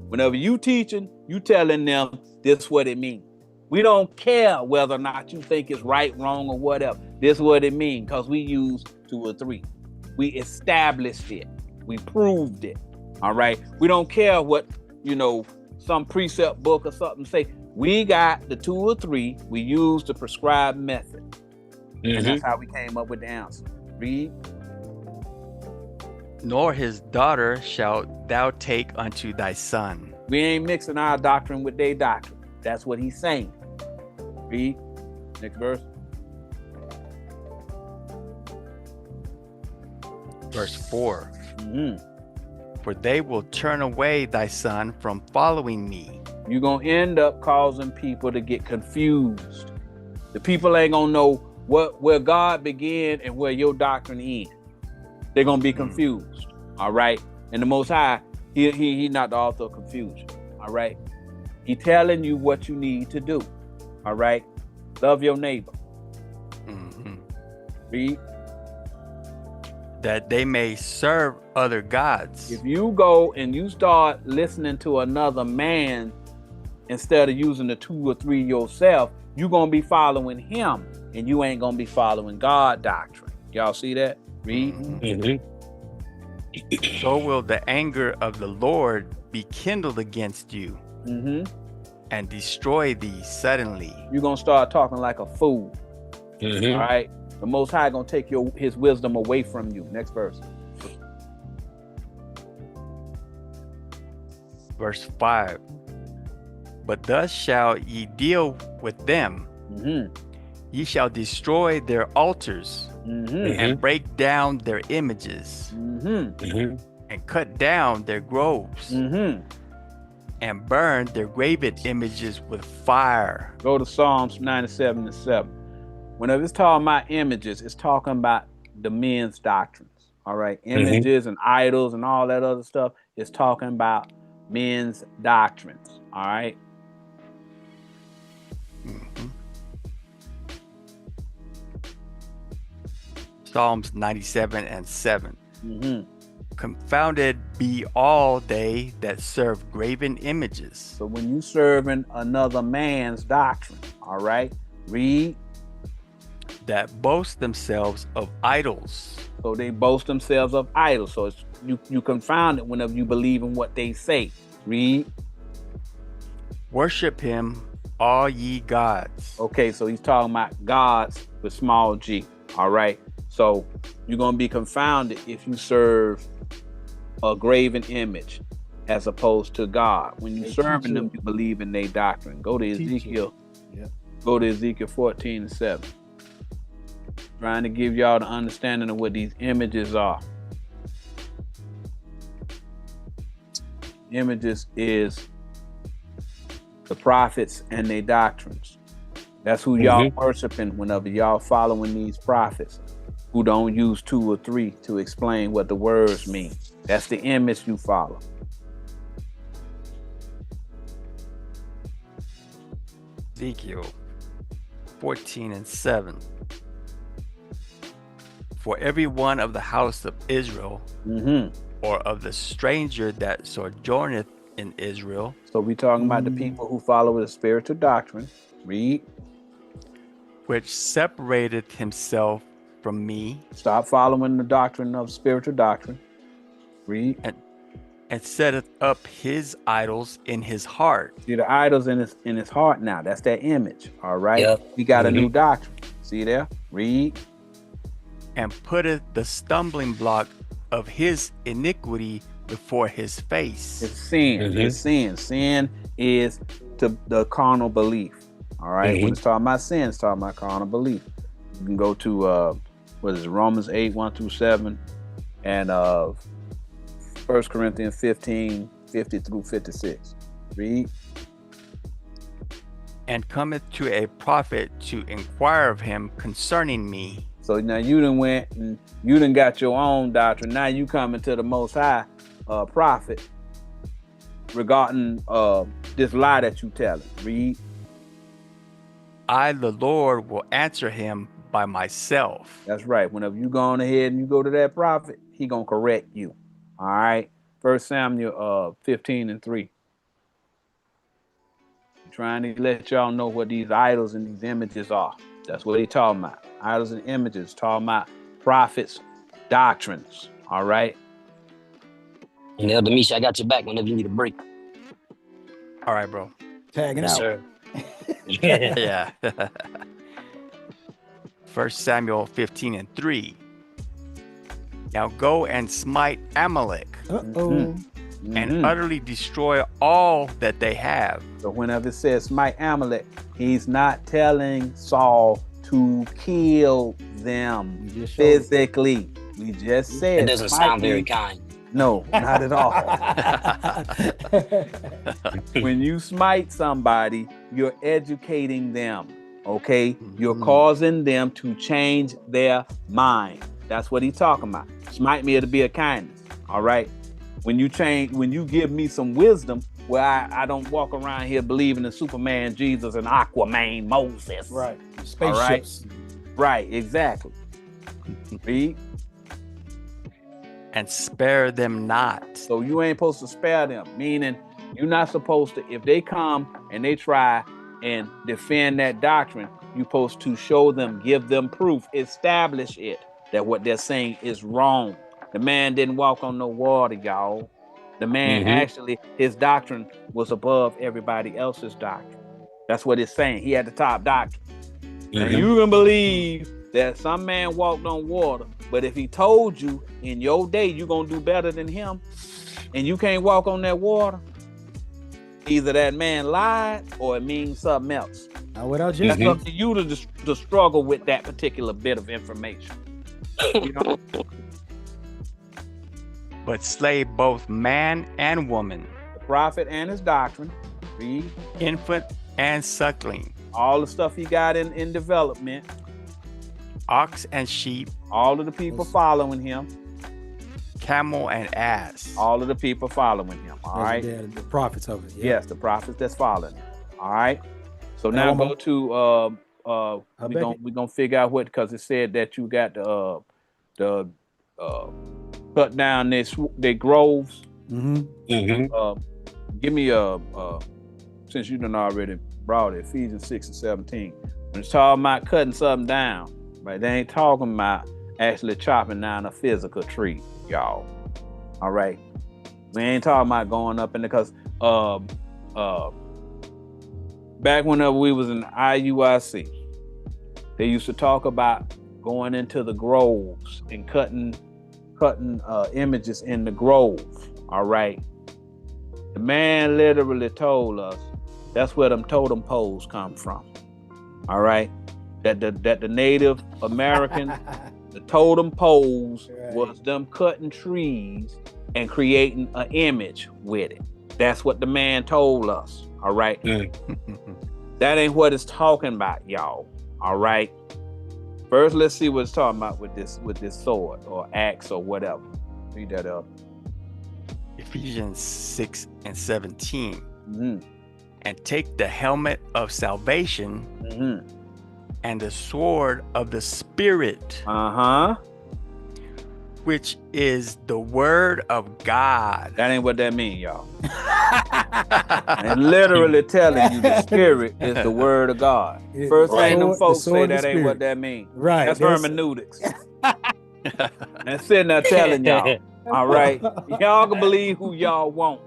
Whenever you teaching, you telling them this what it means. We don't care whether or not you think it's right, wrong, or whatever. This is what it means, because we use 2 or 3. We established it. We proved it. All right. We don't care what, some precept book or something say. We got the 2 or 3. We used the prescribed method. And that's how we came up with the answer. Read. Nor his daughter shalt thou take unto thy son. We ain't mixing our doctrine with their doctrine. That's what he's saying. Read. Next verse. Verse 4. For they will turn away thy son from following me. You're going to end up causing people to get confused. The people ain't going to know where God began and where your doctrine ends. They're going to be confused. All right. And the Most High, he not the author of confusion. All right. He telling you what you need to do. All right. Love your neighbor. Read. That they may serve other gods. If you go and you start listening to another man instead of using the 2 or 3 yourself, you're going to be following him and you ain't going to be following God doctrine. Y'all see that? Read. So will the anger of the Lord be kindled against you and destroy thee suddenly. You're going to start talking like a fool. All right. The Most High going to take his wisdom away from you. Next verse. Verse 5. But thus shall ye deal with them. Ye shall destroy their altars and break down their images and cut down their groves and burn their graven images with fire. Go to Psalms 97:7. Whenever it's talking about images, it's talking about the men's doctrines. All right. Images and idols and all that other stuff is talking about men's doctrines. All right. Psalms 97:7. Confounded be all they that serve graven images. So when you serving another man's doctrine, all right, read. That boast themselves of idols. So they boast themselves of idols. So it's, you confound it whenever you believe in what they say. Read. Worship him, all ye gods. Okay, so he's talking about gods with small g. All right. So you're going to be confounded if you serve a graven image as opposed to God. When you're serving them, you believe in their doctrine. Go to Ezekiel. Go to Ezekiel 14:7. Trying to give y'all the understanding of what these images are. Images is the prophets and their doctrines. That's who y'all worshiping whenever y'all following these prophets who don't use 2 or 3 to explain what the words mean. That's the image you follow. Ezekiel 14:7. For every one of the house of Israel, or of the stranger that sojourneth in Israel. So we talking about the people who follow the spiritual doctrine. Read. Which separated himself from me. Stop following the doctrine of spiritual doctrine. Read. And setteth up his idols in his heart. See the idols in his heart now. That's that image. All right. He got a new doctrine. See there? Read. And putteth the stumbling block of his iniquity before his face. It's sin. It's sin. Sin is the carnal belief. All right. When it's talking about sin, it's talking about carnal belief. You can go to Romans 8:1-7 and 1 Corinthians 15:50-56. Read. And cometh to a prophet to inquire of him concerning me. So now you done went and you done got your own doctrine. Now you coming to the Most High prophet regarding this lie that you telling. Read. I, the Lord, will answer him by myself. That's right. Whenever you go on ahead and you go to that prophet, he gonna correct you. All right. 1 Samuel 15:3. Trying to let y'all know what these idols and these images are. That's what he talking about. Idols and images, talking about prophets, doctrines. All right. And Elder Misha, I got your back whenever you need a break. All right, bro. Tagging Yes, out. sir. Yeah. 1 Samuel 15:3. Now go and smite Amalek and utterly destroy all that they have. So whenever it says smite Amalek, he's not telling Saul to kill them physically. We just said It doesn't sound very kind. No, not at all. When you smite somebody, you're educating them, okay? You're causing them to change their mind. That's what he's talking about. Smite me, it'll be a kindness, all right? When you give me some wisdom, where I don't walk around here believing in Superman, Jesus, and Aquaman, Moses. Right. Spaceships. Right, exactly. Read. And spare them not. So you ain't supposed to spare them, meaning you're not supposed to, if they come and they try and defend that doctrine, you're supposed to show them, give them proof, establish it, that what they're saying is wrong. The man didn't walk on no water, y'all. The man actually, his doctrine was above everybody else's doctrine. That's what it's saying. He had the top doctrine. And you can believe that some man walked on water, but if he told you in your day you're going to do better than him, and you can't walk on that water, either that man lied or it means something else. Now, without That's up to you to struggle with that particular bit of information. You know? But slay both man and woman, The prophet and his doctrine. Read. infant and suckling, All the stuff he got in development. ox and sheep, All of the people following him. camel and ass. All of the people following him. All right. The prophets of it. Yeah. Yes, the prophets that's following him. All right. So now go to we're gonna figure out what, because it said that you got the cut down their groves. Give me since you done already brought it, Ephesians 6 and 17. When it's talking about cutting something down, right? They ain't talking about actually chopping down a physical tree, y'all. All right. We ain't talking about going up in because back whenever we was in IUIC, they used to talk about going into the groves and cutting images in the grove. All right. The man literally told us that's where them totem poles come from. All right. That the Native American, the totem poles was them cutting trees and creating an image with it. That's what the man told us. All right. That ain't what it's talking about, y'all. All right. First, let's see what it's talking about with this sword or axe or whatever. Read that up. Ephesians 6 and 17. And take the helmet of salvation and the sword of the Spirit, which is the word of God. That ain't what that mean, y'all. And literally telling you the Spirit is the word of God. First thing them folks say that ain't what that mean. Right. That's hermeneutics. And sitting there telling y'all, all right, y'all can believe who y'all want.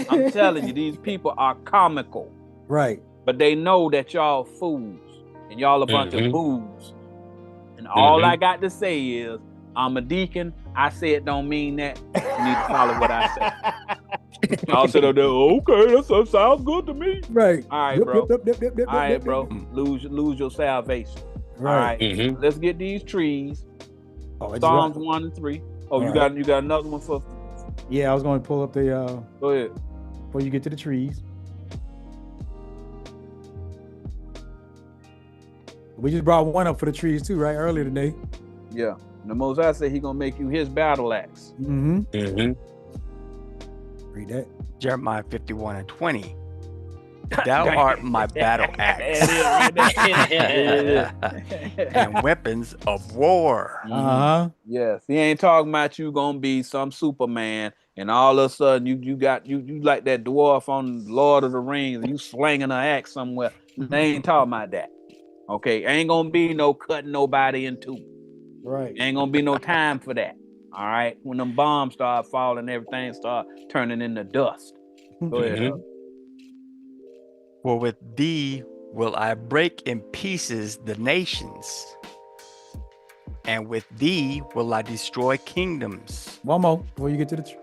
I'm telling you, these people are comical. Right. But they know that y'all fools and y'all a bunch of boos. And all I got to say is, I'm a deacon. I say it don't mean that. You need to follow what I say. Y'all sit up there, okay, that sounds good to me. Right. All right, bro. All right, bro. Lose your salvation. Right. All right. Let's get these trees. Oh, Psalms 1 and 3. Oh, you got another one for? Yeah, I was going to pull up the. Go ahead. Before you get to the trees. We just brought one up for the trees too, right? Earlier today. Yeah. And the Most High said he gonna make you his battle axe. Read that. Jeremiah 51 and 20. Thou art my battle axe and weapons of war. Yes, he ain't talking about you gonna be some Superman and all of a sudden you like that dwarf on Lord of the Rings and you slinging an axe somewhere. They ain't talking about that. Okay, ain't gonna be no cutting nobody in two. Right. Ain't gonna be no time for that. All right. When them bombs start falling, everything start turning into dust. Go ahead. For with thee will I break in pieces the nations, and with thee will I destroy kingdoms. One more before you get to the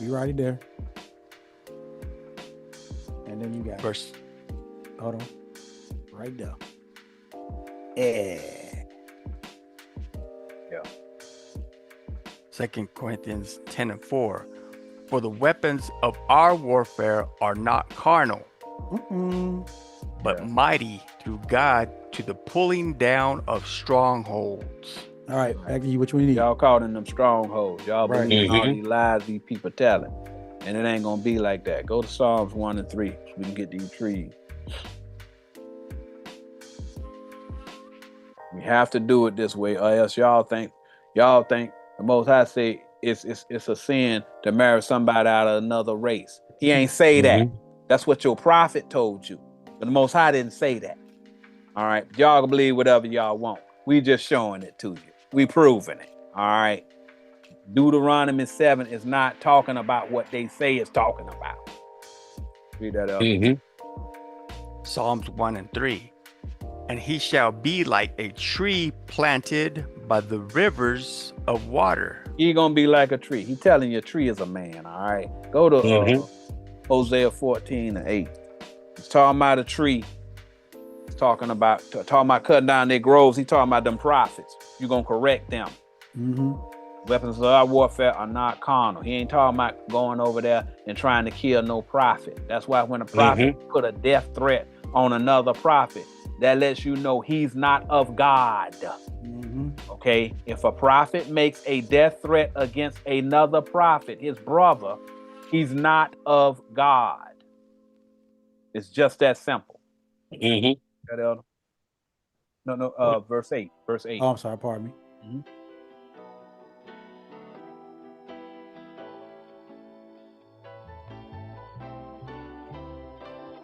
you already there. And then you got Verse. Hold on. Right there. Yeah. 2 Corinthians 10:4. For the weapons of our warfare are not carnal, but mighty through God to the pulling down of strongholds. All right, back to you. Which one you need? Y'all caught in them strongholds. Y'all believe all these lies these people telling. And it ain't gonna be like that. Go to Psalms 1 and 3 so we can get these trees. We have to do it this way, or else y'all think the Most High say it's a sin to marry somebody out of another race. He ain't say that. That's what your prophet told you. But the Most High didn't say that. All right. Y'all can believe whatever y'all want. We just showing it to you. We proving it. All right. Deuteronomy 7 is not talking about what they say it's talking about. Read that up. Psalms 1 and 3. And he shall be like a tree planted by the rivers of water. He gonna be like a tree. He telling you a tree is a man. All right. Go to Hosea 14 and 8. He's talking about a tree. He's talking about cutting down their groves. He's talking about them prophets. You're gonna correct them. Weapons of our warfare are not carnal. He ain't talking about going over there and trying to kill no prophet. That's why when a prophet put a death threat on another prophet, that lets you know he's not of God. Okay? If a prophet makes a death threat against another prophet, his brother, he's not of God. It's just that simple. No, verse 8. Verse 8. Oh, I'm sorry, pardon me.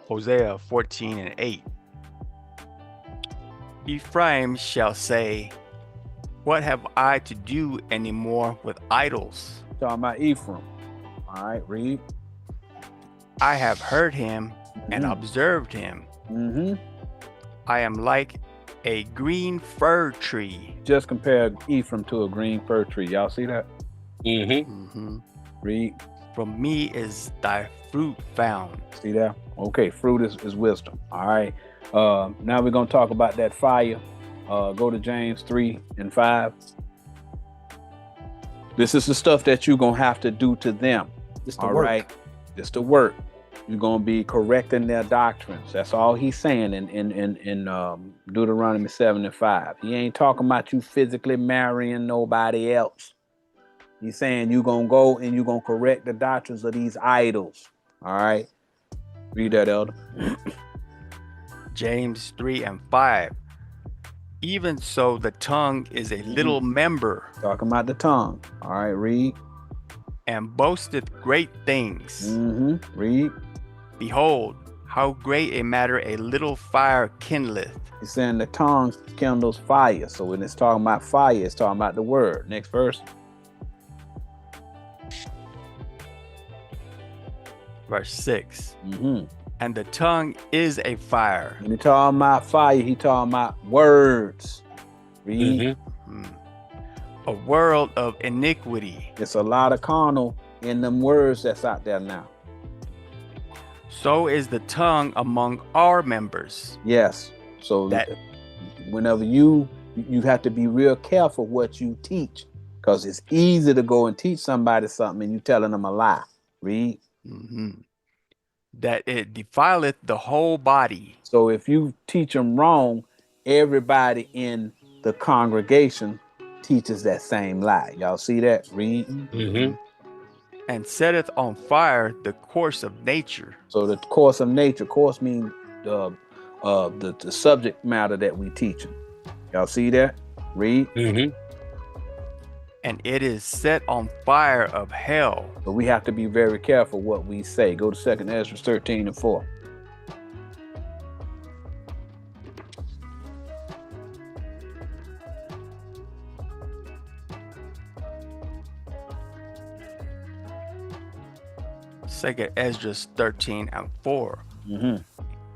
Hosea 14 and 8. Ephraim shall say, what have I to do anymore with idols? Talking about Ephraim. All right, read. I have heard him and observed him. I am like a green fir tree. Just compare Ephraim to a green fir tree. Y'all see that? Read. From me is thy fruit found. See that? Okay, fruit is wisdom. All right. Now we're going to talk about that fire. Go to James 3 and 5. This is the stuff that you're going to have to do to them. All right. It's the work. You're going to be correcting their doctrines. That's all he's saying in Deuteronomy 7 and 5. He ain't talking about you physically marrying nobody else. He's saying you're going to go and you're going to correct the doctrines of these idols. All right. Read that, Elder. James 3 and 5. Even so, the tongue is a little member. Talking about the tongue. All right, read. And boasteth great things. Read. Behold, how great a matter a little fire kindleth. He's saying the tongue kindles fire. So when it's talking about fire, it's talking about the word. Next verse. Verse 6. And the tongue is a fire. When he talking about fire, he talking about words. Read. A world of iniquity. It's a lot of carnal in them words that's out there now. So is the tongue among our members. Yes. So that whenever you have to be real careful what you teach, because it's easy to go and teach somebody something and you telling them a lie. Read. That it defileth the whole body. So if you teach them wrong, everybody in the congregation teaches that same lie. Y'all see that? Read. And setteth on fire the course of nature. So the course of nature, course means the subject matter that we teaching. Y'all see that? Read. And it is set on fire of hell. But we have to be very careful what we say. Go to 2 Ezra 13 and 4. 2 Esdras 13:4.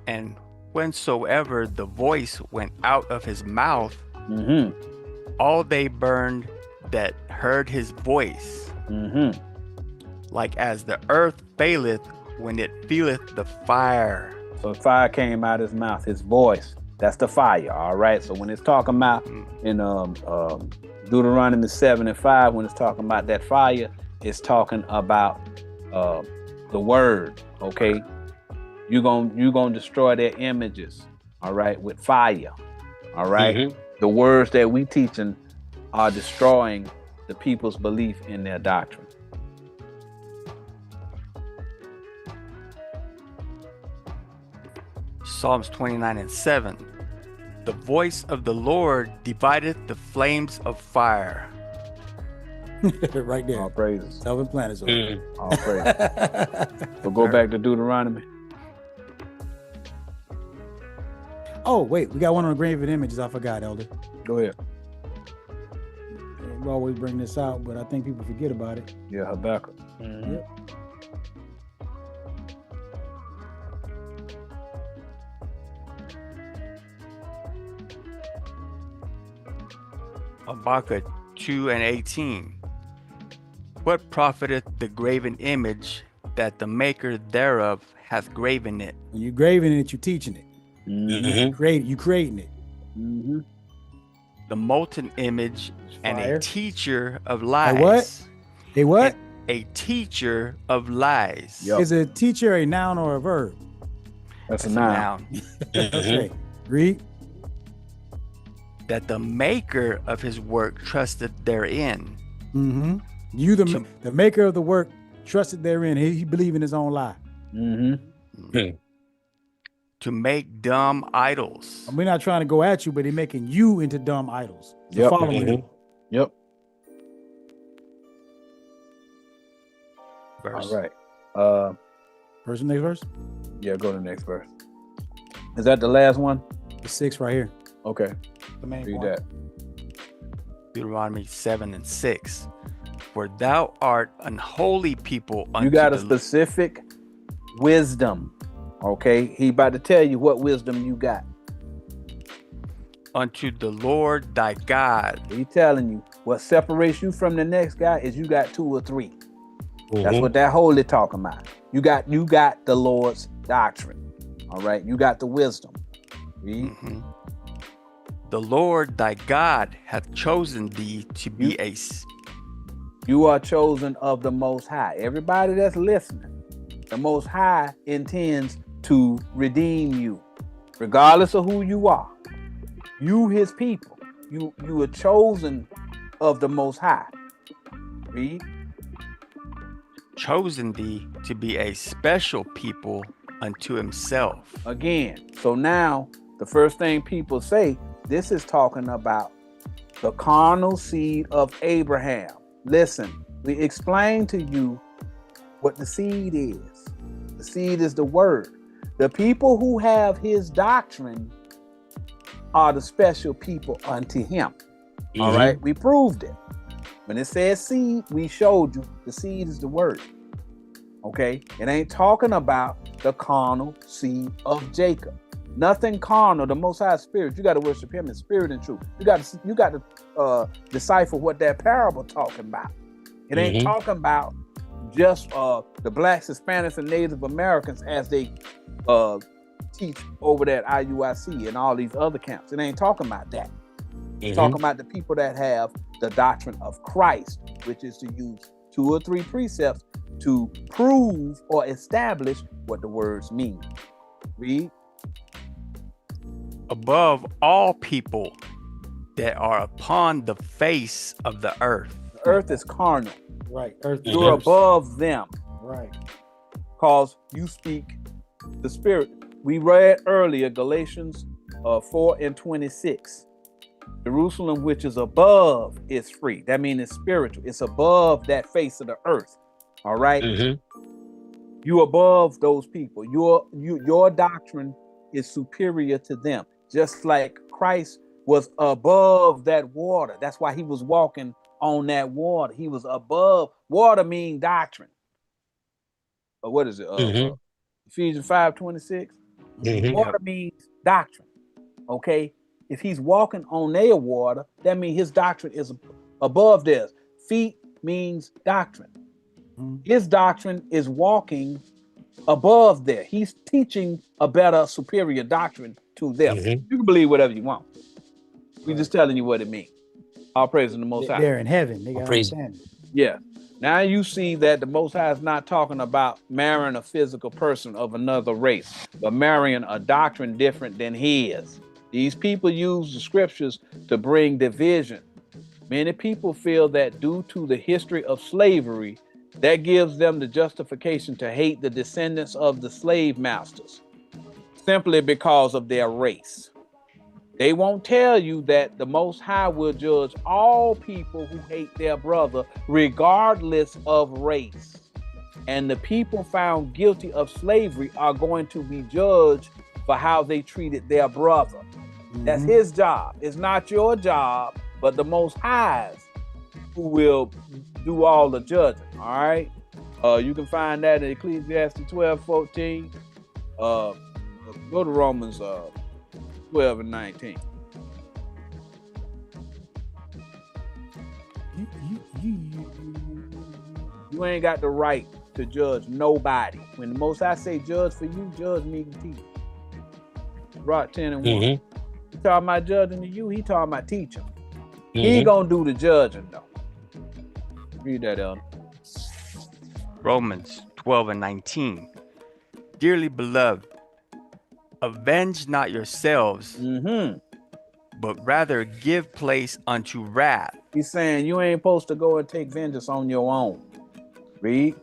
And whensoever the voice went out of his mouth, all they burned that heard his voice, like as the earth faileth when it feeleth the fire. So fire came out of his mouth, his voice. That's the fire, all right? So when it's talking about in Deuteronomy 7:5, when it's talking about that fire, it's talking about the word, okay? You're gonna destroy their images, all right, with fire, all right? The words that we teaching are destroying the people's belief in their doctrine. Psalms 29:7. The voice of the Lord divideth the flames of fire. Right there. All praises. Self-explanatory. All praises. So go back to Deuteronomy. Oh, wait, we got one on graven images. I forgot, Elder. Go ahead. We always bring this out, but I think people forget about it. Yeah, Habakkuk. Yep. Habakkuk 2:18. What profiteth the graven image that the maker thereof hath graven it? When you're graving it, you're teaching it. You creating it. The molten image and Fire. a teacher of lies. A what? A what? A teacher of lies. Yep. Is a teacher a noun or a verb? That's a noun. Okay. Read. That the maker of his work trusted therein. You, the maker of the work, trusted therein. He believed in his own lie. To make dumb idols. We're not trying to go at you, but he's making you into dumb idols. So follow him. Yep. Verse. All right. Verse, next verse? Yeah, go to the next verse. Is that the last one? The 6 right here. Okay. The main Read point. that. Deuteronomy 7:6. For thou art an holy people unto You got a the specific wisdom. Okay. He about to tell you what wisdom you got. unto the Lord thy God. He telling you what separates you from the next guy is you got 2 or 3. That's what that holy talking about. You got the Lord's doctrine. All right. You got the wisdom. Read. The Lord thy God hath chosen thee to be You are chosen of the Most High. Everybody that's listening, the Most High intends to redeem you, regardless of who you are. You, his people. You are chosen of the Most High. Read. chosen thee to be a special people unto himself. Again, so now the first thing people say, this is talking about the carnal seed of Abraham. Listen, we explained to you what the seed is. The seed is the word. The people who have his doctrine are the special people unto him. All right, we proved it. When it says seed, we showed you the seed is the word. Okay, it ain't talking about the carnal seed of Jacob. Nothing carnal. The Most High Spirit. You got to worship Him in spirit and truth. You got to decipher what that parable talking about. It ain't talking about just the blacks, Hispanics, and Native Americans as they teach over that IUIC and all these other camps. It ain't talking about that. It's talking about the people that have the doctrine of Christ, which is to use 2 or 3 precepts to prove or establish what the words mean. Read. Above all people that are upon the face of the earth. The earth is carnal. Right. Earth. You're above them. Right. Because you speak the spirit. We read earlier Galatians 4:26. Jerusalem, which is above, is free. That means it's spiritual. It's above that face of the earth. All right. You above those people. Your doctrine is superior to them. Just like Christ was above that water. That's why he was walking on that water. He was above. Water means doctrine. what is it? Ephesians 5:26. Water means doctrine. Okay, if he's walking on their water, that means his doctrine is above theirs. Feet means doctrine. His doctrine is walking above there. He's teaching a better, superior doctrine to them. You can believe whatever you want. We're just telling you what it means. All praise in the Most High. They're in heaven. They got understanding. Yeah. Now you see that the Most High is not talking about marrying a physical person of another race, but marrying a doctrine different than his. These people use the scriptures to bring division. Many people feel that due to the history of slavery, that gives them the justification to hate the descendants of the slave masters, simply because of their race. They won't tell you that the Most High will judge all people who hate their brother, regardless of race. And the people found guilty of slavery are going to be judged for how they treated their brother. That's his job. It's not your job, but the Most High's who will do all the judging. All right. You can find that in Ecclesiastes 12:14. Go to Romans 12:19. You ain't got the right to judge nobody. When the Most High say judge for you, judge me and teach. Rock 10:1. He talking about judging to you, he talking about teaching. He gonna do the judging though. Read that, Elder. Romans 12:19. Dearly beloved, avenge not yourselves, but rather give place unto wrath. He's saying you ain't supposed to go and take vengeance on your own. Read.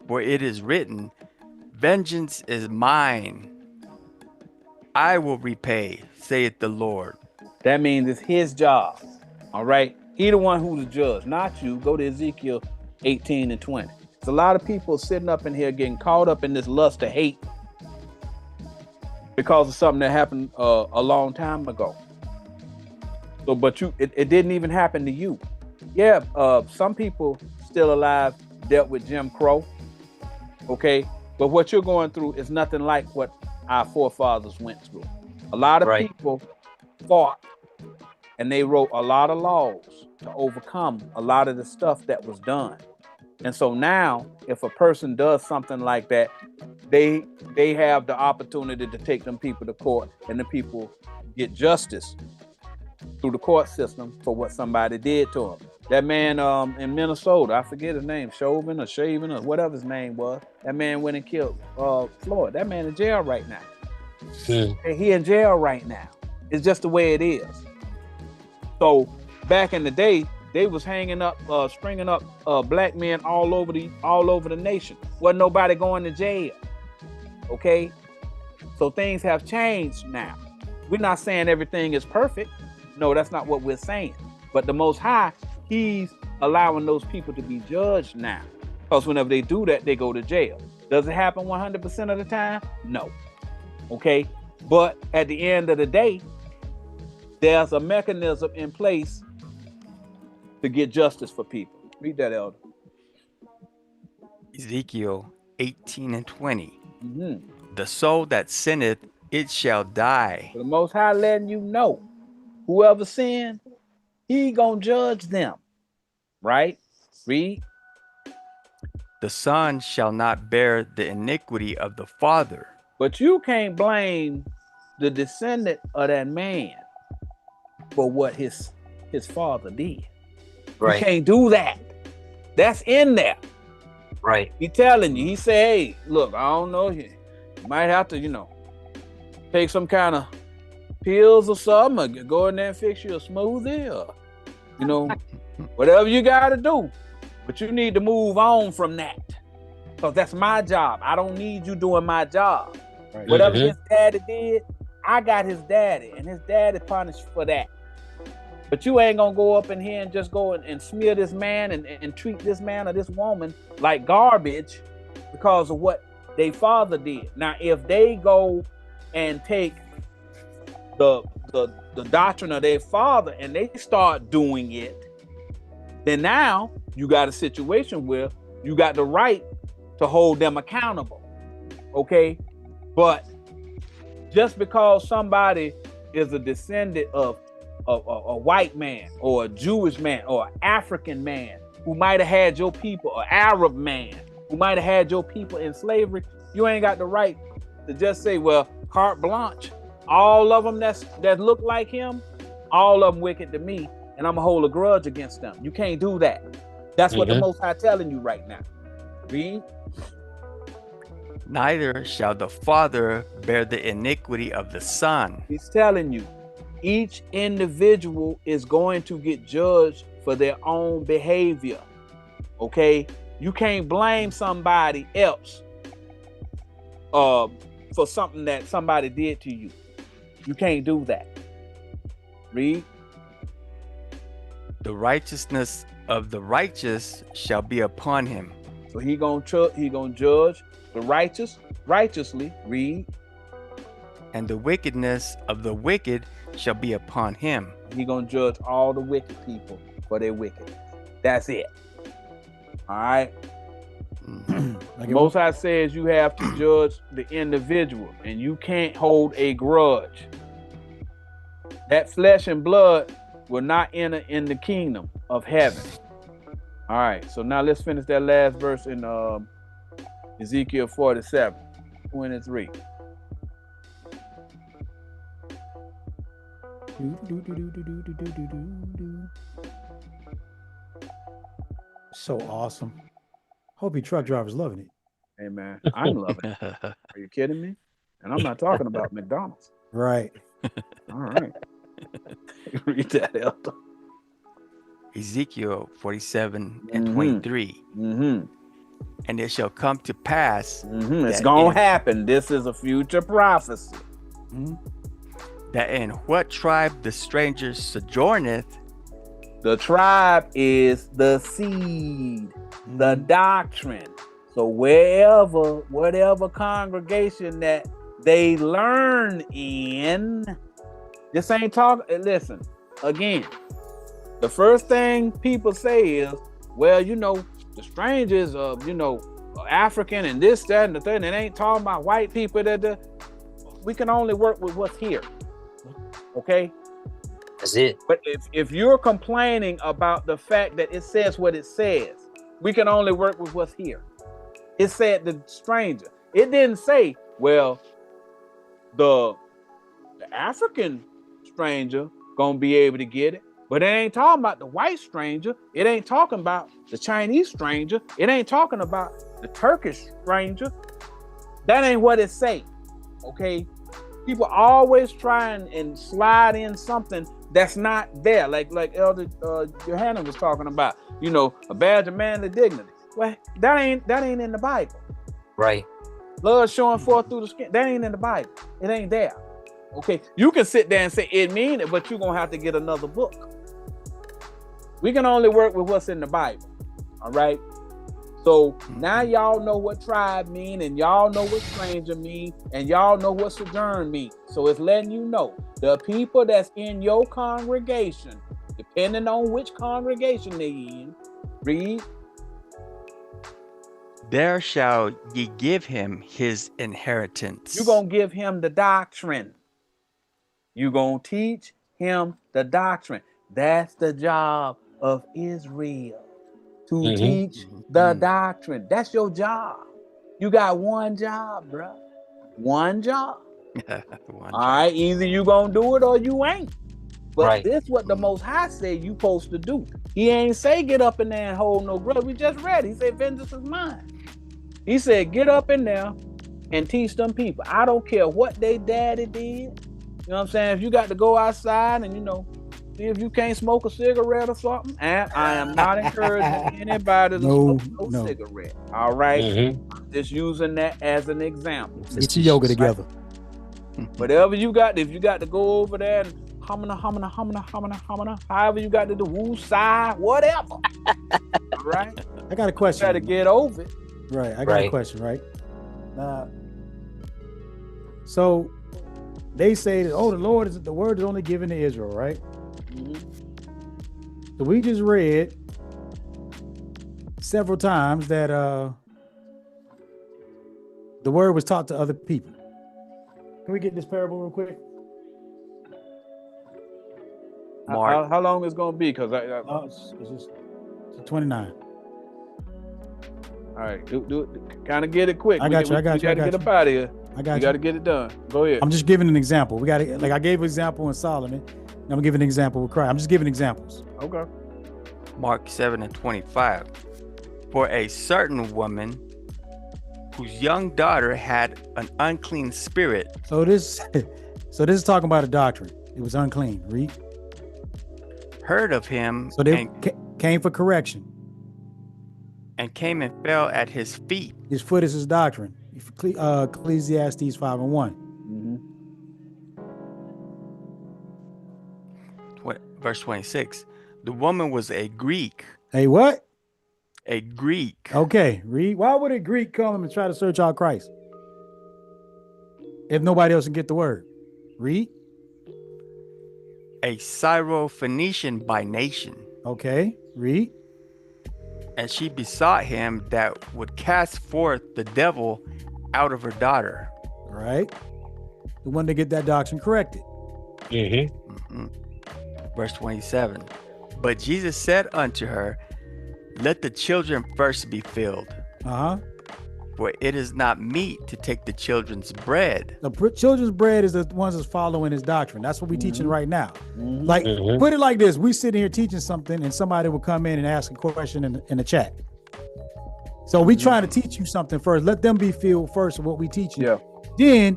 For it is written, vengeance is mine. I will repay, saith the Lord. That means it's his job. All right. He the one who's the judge, not you. Go to Ezekiel 18:20. There's a lot of people sitting up in here getting caught up in this lust of hate because of something that happened a long time ago. So, but it didn't even happen to you. Yeah, some people still alive dealt with Jim Crow. Okay, but what you're going through is nothing like what our forefathers went through. A lot of people fought and they wrote a lot of laws to overcome a lot of the stuff that was done. And so now, if a person does something like that, they have the opportunity to take them people to court, and the people get justice through the court system for what somebody did to them. That man in Minnesota, I forget his name, Chauvin or Shavin or whatever his name was, that man went and killed Floyd. That man in jail right now. He in jail right now. It's just the way it is. So back in the day, they was hanging up, stringing up black men all over the nation. Wasn't nobody going to jail. Okay, so things have changed now. We're not saying everything is perfect. No, that's not what we're saying. But the Most High, he's allowing those people to be judged now. Because whenever they do that, they go to jail. Does it happen 100% of the time? No. Okay, but at the end of the day, there's a mechanism in place to get justice for people. Read that, Elder. Ezekiel 18:20. The soul that sinneth, it shall die. The Most High letting you know, whoever sinned, he gonna judge them. Right? Read. The son shall not bear the iniquity of the father. But you can't blame the descendant of that man for what his father did. Right. You can't do that. That's in there. Right. He telling you. He say, hey, look, I don't know. You might have to, take some kind of pills or something, or go in there and fix you a smoothie, or, whatever you got to do. But you need to move on from that. Because that's my job. I don't need you doing my job. Right. Whatever his daddy did, I got his daddy, and his daddy punished for that. But you ain't gonna go up in here and just go and smear this man and treat this man or this woman like garbage because of what their father did. Now, if they go and take the doctrine of their father and they start doing it, then now you got a situation where you got the right to hold them accountable. Okay? But just because somebody is a descendant of a white man or a Jewish man or an African man who might have had your people, or Arab man who might have had your people in slavery, you ain't got the right to just say, well, carte blanche, all of them that look like him, all of them wicked to me, and I'm gonna hold a grudge against them. You can't do that. That's what the Most High telling you right now. Read. Neither shall the father bear the iniquity of the son. He's telling you, each individual is going to get judged for their own behavior. Okay? You can't blame somebody else for something that somebody did to you. You can't do that. Read. The righteousness of the righteous shall be upon him. So he gonna judge the righteous righteously. Read. And the wickedness of the wicked shall be upon him. He gonna judge all the wicked people for their wickedness. That's it. All right. Most High says you have to judge the individual, and you can't hold a grudge. That flesh and blood will not enter in the kingdom of heaven. All right. So now let's finish that last verse in Ezekiel 47, 23. So awesome. Hope you truck drivers loving it. Hey man, I'm loving it. Are you kidding me? And I'm not talking about McDonald's. Right. All right. Read that, Elder. Ezekiel 47 and 23. And it shall come to pass. It's going to happen. This is a future prophecy. That in what tribe the stranger sojourneth. The tribe is the seed, the doctrine. So whatever congregation that they learn in, this ain't talking. Listen, again, the first thing people say is, well, the strangers of, African and this, that, and the thing, and it ain't talking about white people. We can only work with what's here. Okay? That's it. But if you're complaining about the fact that it says what it says, we can only work with what's here. It said the stranger. It didn't say, well, the African stranger gonna be able to get it. But it ain't talking about the white stranger. It ain't talking about the Chinese stranger. It ain't talking about the Turkish stranger. That ain't what it say. Okay? People always try and slide in something that's not there. Like Elder Johanna was talking about, a badge of manly dignity. Well, that ain't in the Bible. Right. Blood showing forth through the skin. That ain't in the Bible. It ain't there. Okay? You can sit there and say it mean it, but you're gonna have to get another book. We can only work with what's in the Bible. All right. So now y'all know what tribe mean, and y'all know what stranger mean, and y'all know what sojourn mean. So it's letting you know the people that's in your congregation, depending on which congregation they in, read. There shall ye give him his inheritance. You're going to give him the doctrine. You're going to teach him the doctrine. That's the job of Israel, to teach the doctrine. That's your job. You got one job, bro. One job. All right, either you gonna do it or you ain't. But this what the Most High said you supposed to do. He ain't say get up in there and hold no grudge. We just read. He said vengeance is mine. He said get up in there and teach them people. I don't care what they daddy did. You know what I'm saying? If you got to go outside and see if you can't smoke a cigarette or something, and I am not encouraging anybody to smoke no cigarette. All right? I'm just using that as an example. Get your yoga together. Whatever you got, if you got to go over there and however you got to do, woo-side, whatever. All right? I got a question. You got to get over it. Right. I got a question, right? So they say that, the word is only given to Israel, right? So we just read several times that the word was taught to other people. Can we get this parable real quick? Mark. How long is going to be? Because It's just 29. all right, kind of get it quick. I got you. We got to get up out of here. I got you. Got to get it done. Go ahead. I'm just giving an example. We got to, like I gave an example in Solomon. And I'm giving an example with Christ. I'm just giving examples. Okay. Mark 7:25. For a certain woman whose young daughter had an unclean spirit. So this is talking about a doctrine. It was unclean. Read. Heard of him. So they came for correction. And came and fell at his feet. His foot is his doctrine. Ecclesiastes 5:1. Verse 26. The woman was a Greek. A what? A Greek. Okay, read. Why would a Greek come and try to search out Christ if nobody else can get the word? Read. A Syrophoenician by nation. Okay, read. And she besought him that would cast forth the devil out of her daughter. All right. The one to get that doctrine corrected. Verse 27. But Jesus said unto her, let the children first be filled. For it is not meet to take the children's bread. The children's bread is the ones that's following his doctrine. That's what we're teaching right now. Like, put it like this. We sitting here teaching something and somebody will come in and ask a question in the chat. So we trying to teach you something first. Let them be filled first of what we teach you. Yeah. Then,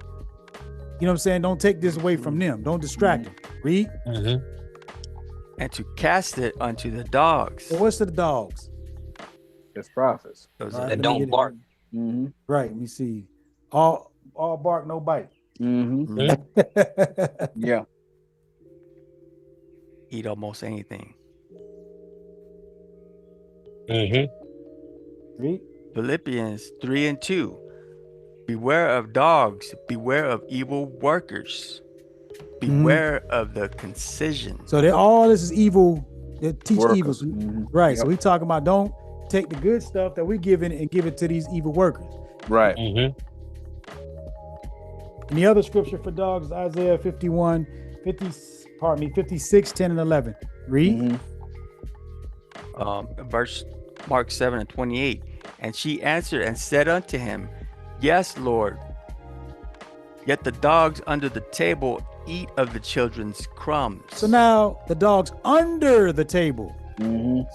you know what I'm saying? Don't take this away from them. Don't distract them. Read. And to cast it unto the dogs. So what's to the dogs? It's prophets. That don't bark. Right. We see all bark, no bite. Yeah. Eat almost anything. Read. Philippians 3:2. Beware of dogs. Beware of evil workers. Beware of the concision. So all this is evil. They teach Workers. evil. Right. So we talking about don't take the good stuff that we giving and give it to these evil workers. Right. And the other scripture for dogs is Isaiah 56, 10 and 11. Read. Verse Mark 7:28. And she answered and said unto him, Yes, Lord. Yet the dogs under the table eat of the children's crumbs. So now the dogs under the table.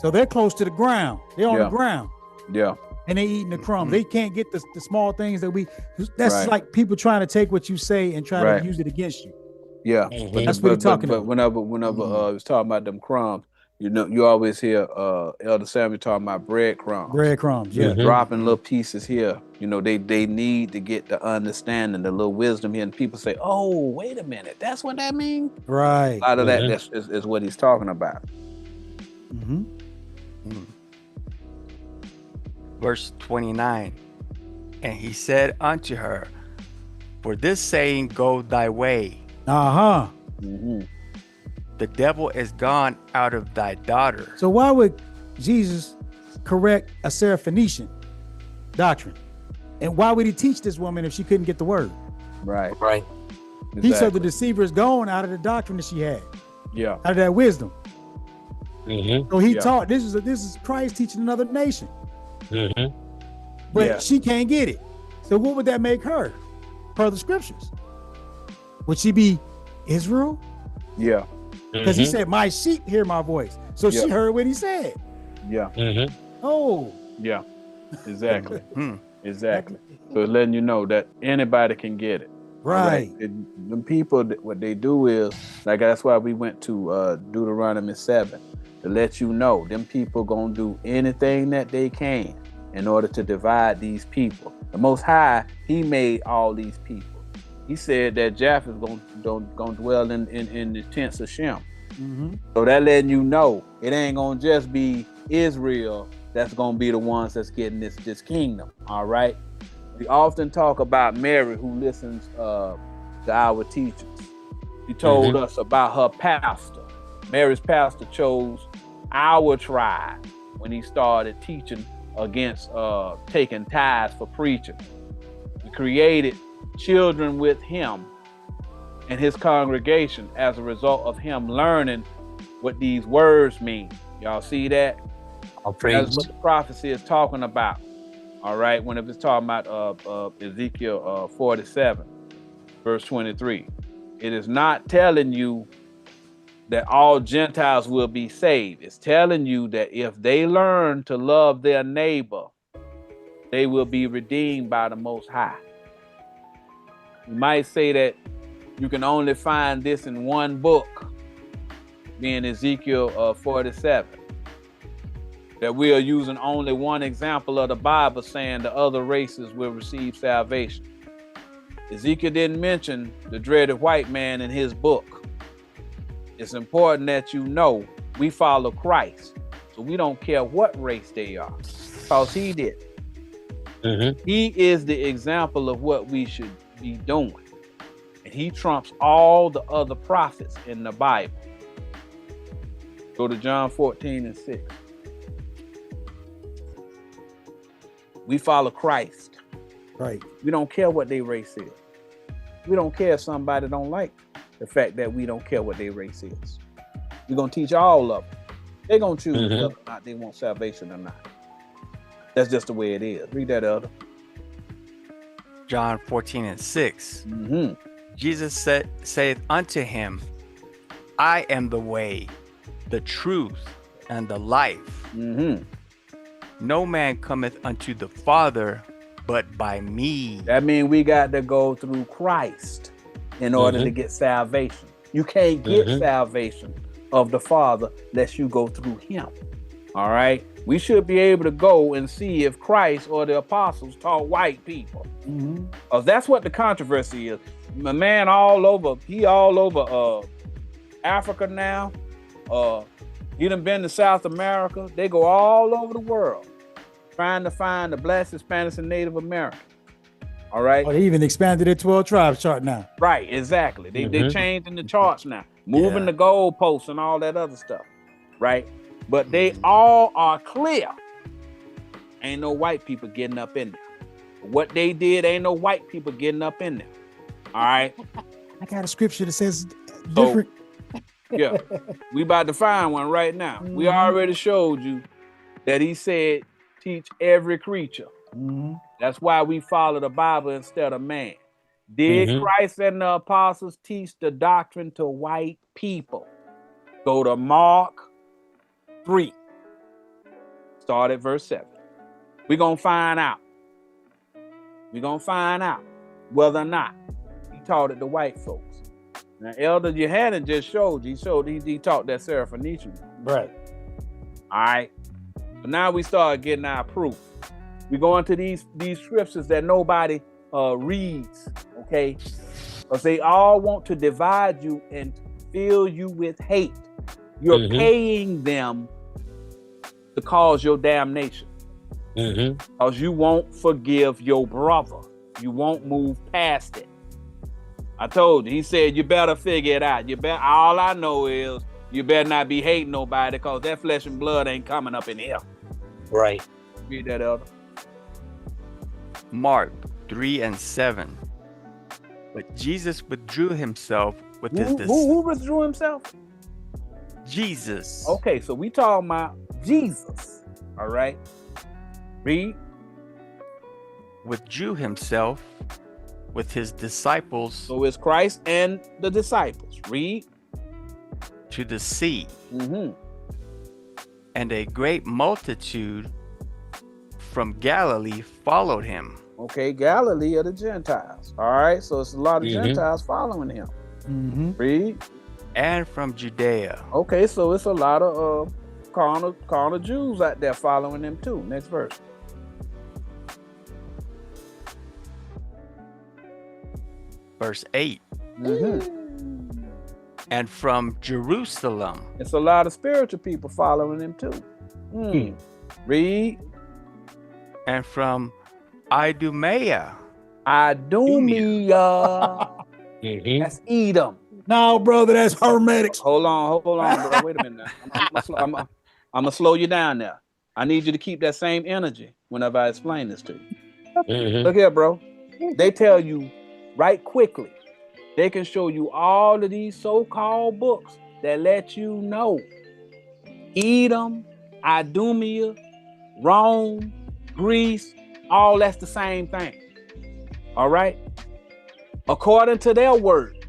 So they're close to the ground. They're on the ground. Yeah. And they eating the crumbs. They can't get the small things that that's like people trying to take what you say and try to use it against you. Yeah. That's what he's talking about. Whenever I was talking about them crumbs, you know, you always hear Elder Samuel talking about breadcrumbs. Breadcrumbs, yeah. Dropping little pieces here. You know, they need to get the understanding, the little wisdom here. And people say, oh, wait a minute, that's what that means? Right. A lot of that is what he's talking about. Verse 29. And he said unto her, For this saying go thy way. The devil is gone out of thy daughter. So why would Jesus correct a Syrophoenician doctrine? And why would he teach this woman if she couldn't get the word? Right. Exactly. He said the deceiver is gone out of the doctrine that she had. Yeah. Out of that wisdom. So he taught, this is Christ teaching another nation. But she can't get it. So what would that make her per the scriptures? Would she be Israel? Yeah. Because he said, my sheep hear my voice. So she heard what he said. Yeah. Oh. Yeah. Exactly. Exactly. So it's letting you know that anybody can get it. Right. The people, what they do is, like, that's why we went to Deuteronomy 7, to let you know them people gonna do anything that they can in order to divide these people. The Most High, he made all these people. He said that Japheth is gonna dwell in the tents of Shem. So that letting you know it ain't gonna just be Israel that's gonna be the ones that's getting this kingdom. All right. We often talk about Mary, who listens to our teachers. She told us about her pastor. Mary's pastor chose our tribe when he started teaching against taking tithes for preaching. created children with him and his congregation as a result of him learning what these words mean. Y'all see that? That's what the prophecy is talking about. All right, when it was talking about Ezekiel 47, verse 23. It is not telling you that all Gentiles will be saved. It's telling you that if they learn to love their neighbor, they will be redeemed by the Most High. You might say that you can only find this in one book, being Ezekiel 47. That we are using only one example of the Bible saying the other races will receive salvation. Ezekiel didn't mention the dreaded white man in his book. It's important that you know we follow Christ, so we don't care what race they are, because he did. He is the example of what we should be doing, and he trumps all the other prophets in the Bible. Go to John 14:6. We follow Christ. Right. We don't care what their race is. We don't care if somebody don't like the fact that we don't care what their race is. We're going to teach all of them. They're going to choose whether or not they want salvation or not. That's just the way it is. Read that, Elder. John 14:6. Jesus saith unto him, I am the way, the truth, and the life. No man cometh unto the Father but by me. That means we got to go through Christ in order to get salvation. You can't get salvation of the Father unless you go through him. All right? We should be able to go and see if Christ or the apostles taught white people. Because that's what the controversy is. A man all over Africa now. He done been to South America. They go all over the world trying to find the Black, Hispanics, and Native Americans. All right. Oh, they even expanded their 12 tribes chart now. Right, exactly. They changing the charts now, moving the goalposts and all that other stuff. Right. But they all are clear. Ain't no white people getting up in there. What they did, ain't no white people getting up in there. All right. I got a scripture that says different. Yeah, we about to find one right now. We already showed you that he said, teach every creature. That's why we follow the Bible instead of man. Did Christ and the apostles teach the doctrine to white people? Go to Mark 3. Start at verse 7. We're going to find out. We're going to find out whether or not he taught it to white folks. Now, Elder Johannan just showed you. He taught that Seraphonician. Right. All right. So now we start getting our proof. We go into these scriptures that nobody reads, okay? Because they all want to divide you and fill you with hate. You're paying them to cause your damnation. Because you won't forgive your brother. You won't move past it. I told you, he said, you better figure it out. All I know is you better not be hating nobody because that flesh and blood ain't coming up in here. Right. Read that, Elder. Mark 3:7. But Jesus withdrew himself with his disciples. Who withdrew himself? Jesus. Okay, so we talking about Jesus. All right. Read. Withdrew himself with his disciples. So it's Christ and the disciples. Read. To the sea. And a great multitude from Galilee followed him. Okay, Galilee are the Gentiles. All right, so it's a lot of Gentiles following him. Read. And from Judea. Okay, so it's a lot of carnal Jews out there following him too. Next verse. Verse 8. And from Jerusalem. It's a lot of spiritual people following him too. Read. And from Idumea. That's Edom. No, brother, that's Hermetics. Hold on, bro. Wait a minute. I'm gonna slow you down now. I need you to keep that same energy whenever I explain this to you. Look here, bro. They tell you right quickly. They can show you all of these so-called books that let you know Edom, Idumea, Rome, Greece, all that's the same thing. All right? According to their word,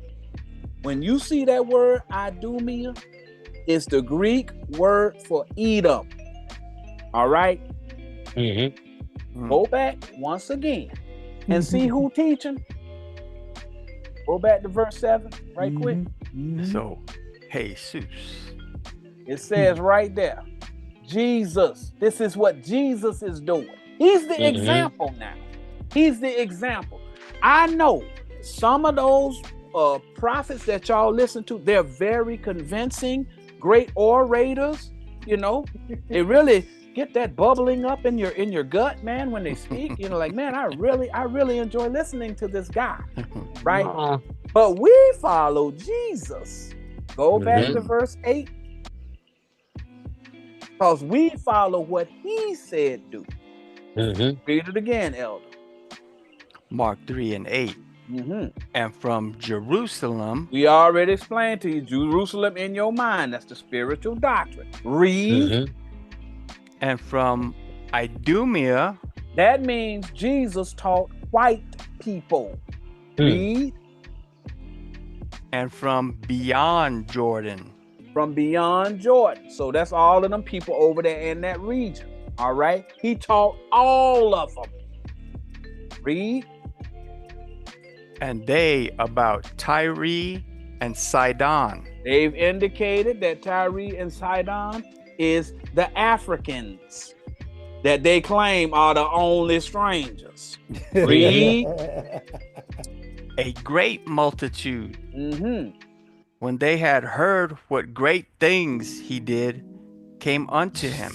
when you see that word Idumea, it's the Greek word for Edom. All right? Go back once again and see who teaching. Go back to verse 7 right quick. So, Jesus. It says right there, Jesus. This is what Jesus is doing. He's the example now. He's the example. I know some of those prophets that y'all listen to, they're very convincing, great orators. You know, they really get that bubbling up in your gut, man, when they speak. You know, like, man, I really enjoy listening to this guy, right? But we follow Jesus. Go back to verse 8. Because we follow what he said do. Read it again, Elder. Mark 3:8. And from Jerusalem. We already explained to you, Jerusalem in your mind. That's the spiritual doctrine. Read. And from Idumea. That means Jesus taught white people. Read. And from beyond Jordan. From beyond Jordan. So that's all of them people over there in that region. All right. He taught all of them. Read. And they about Tyre and Sidon. They've indicated that Tyre and Sidon is the Africans that they claim are the only strangers. Read. A great multitude. When they had heard what great things he did, came unto him.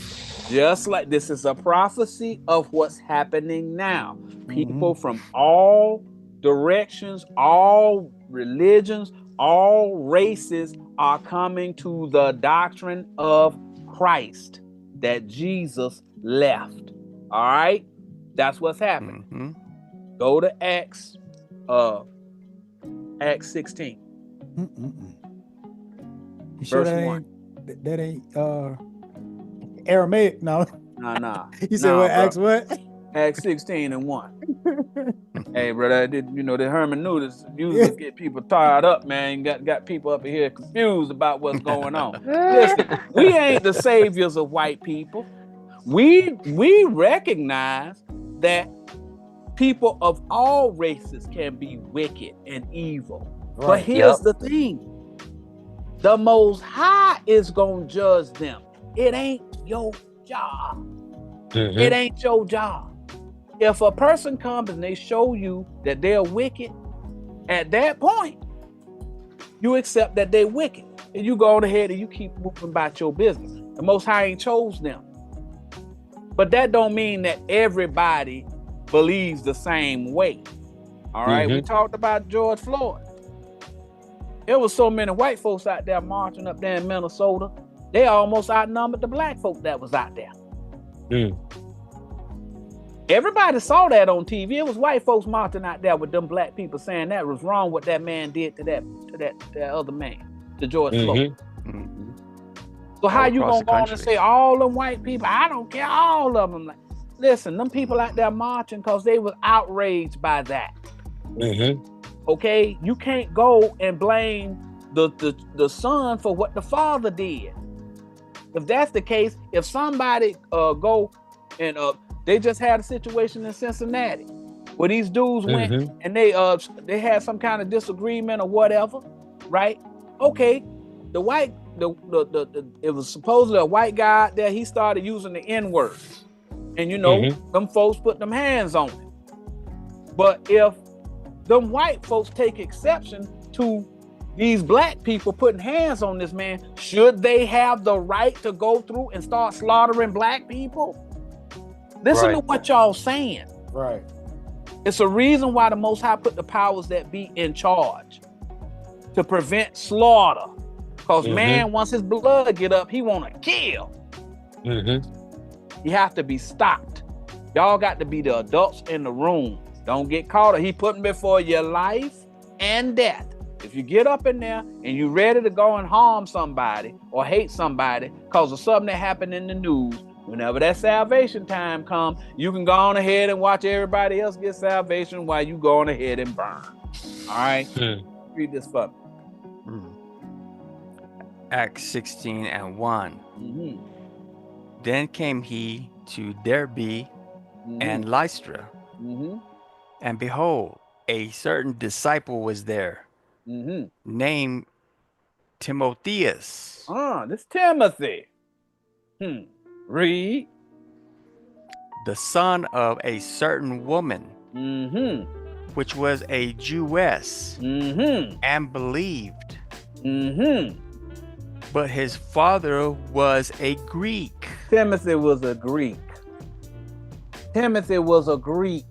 Just like this is a prophecy of what's happening now. People from all directions, all religions, all races are coming to the doctrine of Christ that Jesus left. All right? That's what's happening. Go to Acts 16. You sure that ain't Aramaic? No. Nah. You said what? Acts what? Acts 16 and 1. Hey, brother, the hermeneutics usually get people tired up, man. Got people up here confused about what's going on. Listen, we ain't the saviors of white people. We recognize that people of all races can be wicked and evil. Right. But here's the thing. The Most High is going to judge them. It ain't your job. It ain't your job. If a person comes and they show you that they're wicked, at that point, you accept that they're wicked. And you go on ahead and you keep moving about your business. The Most High ain't chose them. But that don't mean that everybody believes the same way. All right, we talked about George Floyd. There was so many white folks out there marching up there in Minnesota. They almost outnumbered the black folk that was out there. Everybody saw that on TV. It was white folks marching out there with them black people saying that was wrong what that man did to that other man, to George Floyd. So how you gonna go on and say all them white people? I don't care, all of them. Like, listen, them people out there marching because they was outraged by that. Okay, you can't go and blame the son for what the father did. If that's the case, if somebody go and they just had a situation in Cincinnati where these dudes went and they had some kind of disagreement or whatever, right? Okay, it was supposedly a white guy out there. He started using the N-word, and them folks put them hands on him. But if them white folks take exception to these black people putting hands on this man, should they have the right to go through and start slaughtering black people? Listen to what y'all saying. Right. It's a reason why the Most High put the powers that be in charge, to prevent slaughter. Because man, once his blood get up, he want to kill. You have to be stopped. Y'all got to be the adults in the room Don't get caught up. He putting before your life and death. If you get up in there and you ready to go and harm somebody or hate somebody because of something that happened in the news, whenever that salvation time comes, you can go on ahead and watch everybody else get salvation while you go on ahead and burn. All right? Read this for me. Acts 16:1. Then came he to Derbe and Lystra, and behold, a certain disciple was there, named Timotheus. This Timothy. Read. The son of a certain woman, which was a Jewess, and believed. But his father was a Greek. Timothy was a Greek. Timothy was a Greek.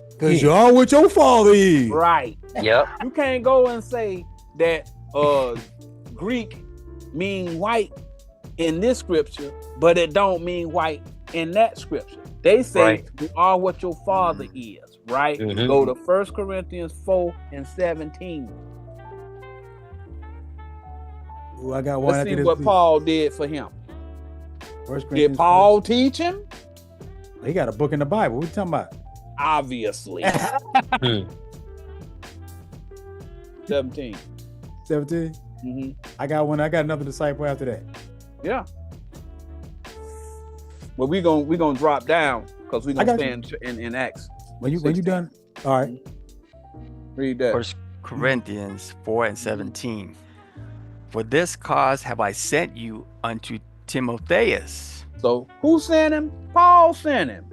Because you are what your father is. Right. Yep. You can't go and say that Greek mean white in this scripture, but it don't mean white in that scripture. They say you are what your father is, right? Go to 1 Corinthians 4:17. Ooh, I got one. Let's see what Paul did for him. Did 4. Paul teach him? He got a book in the Bible. What you talking about? Obviously. 17. 17? I got one. I got another disciple after that. Yeah. Well, we gonna drop down because we're gonna stand in Acts. When you done, all right. Read that. 1 Corinthians 4:17. For this cause have I sent you unto Timotheus. So who sent him? Paul sent him.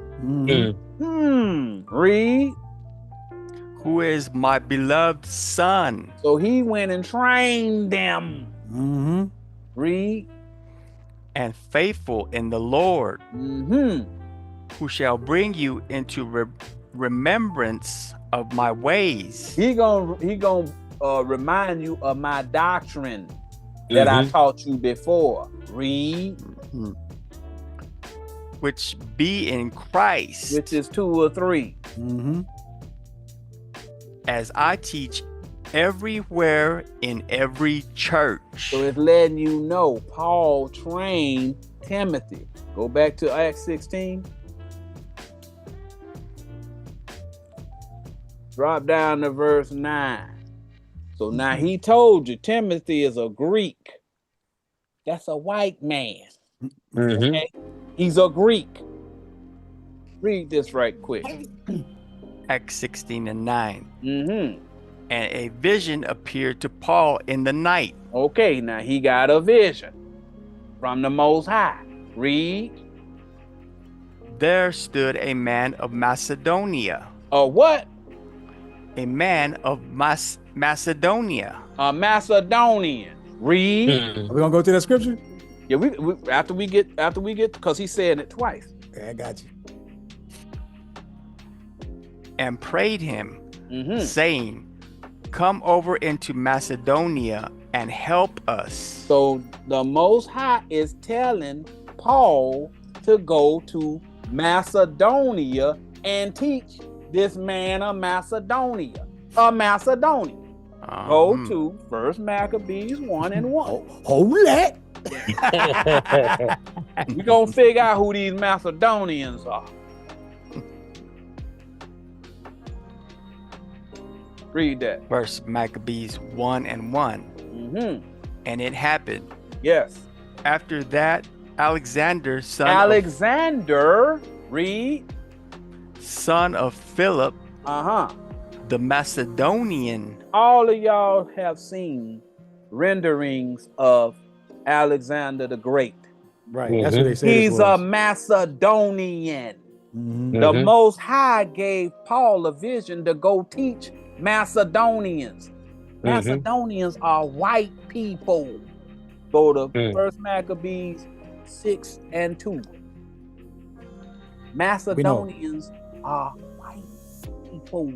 Read. Who is my beloved son. So he went and trained them. Read. And faithful in the Lord, who shall bring you into remembrance of my ways. He gonna remind you of my doctrine that I taught you before. Read. Which be in Christ. Which is 2 or 3. As I teach everywhere in every church. So it's letting you know Paul trained Timothy. Go back to Acts 16. Drop down to verse 9. So now he told you Timothy is a Greek. That's a white man. Okay? He's a Greek. Read this right quick. Acts 16:9. And a vision appeared to Paul in the night. Okay, now he got a vision from the Most High. Read. There stood a man of Macedonia. A what? A man of Macedonia. A Macedonian. Read. Are we gonna go to that scripture? Yeah, we after we get because he's saying it twice. Okay, I got you. And prayed him, saying, come over into Macedonia and help us. So the Most High is telling Paul to go to Macedonia and teach this man of Macedonia. A Macedonian. Go to 1 Maccabees 1:1. Hold that. We're gonna figure out who these Macedonians are. Read that. 1 Maccabees 1:1. And it happened. Yes. After that, Alexander, read. Son of Philip, the Macedonian. All of y'all have seen renderings of Alexander the Great. Right. That's what they say. He's a Macedonian. The Most High gave Paul a vision to go teach Macedonians. Macedonians are white people. Go to 1 Maccabees 6:2. Macedonians are white people.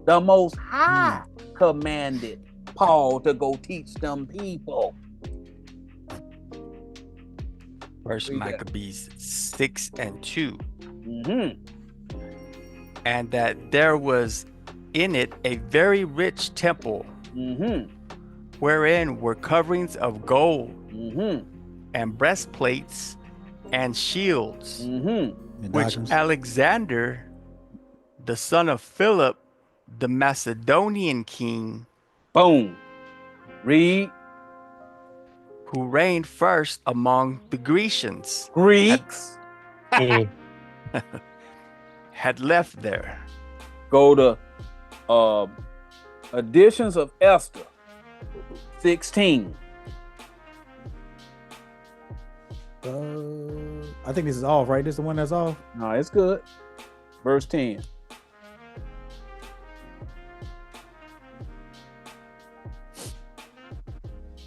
The Most High commanded Paul to go teach them people. 1 Maccabees 6:2. and that there was in it a very rich temple, wherein were coverings of gold, and breastplates and shields, which Alexander, the son of Philip, the Macedonian king, boom, read, who reigned first among the Grecians, Greeks, had left there. Go to Editions of Esther 16. I think this is off, right? This is the one that's off? No, it's good. Verse 10.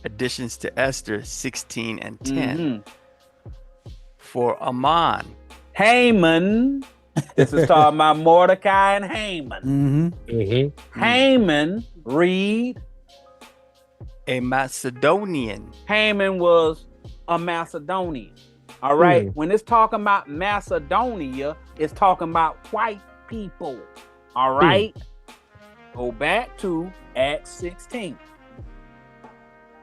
Additions to Esther 16 and 10. For Ammon, Haman, this is talking about Mordecai and Haman. Haman, read. A Macedonian. Haman was a Macedonian. All right. When it's talking about Macedonia, it's talking about white people. All right. Go back to Acts 16.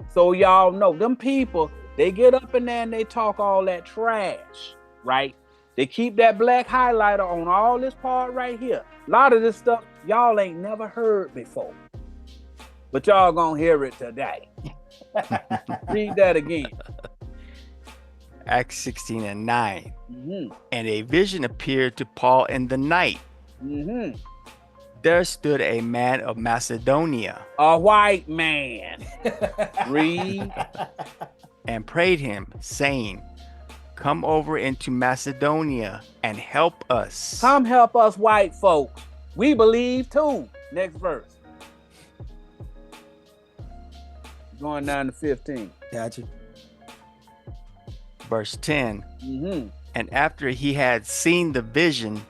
So y'all know them people, they get up in there and they talk all that trash, right? They keep that black highlighter on all this part right here. A lot of this stuff y'all ain't never heard before, but y'all gonna hear it today. Read that again. Acts 16 and 9. And a vision appeared to Paul in the night. There stood a man of Macedonia, a white man, read, and prayed him, saying, come over into Macedonia and help us. Come help us, white folks. We believe too. Next verse. Going down to 15. Gotcha. Verse 10. And after he had seen the vision,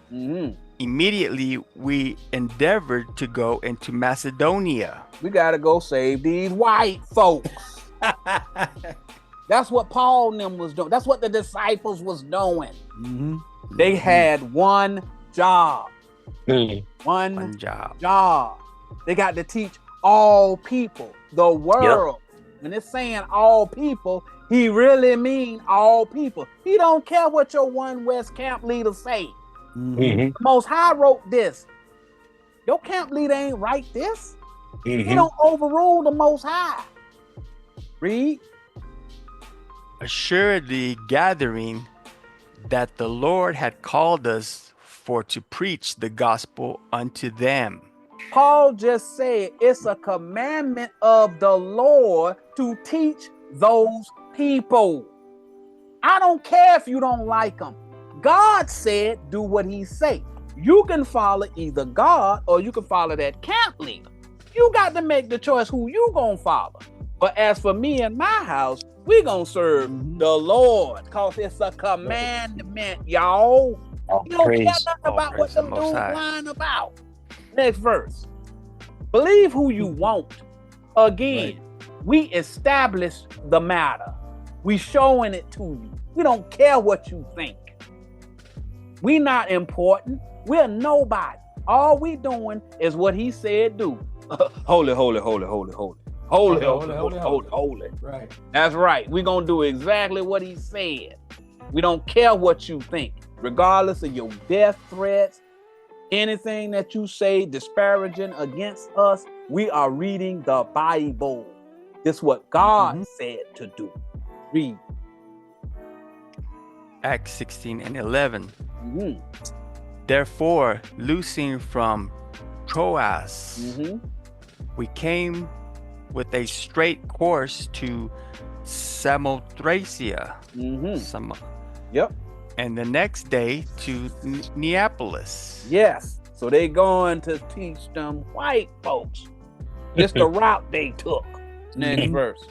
immediately we endeavored to go into Macedonia. We got to go save these white folks. That's what Paul and them was doing. That's what the disciples was doing. They had one job. One job. They got to teach all people, the world. When it's saying all people, he really mean all people. He don't care what your one West camp leader say. The Most High wrote this. Your camp leader ain't write this. He don't overrule the Most High. Read. Assuredly gathering that the Lord had called us for to preach the gospel unto them. Paul just said it's a commandment of the Lord to teach those people. I don't care if you don't like them. God said do what he say. You can follow either God or you can follow that camp leader. You got to make the choice who you gonna follow. But as for me and my house, we gonna serve the Lord, because it's a commandment, y'all. You don't care nothing about what them dudes lying about. Next verse. Believe who you want. Again, we established the matter. We showing it to you. We don't care what you think. We not important. We're nobody. All we doing is what he said do. Holy, holy, holy, holy, holy. Holy, holy, holy, holy, holy. Right. That's right. We're going to do exactly what he said. We don't care what you think, regardless of your death threats, anything that you say disparaging against us. We are reading the Bible. This is what God said to do. Read. Acts 16 and 11. Therefore, loosing from Troas, we came with a straight course to Samothracia. And the next day to Neapolis. Yes. So they going to teach them white folks. It's the route they took. Next verse.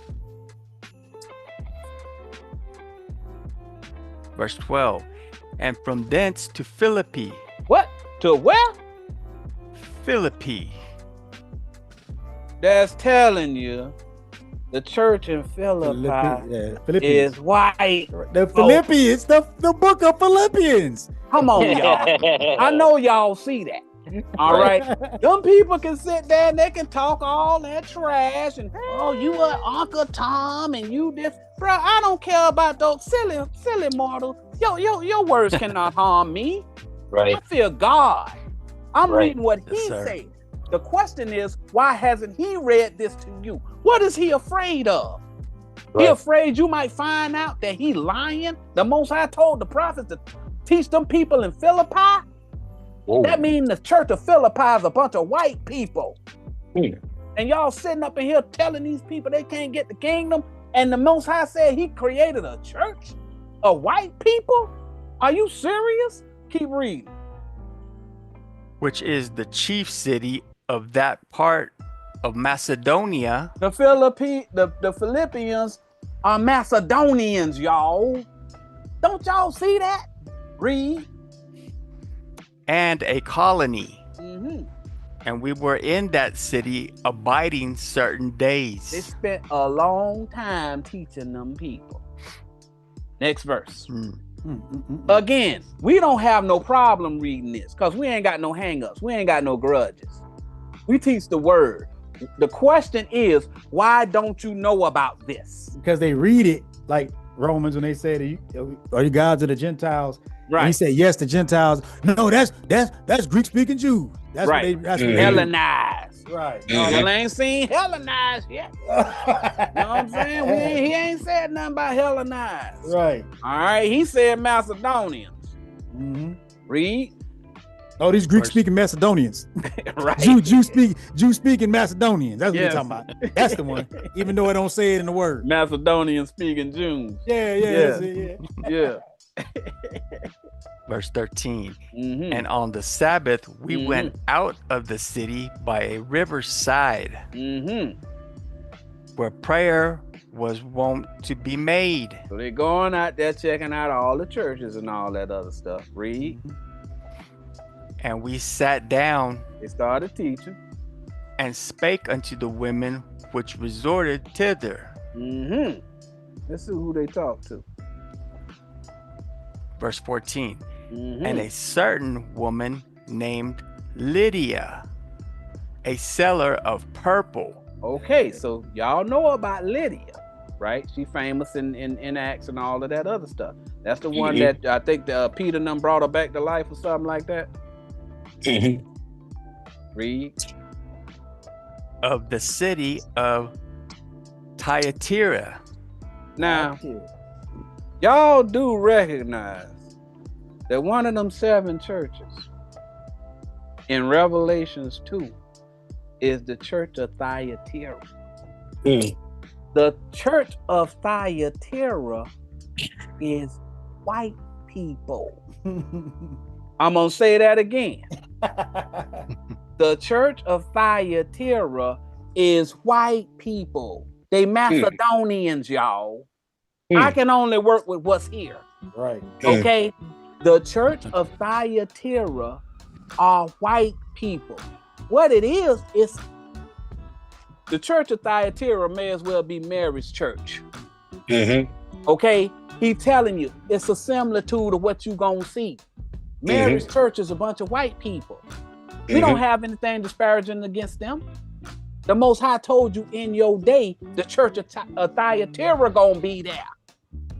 Verse 12. And from thence to Philippi. What? To where? Philippi. That's telling you The church in Philippi is white. The Philippians, the book of Philippians. Come on, y'all. I know y'all see that. All right. Them people can sit there and they can talk all that trash and you are Uncle Tom and you this. Bro, I don't care about those silly mortals. Your words cannot harm me. Right. I fear God. I'm reading what he said. The question is, why hasn't he read this to you? What is he afraid of? He afraid you might find out that he lying? The Most High told the prophets to teach them people in Philippi? Whoa. That means the church of Philippi is a bunch of white people. And y'all sitting up in here telling these people they can't get the kingdom, and the Most High said he created a church of white people? Are you serious? Keep reading. Which is the chief city of that part of Macedonia. The Philippians are Macedonians, y'all. Don't y'all see that? Read. And a colony. And we were in that city abiding certain days. They spent a long time teaching them people. Next verse. Again, we don't have no problem reading this because we ain't got no hang-ups. We ain't got no grudges. We teach the word. The question is, why don't you know about this? Because they read it like Romans when they say, are you gods of the Gentiles? Right. And he said, yes, the Gentiles. No, that's Greek-speaking Jews. That's right. That's Hellenized. Right. Y'all ain't seen Hellenized yet. You know what I'm saying? He ain't said nothing about Hellenized. Right. All right. He said Macedonians. Read. Oh, these Greek-speaking Macedonians. Right. Jew-speaking Macedonians. That's what we're talking about. That's the one. Even though I don't say it in the word. Macedonian-speaking Jews. Yeah. Verse 13. And on the Sabbath, we went out of the city by a riverside where prayer was wont to be made. So they're going out there checking out all the churches and all that other stuff. Read. And we sat down. They started teaching. And spake unto the women which resorted thither. Let's see who they talked to. Verse 14. And a certain woman named Lydia, a seller of purple. Okay, so y'all know about Lydia, right? She famous in Acts and all of that other stuff. That's the one that I think Peter and them brought her back to life or something like that. Read. Of the city of Thyatira. Now, y'all do recognize that one of them 7 churches in Revelations 2 is the church of Thyatira. The church of Thyatira is white people. I'm going to say that again. The church of Thyatira is white people. They Macedonians, y'all. I can only work with what's here. Right. Okay? The church of Thyatira are white people. What it is the church of Thyatira may as well be Mary's church. Okay? He's telling you, it's a similitude of what you're going to see. Mary's church is a bunch of white people. We don't have anything disparaging against them. The Most High told you in your day, the church of Thyatira gonna be there.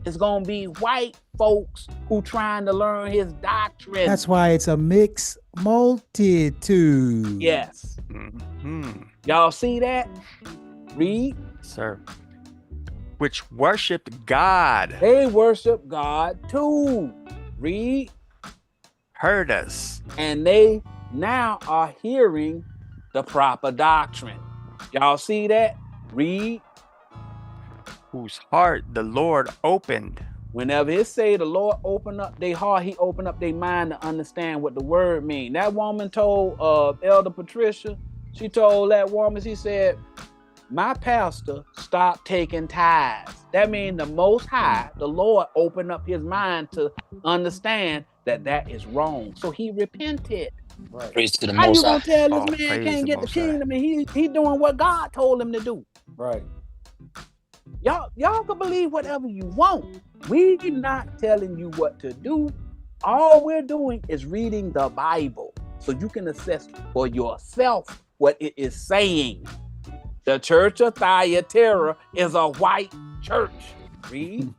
It's gonna be white folks who trying to learn his doctrine. That's why it's a mixed multitude. Yes. Y'all see that? Read. Sir. Which worshiped God. They worship God too. Read. Heard us. And they now are hearing the proper doctrine. Y'all see that? Read. Whose heart the Lord opened. Whenever it say the Lord opened up their heart, he opened up their mind to understand what the word mean. That woman told Elder Patricia, she told that woman, she said, my pastor stopped taking tithes. That means the Most High, the Lord, opened up his mind to understand that is wrong. So he repented. Right. Praise to the How Most you gonna High. tell this man can't get the kingdom and he doing what God told him to do? Right. Y'all can believe whatever you want. We're not telling you what to do. All we're doing is reading the Bible so you can assess for yourself what it is saying. The church of Thyatira is a white church. Read.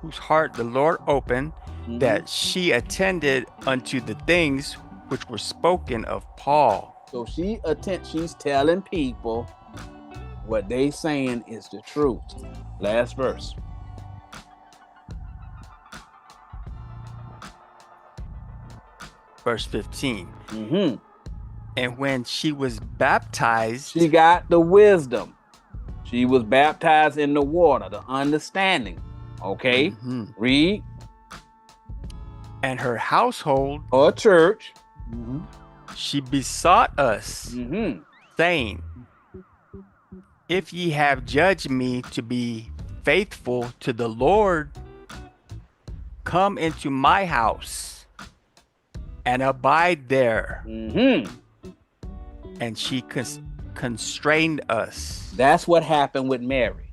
Whose heart the Lord opened, that she attended unto the things which were spoken of Paul. So she's telling people what they saying is the truth. Last verse. Verse 15. And when she was baptized, she got the wisdom. She was baptized in the water, the understanding. Okay, read. And her household, or church, she besought us, saying, if ye have judged me to be faithful to the Lord, come into my house and abide there. And she constrained us. That's what happened with Mary.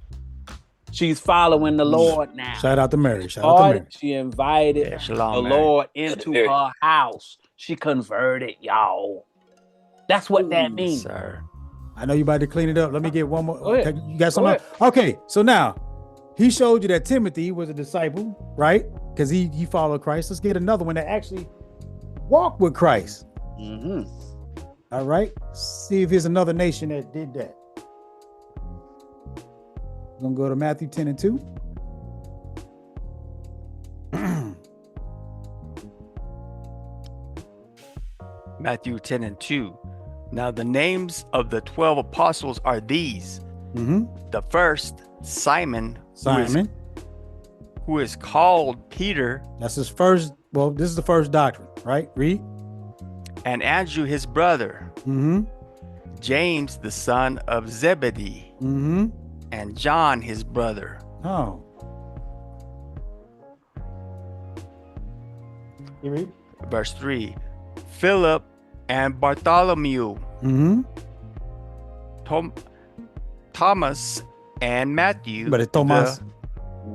She's following the Lord now. Shout out to Mary. She invited the Lord into her house. She converted, y'all. That's what that means. Sir. I know you about to clean it up. Let me get one more. You got something? Okay, so now he showed you that Timothy was a disciple, right? Because he followed Christ. Let's get another one that actually walked with Christ. All right. See if there's another nation that did that. We're going to go to Matthew 10 and 2. Matthew 10 and 2. Now the names of the 12 apostles are these. The first, Simon. Who is called Peter. That's his first. Well, this is the first doctrine, right? Read. And Andrew, his brother. James, the son of Zebedee. And John, his brother. Oh. You read? Verse 3. Philip and Bartholomew. Thomas and Matthew. But it's Thomas.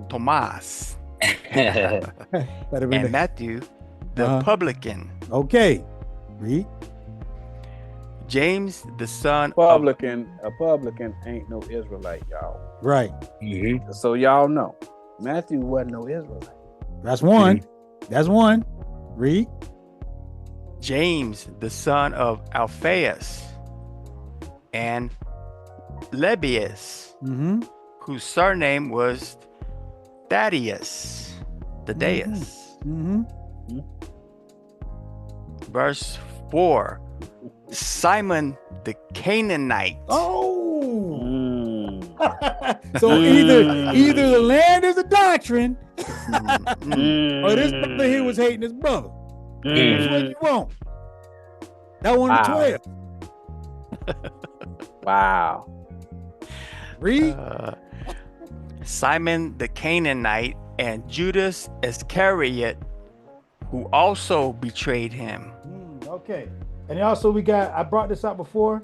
Thomas. And Matthew, the publican. Okay. Read. James, the son of a publican ain't no Israelite, y'all. Right. So y'all know, Matthew wasn't no Israelite. That's one. That's one. Read. James, the son of Alphaeus, and Lebbaeus, whose surname was Thaddeus. Verse 4. Simon the Canaanite. Oh. So either the land is a doctrine, or this brother here was hating his brother. Which one you want? That one to 12. Wow. Read. Simon the Canaanite and Judas Iscariot, who also betrayed him. Okay. And also I brought this up before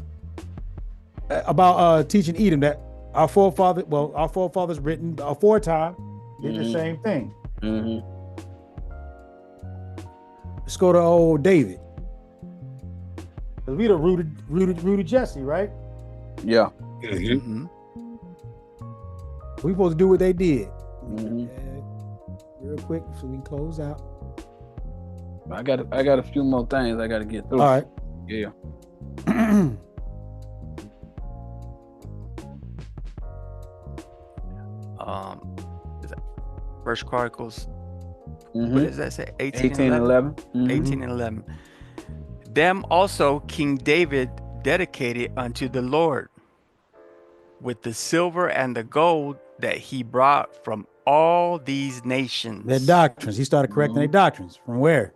about teaching Edom, that our forefathers written aforetime did the same thing. Let's go to old David. Because we the rooted Jesse, right? Yeah. We supposed to do what they did. Real quick so we can close out. I got a few more things I got to get through. All right. Yeah. Is that First Chronicles? What does that say? 18 and 11. 18 and 11. Them also King David dedicated unto the Lord with the silver and the gold that he brought from all these nations. Their doctrines. He started correcting their doctrines. From where?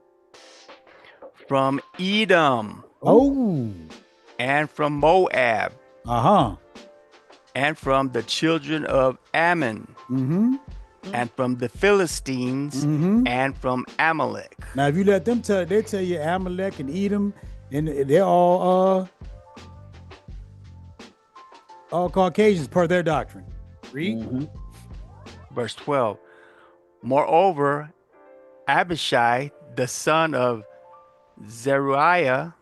From Edom. Oh. And from Moab. And from the children of Ammon. And from the Philistines. And from Amalek. Now, if you let them tell, they tell you Amalek and Edom And they're all Caucasians per their doctrine. Read. Verse 12. Moreover, Abishai, the son of Zeruiah,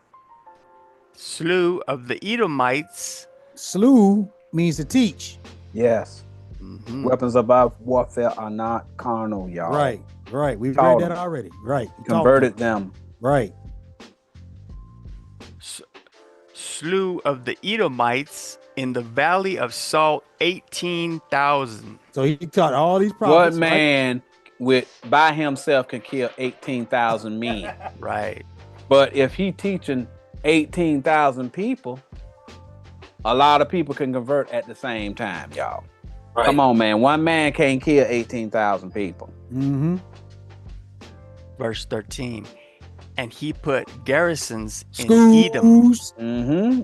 slew of the Edomites. Slew means to teach. Yes. Weapons of our warfare are not carnal, y'all. Right. We've read that already. Right. Converted them. Right. Slew of the Edomites in the valley of Salt 18,000. So he taught all these prophets. What man by himself can kill 18,000 men? Right. But if he teaching 18,000 people, a lot of people can convert at the same time, y'all. Right. Come on, man. One man can't kill 18,000 people. Verse 13. And he put garrisons in Edom.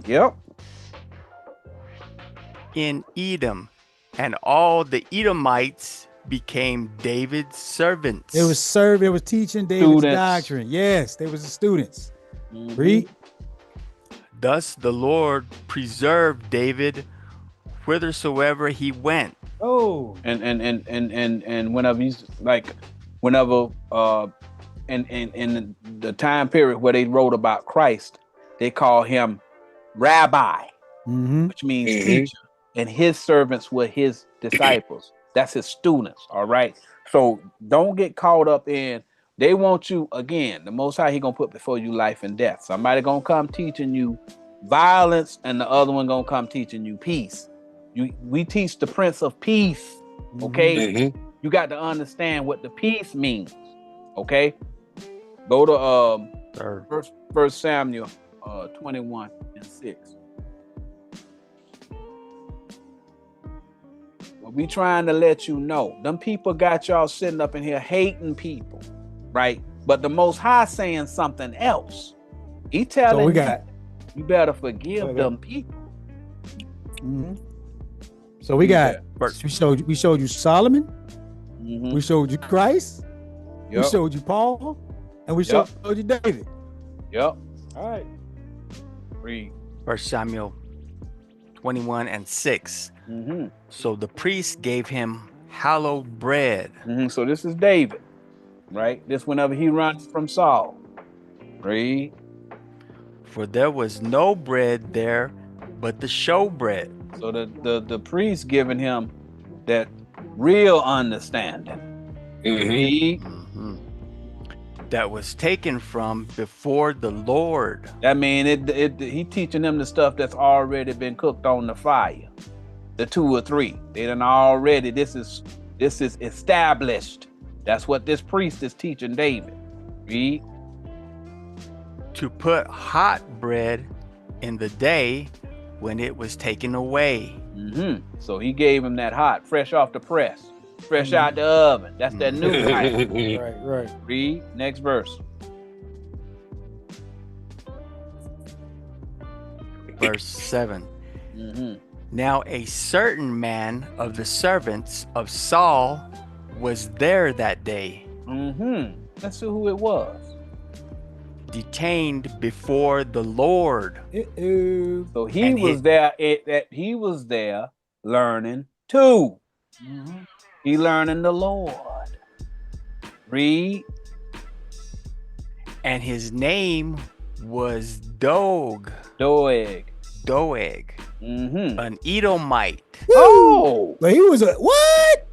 Yep. In Edom, and all the Edomites became David's servants. It was teaching David's doctrine. Yes, they was the students. Read. Thus the Lord preserved David whithersoever he went. Oh. And whenever he's like, in the time period where they wrote about Christ, they call him rabbi, which means teacher, and his servants were his disciples. That's his students. All right. So don't get caught up in, they want you, again, the Most High, he gonna put before you life and death. Somebody gonna come teaching you violence, and the other one gonna come teaching you peace. We teach the Prince of Peace. Okay. You got to understand what the peace means. Okay. Go to First Samuel 21:6. Well, we trying to let you know, them people got y'all sitting up in here hating people, right? But the Most High saying something else. He telling you better forgive them people. So we got, we showed you Solomon, we showed you Christ, we showed you Paul, and we showed you David. Yep. All right. Read. 1 Samuel 21:6. So the priest gave him hallowed bread. So this is David, right? This whenever he runs from Saul. Read. For there was no bread there but the show bread. So the priest giving him that real understanding. That was taken from before the Lord. That mean he teaching them the stuff that's already been cooked on the fire. The 2 or 3. They done already, this is established. That's what this priest is teaching David. Read. To put hot bread in the day when it was taken away. So he gave him that hot, fresh off the press, fresh out the oven. That's that new type. Right. Read next verse. Verse 7. Now a certain man of the servants of Saul was there that day. Let's see who it was. Detained before the Lord. So he was there. He was there learning too. He learning the Lord. Read. And his name was Doeg. An Edomite. Oh, but he was a what?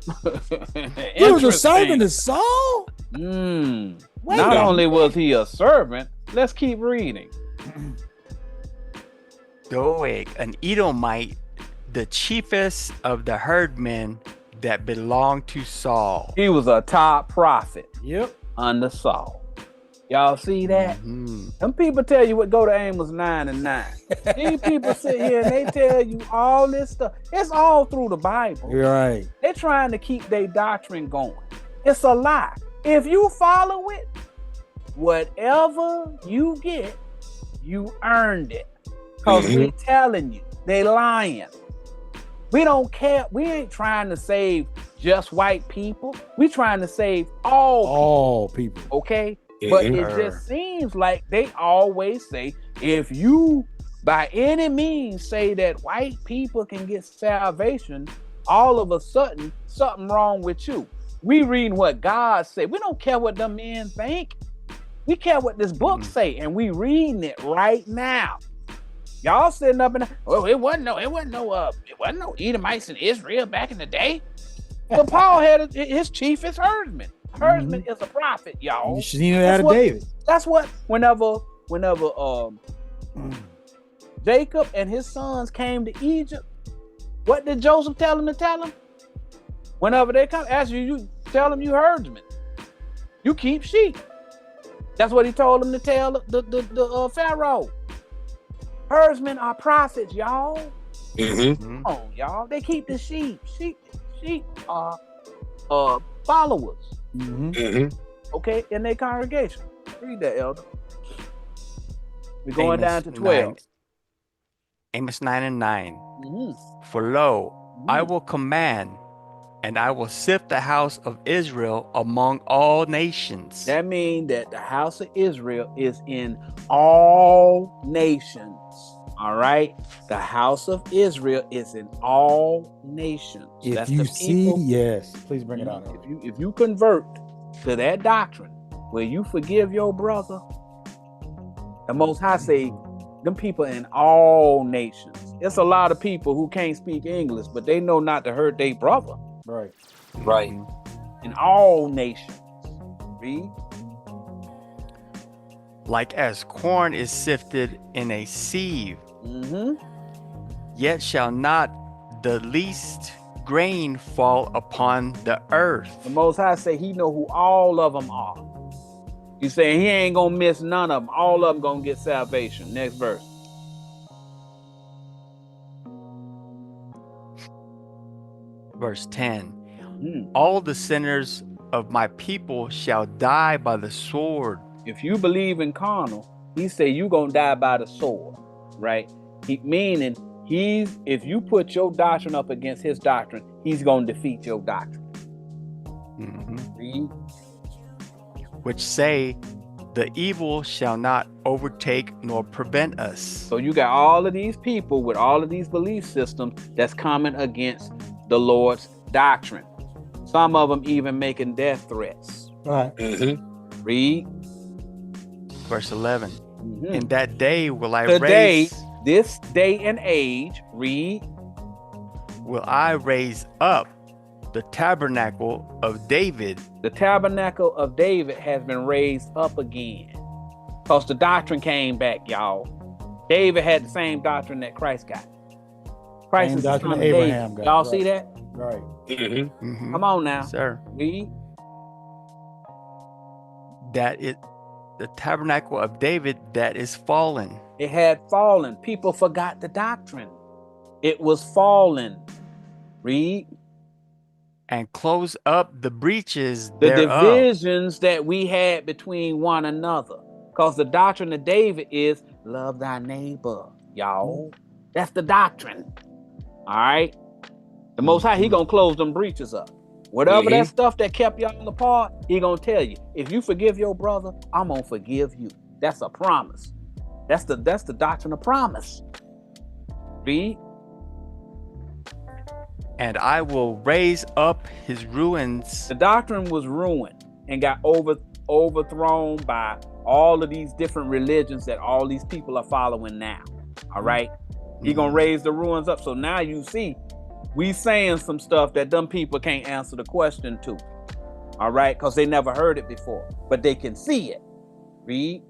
He was a servant of Saul. Not only was he a servant, let's keep reading. Doeg, an Edomite, the chiefest of the herdmen that belonged to Saul. He was a top prophet. Under Saul. Y'all see that? Them people tell you what, go to Amos 9:9. These people sit here and they tell you all this stuff. It's all through the Bible. You're right. They're trying to keep their doctrine going. It's a lie. If you follow it, whatever you get, you earned it. Because we telling you, they lying. We don't care. We ain't trying to save just white people. We trying to save all people. Okay? But it just seems like they always say If you by any means say that white people can get salvation, all of a sudden something wrong with you. We reading what God said. We don't care what them men think. We care what this book say, and we reading it right now. Y'all sitting up in it wasn't no Edomites in Israel back in the day. But Paul had his chief is herdsman. Herdsman is a prophet, y'all. You should know that of David. That's what whenever Jacob and his sons came to Egypt, what did Joseph tell them to tell them? Whenever they come, ask you tell them you herdsmen. You keep sheep. That's what he told them to tell the Pharaoh. Herdsmen are prophets, y'all. Come on, y'all. They keep the sheep. Sheep are followers. Okay, in their congregation. Read that, elder. We're going down to 12. Amos 9:9. For lo, I will command, and I will sift the house of Israel among all nations. That means that the house of Israel is in all nations. All right? The house of Israel is in all nations. If That's you the people. yes, please bring it out. If you convert to that doctrine where you forgive your brother, the Most High say, them people in all nations. It's a lot of people who can't speak English, but they know not to hurt their brother. Right. In all nations. Read. Like as corn is sifted in a sieve, yet shall not the least grain fall upon the earth. The Most High say he know who all of them are. He's saying he ain't gonna miss none of them. All of them gonna get salvation. Next verse. Verse 10. All the sinners of my people shall die by the sword. If you believe in carnal, he say you gonna die by the sword, right? Meaning if you put your doctrine up against his doctrine, he's gonna defeat your doctrine. Read. Which say, the evil shall not overtake nor prevent us. So you got all of these people with all of these belief systems that's coming against the Lord's doctrine. Some of them even making death threats. Right. Read. Verse 11. In that day will I raise... This day and age, read. Will I raise up the tabernacle of David. The tabernacle of David has been raised up again. Because the doctrine came back, y'all. David had the same doctrine that Christ got. Christ same is doctrine the son that of Abraham David. got. Y'all Right. see that? Right. Come on now. Sir. Read. The tabernacle of David that is fallen. It had fallen. People forgot the doctrine. It was fallen. Read. And close up the breaches The thereof. divisions that we had between one another. Because the doctrine of David is love thy neighbor, y'all. That's the doctrine. All right. The Most High, he gonna close them breaches up. Whatever that stuff that kept y'all apart, he gonna tell you, if you forgive your brother, I'm gonna forgive you. That's a promise. That's the doctrine of promise. Read. And I will raise up his ruins. The doctrine was ruined and got overthrown by all of these different religions that all these people are following now. All right. He gonna raise the ruins up. So now you see, we saying some stuff that them people can't answer the question to. All right, because they never heard it before, but they can see it. Read.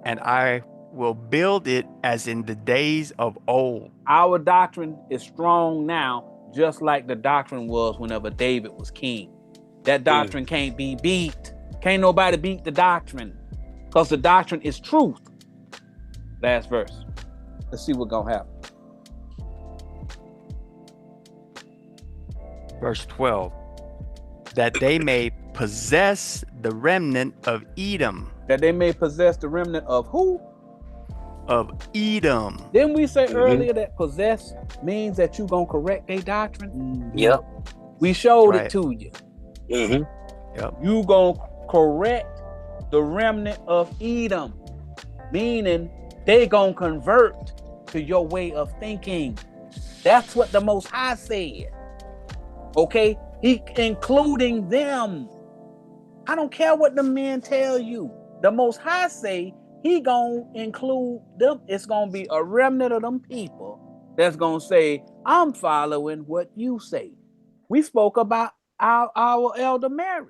And I will build it as in the days of old. Our doctrine is strong now, just like the doctrine was whenever David was king. That doctrine can't be beat. Can't nobody beat the doctrine, because the doctrine is truth. Last verse. Let's see what's gonna happen. Verse 12. That they may possess the remnant of Edom. That they may possess the remnant of who? Of Edom. Didn't we say earlier that possess means that you gonna correct their doctrine? Yep. We showed it to you. Yep. You gonna correct the remnant of Edom. meaning they gonna convert to your way of thinking. That's what the Most High said. Okay, he including them. I don't care what the men tell you. The Most High say he gonna include them. It's gonna be a remnant of them people that's gonna say, I'm following what you say. We spoke about our elder Mary.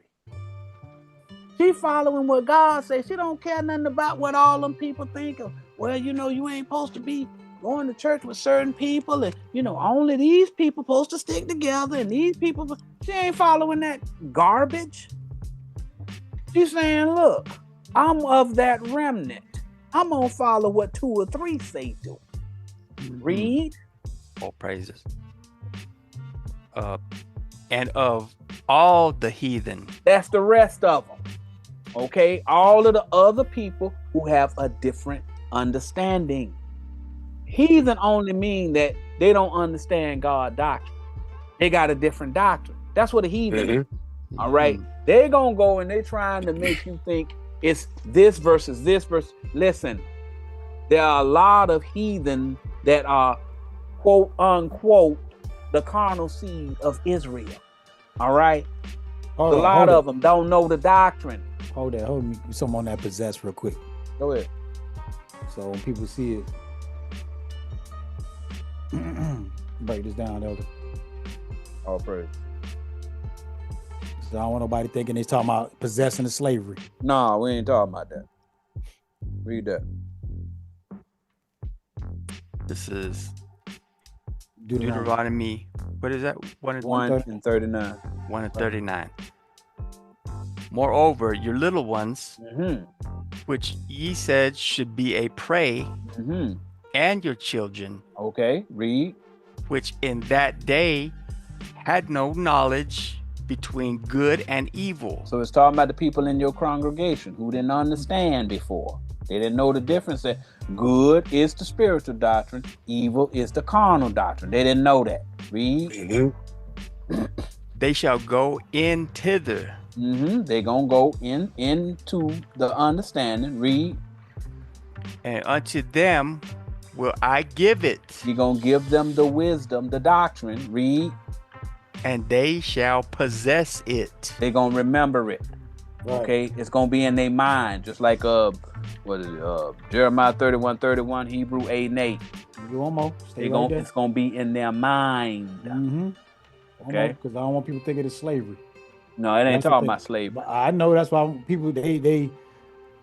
She following what God says. She don't care nothing about what all them people think of. Well, you know, you ain't supposed to be going to church with certain people, and you know, only these people supposed to stick together, and these people. She ain't following that garbage. She's saying, look, I'm of that remnant. I'm gonna follow what 2 or 3 say do. Read. All praises. And of all the heathen. That's the rest of them. Okay, all of the other people who have a different understanding. Heathen only mean that they don't understand God's doctrine. They got a different doctrine. That's what a heathen is. All right. They're gonna go and they're trying to make you think it's this versus this verse. Listen, there are a lot of heathen that are quote unquote the carnal seed of Israel. All right. A lot of them don't know the doctrine. Hold me some on that possess real quick. Go ahead. So when people see it, break this down, Elder. All praise. So I don't want nobody thinking they're talking about possessing the slavery. No, we ain't talking about that. Read that. This is Deuteronomy. What is that? 1 and 39. 1 and 39. Moreover, your little ones, which ye said should be a prey, and your children, okay, read, which in that day had no knowledge between good and evil. So it's talking about the people in your congregation who didn't understand before. They didn't know the difference that good is the spiritual doctrine, evil is the carnal doctrine. They didn't know that. Read. They shall go in thither. They're gonna go into the understanding. Read. And unto them will I give it. You're gonna give them the wisdom, the doctrine. Read. And they shall possess it. They're gonna remember it. Right. Okay, it's gonna be in their mind, just like Jeremiah 31:31, Hebrew 8:8. It's gonna be in their mind. Okay, because I don't want people thinking it's slavery. No, it ain't talking about slavery. But I know that's why people they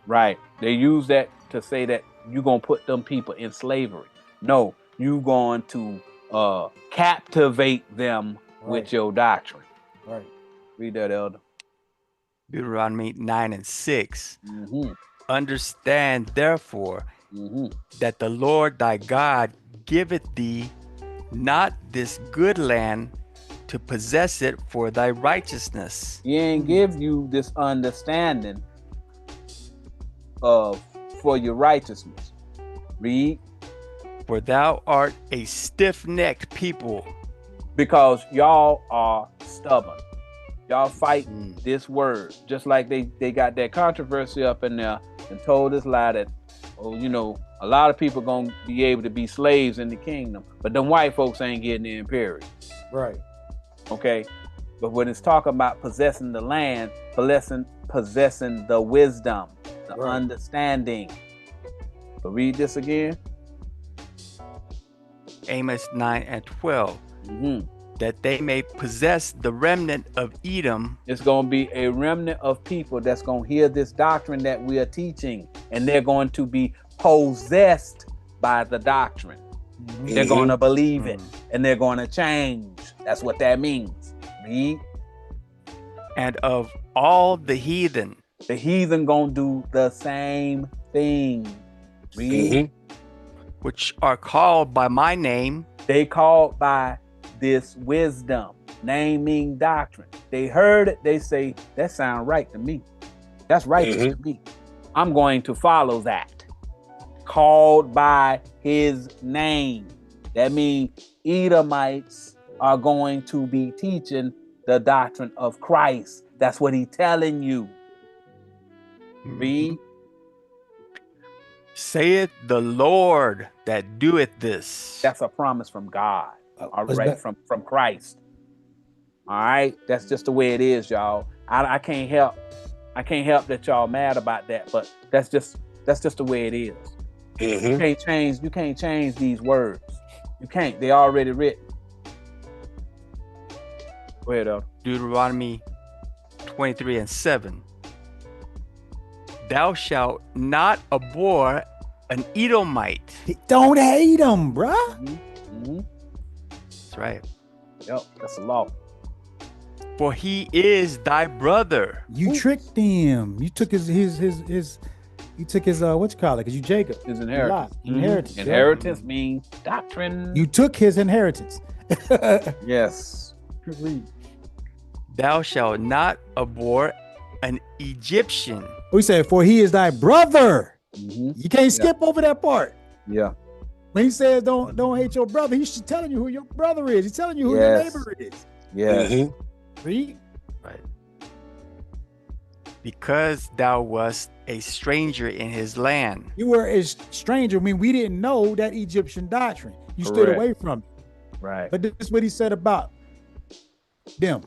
right. They use that to say that you're gonna put them people in slavery. No, you're going to captivate them with your doctrine. Right. Read that, Elder. Deuteronomy 9 and 6. Understand therefore that the Lord thy God giveth thee not this good land to possess it for thy righteousness. He ain't give you this understanding for your righteousness. Read. For thou art a stiff-necked people. Because y'all are stubborn. Y'all fight this word. Just like they got that controversy up in there and told this lie that, a lot of people gonna be able to be slaves in the kingdom, but them white folks ain't getting the imperial. Right. Okay. But when it's talking about possessing the land, possessing the wisdom, the understanding. But read this again. Amos 9 and 12. That they may possess the remnant of Edom. It's going to be a remnant of people that's going to hear this doctrine that we are teaching, and they're going to be possessed by the doctrine. They're going to believe it, and they're going to change. That's what that means. Read. And of all the heathen. The heathen going to do the same thing. Read. Which are called by my name. They called by this wisdom, naming doctrine. They heard it, they say, that sounds right to me. That's righteous to me. I'm going to follow that. Called by his name. That means Edomites are going to be teaching the doctrine of Christ. That's what he's telling you. Read. Saith the Lord that doeth this. That's a promise from God. All right, from Christ. All right, that's just the way it is, y'all. I can't help that y'all mad about that, but that's just the way it is. You can't change these words. You can't. They already written. Go ahead, though. Deuteronomy 23:7. Thou shalt not abhor an Edomite. Don't hate him, bruh. That's right. Yep, that's a law. For he is thy brother. You tricked him. You took his you took his what you call it? Because you Jacob. His inheritance. Inheritance. Inheritance means doctrine. You took his inheritance. Yes. Thou shalt not abhor an Egyptian. We said, for he is thy brother. You can't skip over that part. Yeah. When he says don't hate your brother, he's telling you who your brother is. He's telling you who your neighbor is. Yes. Read. Right. Because thou wast a stranger in his land. You were a stranger. I mean, we didn't know that Egyptian doctrine. You stood away from it. Right. But this is what he said about them.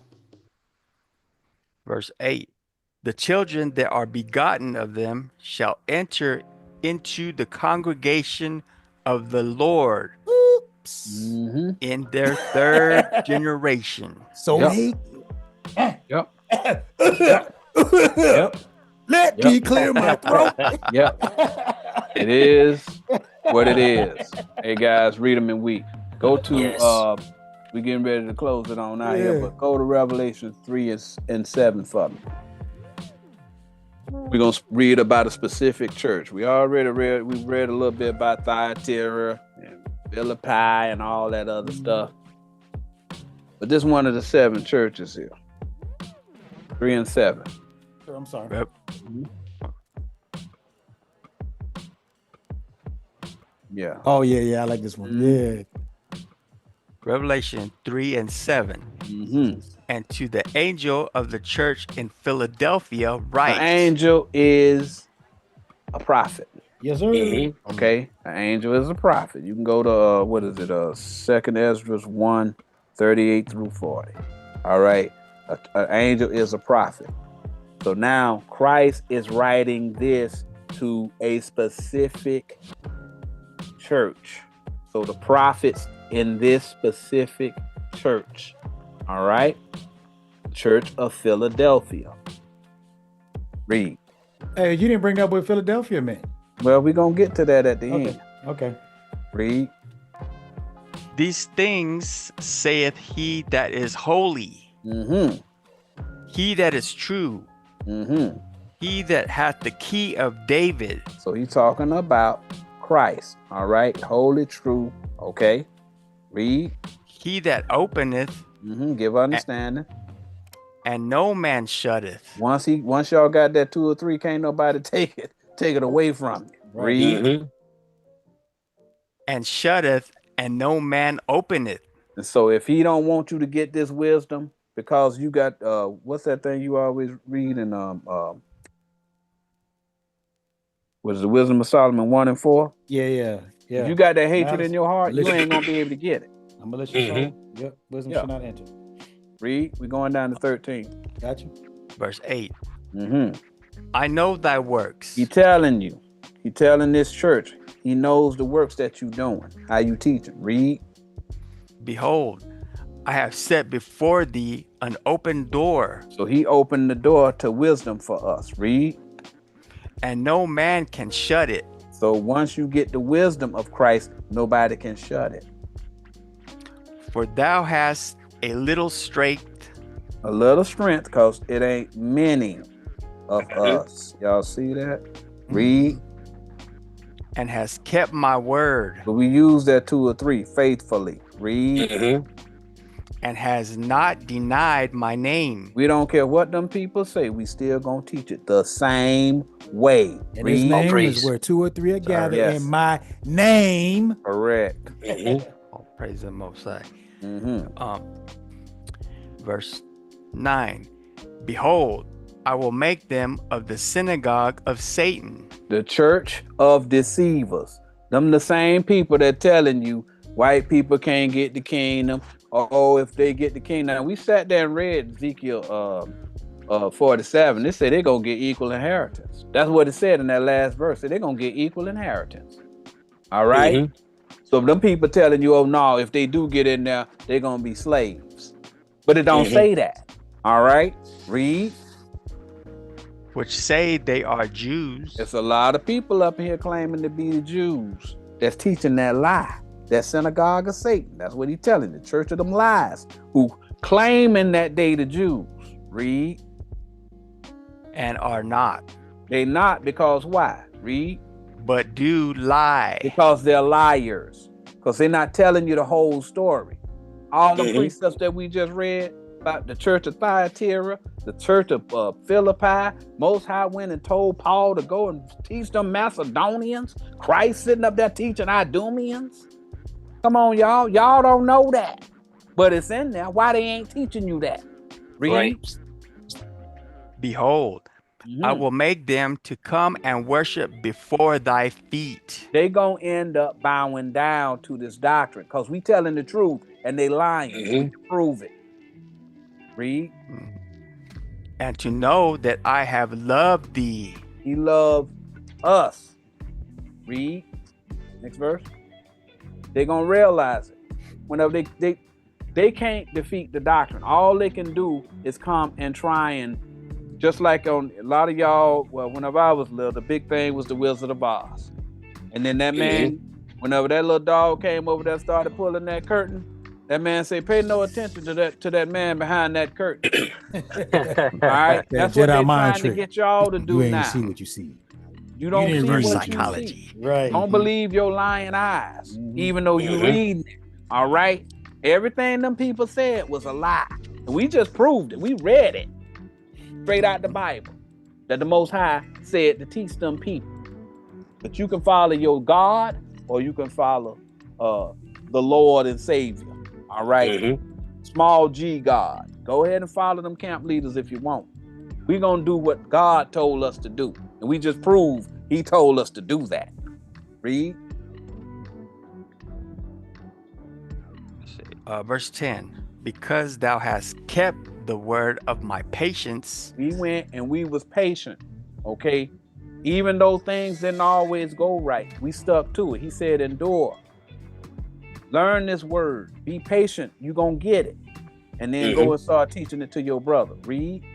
Verse 8. The children that are begotten of them shall enter into the congregation of the Lord. Oops. In their third generation. So Yep. Yep. Let me clear my throat. Yep. It is what it is. Hey guys, read them and weep. Go to we getting ready to close it on out here, but go to Revelation 3 and 7 for me. We're gonna read about a specific church. We already read a little bit about Thyatira and Philippi and all that other stuff. But this is one of the 7 churches here. 3 and 7. I'm sorry. Yep. Yeah. Oh yeah, I like this one. Yeah. Revelation 3 and 7. And to the angel of the church in Philadelphia write. An angel is a prophet. Yes, sir. Okay. An angel is a prophet. You can go to what is it? 2nd Ezra 1, 38 through 40. All right. An angel is a prophet. So now Christ is writing this to a specific church. So the prophets in this specific church. All right. Church of Philadelphia. Read. Hey, you didn't bring up what Philadelphia meant. Well, we're going to get to that at the end. Okay. Read. These things saith he that is holy. He that is true. He that hath the key of David. So he's talking about Christ. All right. Holy, true. Okay. Read. He that openeth. Give understanding. And no man shutteth. Once y'all got that 2 or 3, can't nobody take it away from you. Read. And shutteth, and no man openeth. And so if he don't want you to get this wisdom, because you got what's that thing you always read in was the Wisdom of Solomon 1 and 4? Yeah. If you got that hatred in your heart, you ain't gonna be able to get it. I'm gonna let you know. Yep. Wisdom should not enter. Read. We're going down to 13. Got you. Verse 8. I know thy works. He telling you. He telling this church. He knows the works that you doing. How you teaching. Read. Behold, I have set before thee an open door. So he opened the door to wisdom for us. Read. And no man can shut it. So once you get the wisdom of Christ, nobody can shut it. For thou hast a little strength. A little strength, because it ain't many of us. Y'all see that? Read. And has kept my word. But we use that 2 or 3 faithfully. Read. And has not denied my name. We don't care what them people say. We still gonna teach it the same way. And his name is where 2 or 3 are gathered in my name. Correct. Oh, praise the Most High. Verse 9. Behold, I will make them of the synagogue of Satan. The church of deceivers. Them the same people that telling you white people can't get the kingdom. Oh, if they get the kingdom. Now, we sat there and read Ezekiel 47. They said they're going to get equal inheritance. That's what it said in that last verse. They're going to get equal inheritance. All right? So them people telling you, oh, no, if they do get in there, they're going to be slaves. But it don't say that. All right? Read. Which say they are Jews. There's a lot of people up here claiming to be the Jews that's teaching that lie. That synagogue of Satan. That's what he's telling the church of them lies. Who claiming that they the Jews. Read. And are not. They not because why? Read. But do lie. Because they're liars. Because they're not telling you the whole story. All the precepts that we just read about the church of Thyatira, the church of Philippi, Most High went and told Paul to go and teach them Macedonians. Christ sitting up there teaching Idumeans. Come on, y'all. Y'all don't know that. But it's in there. Why they ain't teaching you that? Read. Right. Behold, I will make them to come and worship before thy feet. They gonna end up bowing down to this doctrine because we telling the truth and they lying. Prove it. Read. And to know that I have loved thee. He loved us. Read. Next verse. They're gonna realize it. Whenever they can't defeat the doctrine. All they can do is come and try and, just like on a lot of y'all, well, whenever I was little, the big thing was the Wizard of Oz. And then that man, whenever that little dog came over there, started pulling that curtain, that man said, pay no attention to that man behind that curtain. All right? That's what they're trying to get y'all to do now. You ain't see what you see. You don't see what psychology. you see. Right. Don't believe your lying eyes, even though you reading it. All right? Everything them people said was a lie. And we just proved it. We read it straight out the Bible that the Most High said to teach them people. But you can follow your God or you can follow the Lord and Savior. All right? Small G God. Go ahead and follow them camp leaders if you want. We're going to do what God told us to do. And we just proved he told us to do that. Read. Verse 10. Because thou hast kept the word of my patience. We went and we was patient. Okay. Even though things didn't always go right, we stuck to it. He said, endure. Learn this word. Be patient. You're going to get it. And then go and start teaching it to your brother. Read.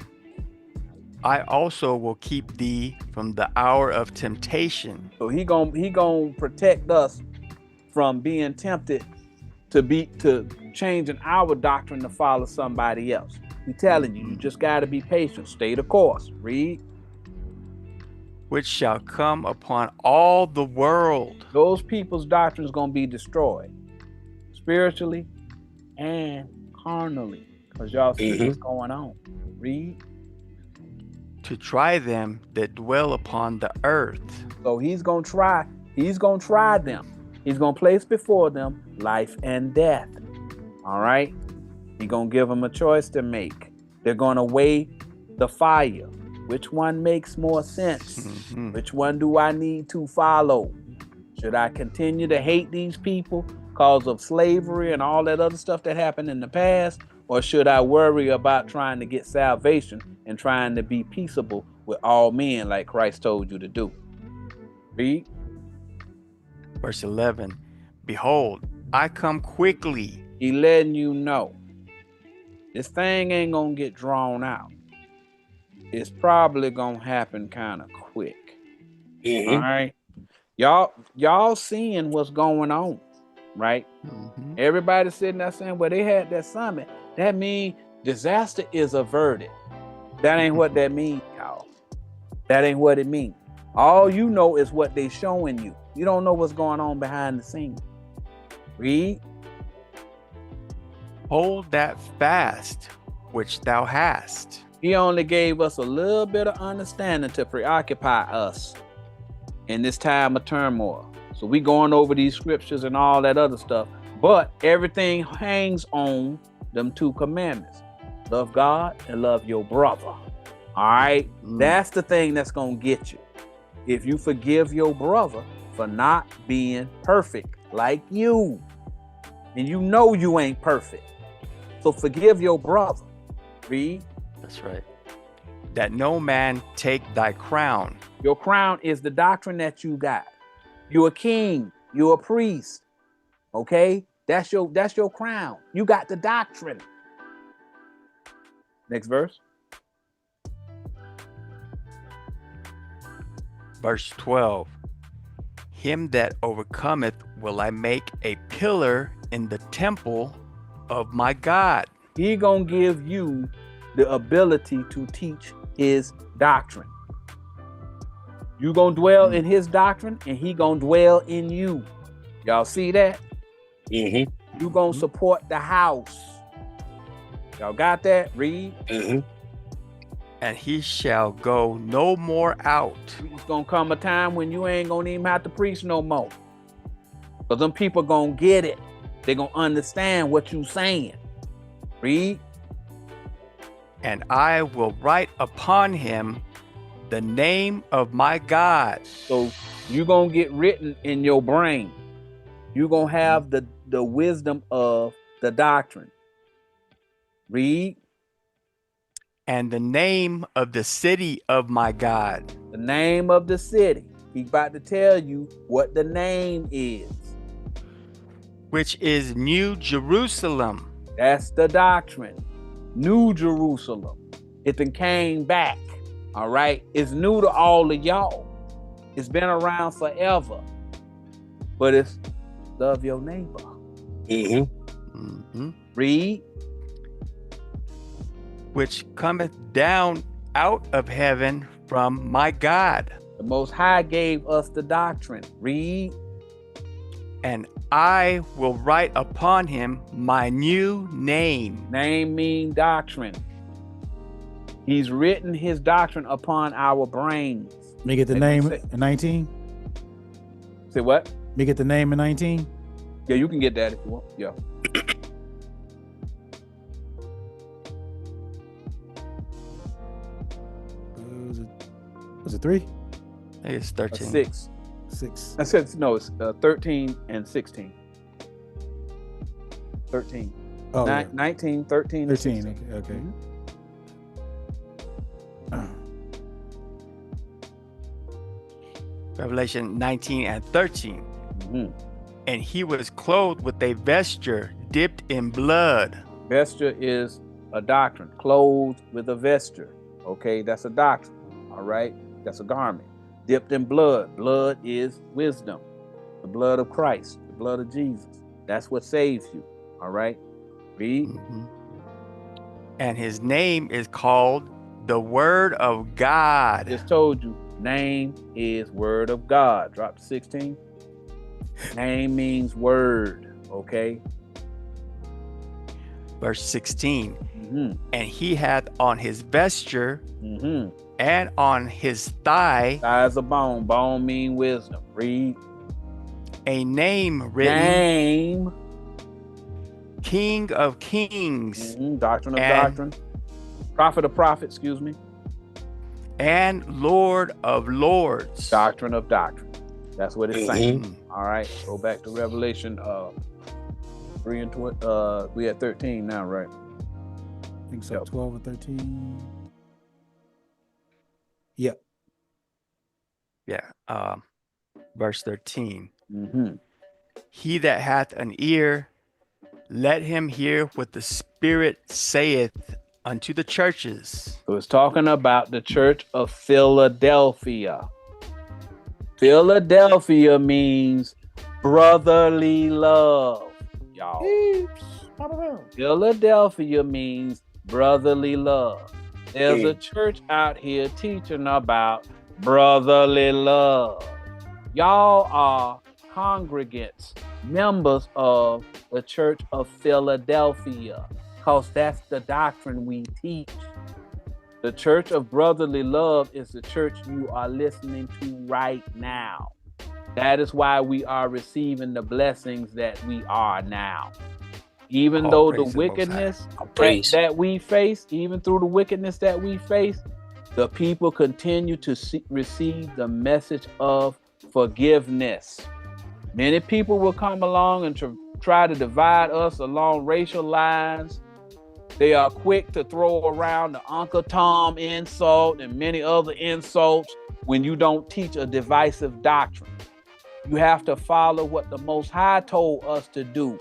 I also will keep thee from the hour of temptation. So he gonna protect us from being tempted to changing our doctrine to follow somebody else. He telling you, you just got to be patient. Stay the course. Read. Which shall come upon all the world. Those people's doctrine is going to be destroyed spiritually and carnally, because y'all see what's going on. Read. To try them that dwell upon the earth. So he's going to try them. He's going to place before them life and death. All right. He's going to give them a choice to make. They're going to weigh the fire. Which one makes more sense? Which one do I need to follow? Should I continue to hate these people because of slavery and all that other stuff that happened in the past? Or should I worry about trying to get salvation and trying to be peaceable with all men like Christ told you to do? Read. Verse 11. Behold, I come quickly. He letting you know this thing ain't gonna get drawn out. It's probably gonna happen kind of quick. All right. Y'all seeing what's going on, right? Everybody sitting there saying, well, they had that summit. That means disaster is averted. That ain't what that means, y'all. That ain't what it means. All you know is what they showing you. You don't know what's going on behind the scenes. Read. Hold that fast which thou hast. He only gave us a little bit of understanding to preoccupy us in this time of turmoil. So we going over these scriptures and all that other stuff, but everything hangs on them two commandments. Love God and love your brother. All right. That's the thing that's going to get you. If you forgive your brother for not being perfect like you, and you know you ain't perfect, so forgive your brother. Read. That's right. That no man take thy crown. Your crown is the doctrine that you got. You're a king. You're a priest. Okay? That's your crown. You got the doctrine. Next verse. Verse 12. Him that overcometh will I make a pillar in the temple of my God. He gonna give you the ability to teach his doctrine. You gonna dwell in his doctrine, and he gonna dwell in you. Y'all see that? You gonna support the house. Y'all got that? Read. And he shall go no more out. It's gonna come a time when you ain't gonna even have to preach no more. Because them people gonna get it. They gonna understand what you saying. Read. And I will write upon him the name of my God. So you gonna get written in your brain. You gonna have the wisdom of the doctrine. Read. And the name of the city of my God. The name of the city. He's about to tell you what the name is. Which is New Jerusalem. That's the doctrine. New Jerusalem. It then came back. All right. It's new to all of y'all. It's been around forever. But it's love your neighbor. Read. Which cometh down out of heaven from my God. The Most High gave us the doctrine. Read. And I will write upon him my new name. Name mean doctrine. He's written his doctrine upon our brains. Make it the name in 19. Say what? Make it the name in 19. Yeah, you can get that if you want. Yeah. Was it 3? I think it's 13. 6. 6. I said no. It's 13 and 16. 13. Oh, 19, 13, 13. And 16. Okay. Revelation 19 and 13. And he was clothed with a vesture dipped in blood. Vesture is a doctrine. Clothed with a vesture. Okay, that's a doctrine. All right, that's a garment. Dipped in blood. Blood is wisdom. The blood of Christ. The blood of Jesus. That's what saves you. All right, read. And his name is called the Word of God. Just told you. Name is Word of God. Drop to 16. Name means word. Okay. Verse 16. And he hath on his vesture and on his thigh. Thigh is a bone. Bone mean wisdom. Read. A name written. Name. King of Kings. Doctrine of doctrine. Prophet of prophets, excuse me. And Lord of Lords. Doctrine of doctrine. That's what it's saying. All right. Go back to Revelation 3 and 20. We at 13 now, right? I think so. 12 and 13. Yep. Yeah. Verse 13. He that hath an ear, let him hear what the Spirit saith unto the churches. So it's talking about the church of Philadelphia. Philadelphia means brotherly love, y'all. Philadelphia means brotherly love. There's a church out here teaching about brotherly love. Y'all are congregants, members of the church of Philadelphia, because that's the doctrine we teach. The church of brotherly love is the church you are listening to right now. That is why we are receiving the blessings that we are now. Even though the wickedness that we face, even through the wickedness that we face, the people continue to receive the message of forgiveness. Many people will come along and try to divide us along racial lines. They are quick to throw around the Uncle Tom insult and many other insults when you don't teach a divisive doctrine. You have to follow what the Most High told us to do.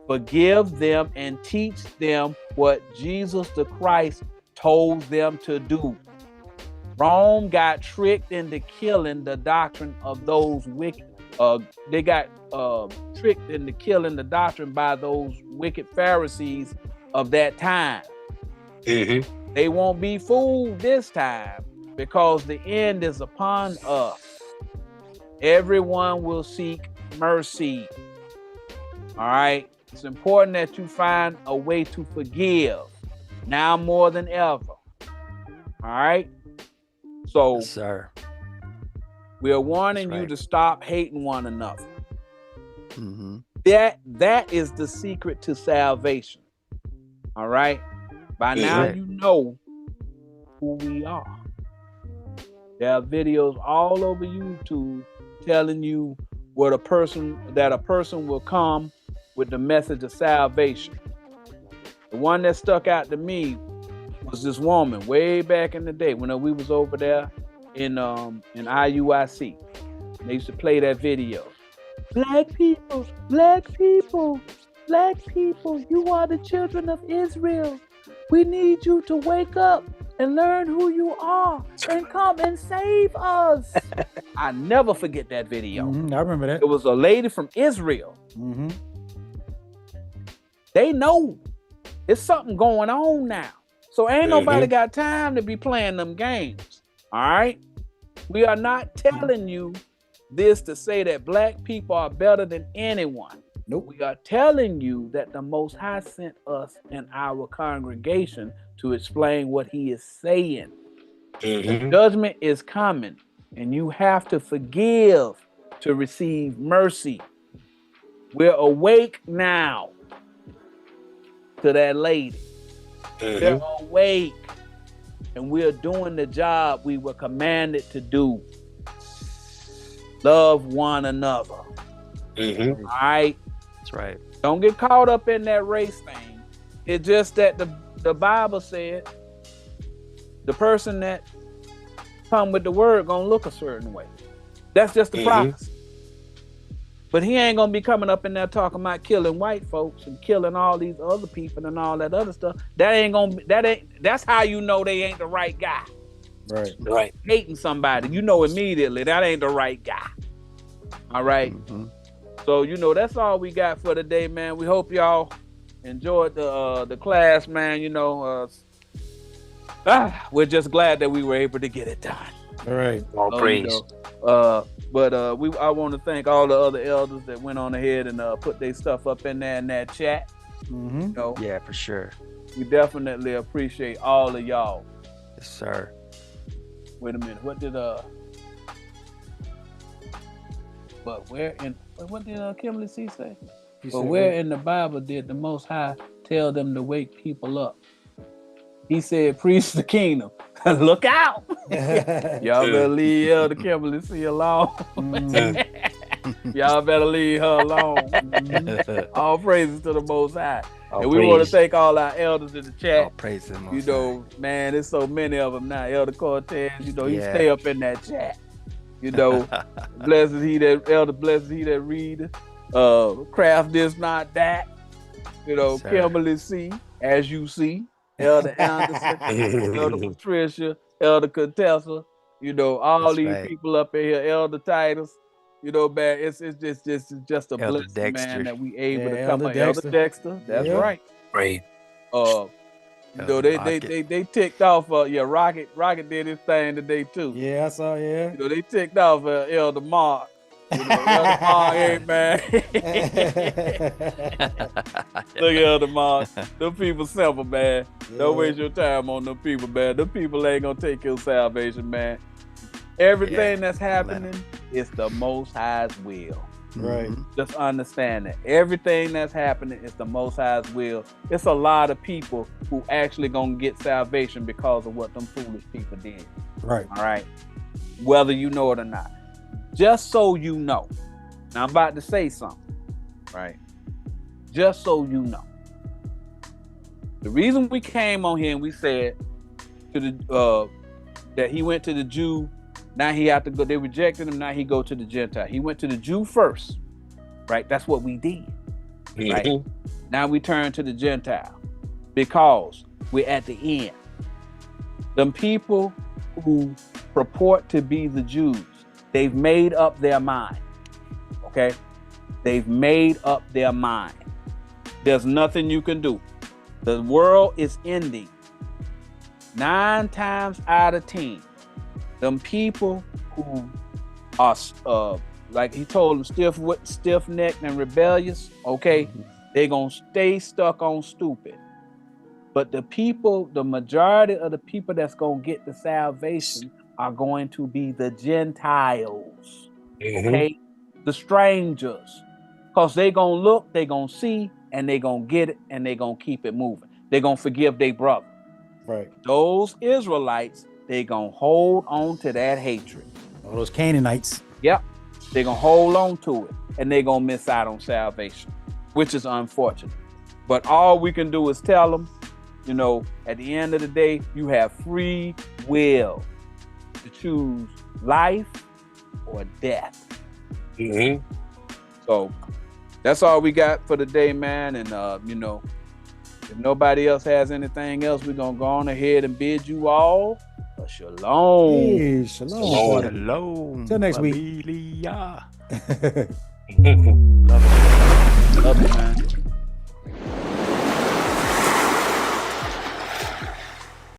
Forgive them and teach them what Jesus the Christ told them to do. Rome got tricked into killing the doctrine of those wicked. They got tricked into killing the doctrine by those wicked Pharisees of that time. Mm-hmm. They won't be fooled this time because the end is upon us. Everyone will seek mercy. All right. It's important that you find a way to forgive now more than ever. All right. So, Yes, sir. we are warning That's you right. to stop hating one another. Mm-hmm. That is the secret to salvation. All right. By now Right. you know who we are. There are videos all over YouTube telling you that a person will come with the message of salvation. The one that stuck out to me was this woman way back in the day when we was over there in IUIC. They used to play that video. Black people, black people, black people, you are the children of Israel. We need you to wake up and learn who you are and come and save us. I never forget that video. I remember that. It was a lady from Israel. Mm-hmm. They know it's something going on now. So ain't nobody got time to be playing them games. All right? We are not telling you this to say that black people are better than anyone. Nope. We are telling you that the Most High sent us in our congregation to explain what he is saying. Mm-hmm. Judgment is coming, and you have to forgive to receive mercy. We're awake now to that lady. We're awake, and we're doing the job we were commanded to do. Love one another. Mm-hmm. All right? That's right. Don't get caught up in that race thing. It's just that the Bible said the person that come with the word gonna look a certain way. That's just the prophecy. But he ain't gonna be coming up in there talking about killing white folks and killing all these other people and all that other stuff. That's how you know they ain't the right guy. Right. Right. Hating somebody, you know immediately that ain't the right guy. All right. Mm-hmm. So that's all we got for today, man. We hope y'all enjoyed the class, man. We're just glad that we were able to get it done. All right. All praise. I want to thank all the other elders that went on ahead and put their stuff up in there in that chat. Mm-hmm. Yeah, for sure. We definitely appreciate all of y'all. Yes, sir. Wait a minute. What did Kimberly C say? But where in the Bible did the Most High tell them to wake people up? He said, preach the kingdom. Look out. Y'all better leave Elder Kimberly C alone. Y'all better leave her alone. All praises to the Most High. And we want to thank all our elders in the chat. All praise the Most High. Man, there's so many of them now. Elder Cortez, he stay up in that chat. Blessed he that elder, blessed he that read. Craft this, not that. Sir. Kimberly C, as you see. Elder Anderson, Elder Patricia, Elder Contessa, all That's these right. people up in here, Elder Titus, man, it's just a Elder blessing, Dexter. man, that we able to Yeah, come Elder on. Elder Dexter. Dexter, that's Yeah. right. Right. They ticked off. Rocket did his thing today too. Yeah, I saw. Yeah. They ticked off Elder Mark. Elder Mark, hey man. Look at Elder Mark. Them people simple, man. Don't waste your time on them people, man. Them people ain't gonna take your salvation, man. Everything that's happening is the Most High's will. Right. Just understand that everything that's happening is the Most High's will. It's a lot of people who actually gonna get salvation because of what them foolish people did. Right. All right. Whether you know it or not. Just so you know. Now I'm about to say something. Right. Just so you know. The reason we came on here and we said to the that he went to the Jew. Now he had to go. They rejected him. Now he go to the Gentile. He went to the Jew first, right? That's what we did, right? Now we turn to the Gentile because we're at the end. Them people who purport to be the Jews, they've made up their mind. Okay, they've made up their mind. There's nothing you can do. The world is ending. 9 times out of 10. Them people who are, like he told them, stiff-necked and rebellious, okay, they're going to stay stuck on stupid. But the people, the majority of the people that's going to get the salvation are going to be the Gentiles, okay? The strangers. Because they're going to look, they're going to see, and they're going to get it, and they're going to keep it moving. They're going to forgive their brother. Right. Those Israelites, they gonna hold on to that hatred. All those Canaanites. Yep. They're gonna hold on to it, and they're gonna miss out on salvation, which is unfortunate. But all we can do is tell them, you know, at the end of the day, you have free will to choose life or death. So that's all we got for today, man. And you know, if nobody else has anything else, we're gonna go on ahead and bid you all a shalom. Hey, shalom. Shalom. Till next week. Familia. Love it, man.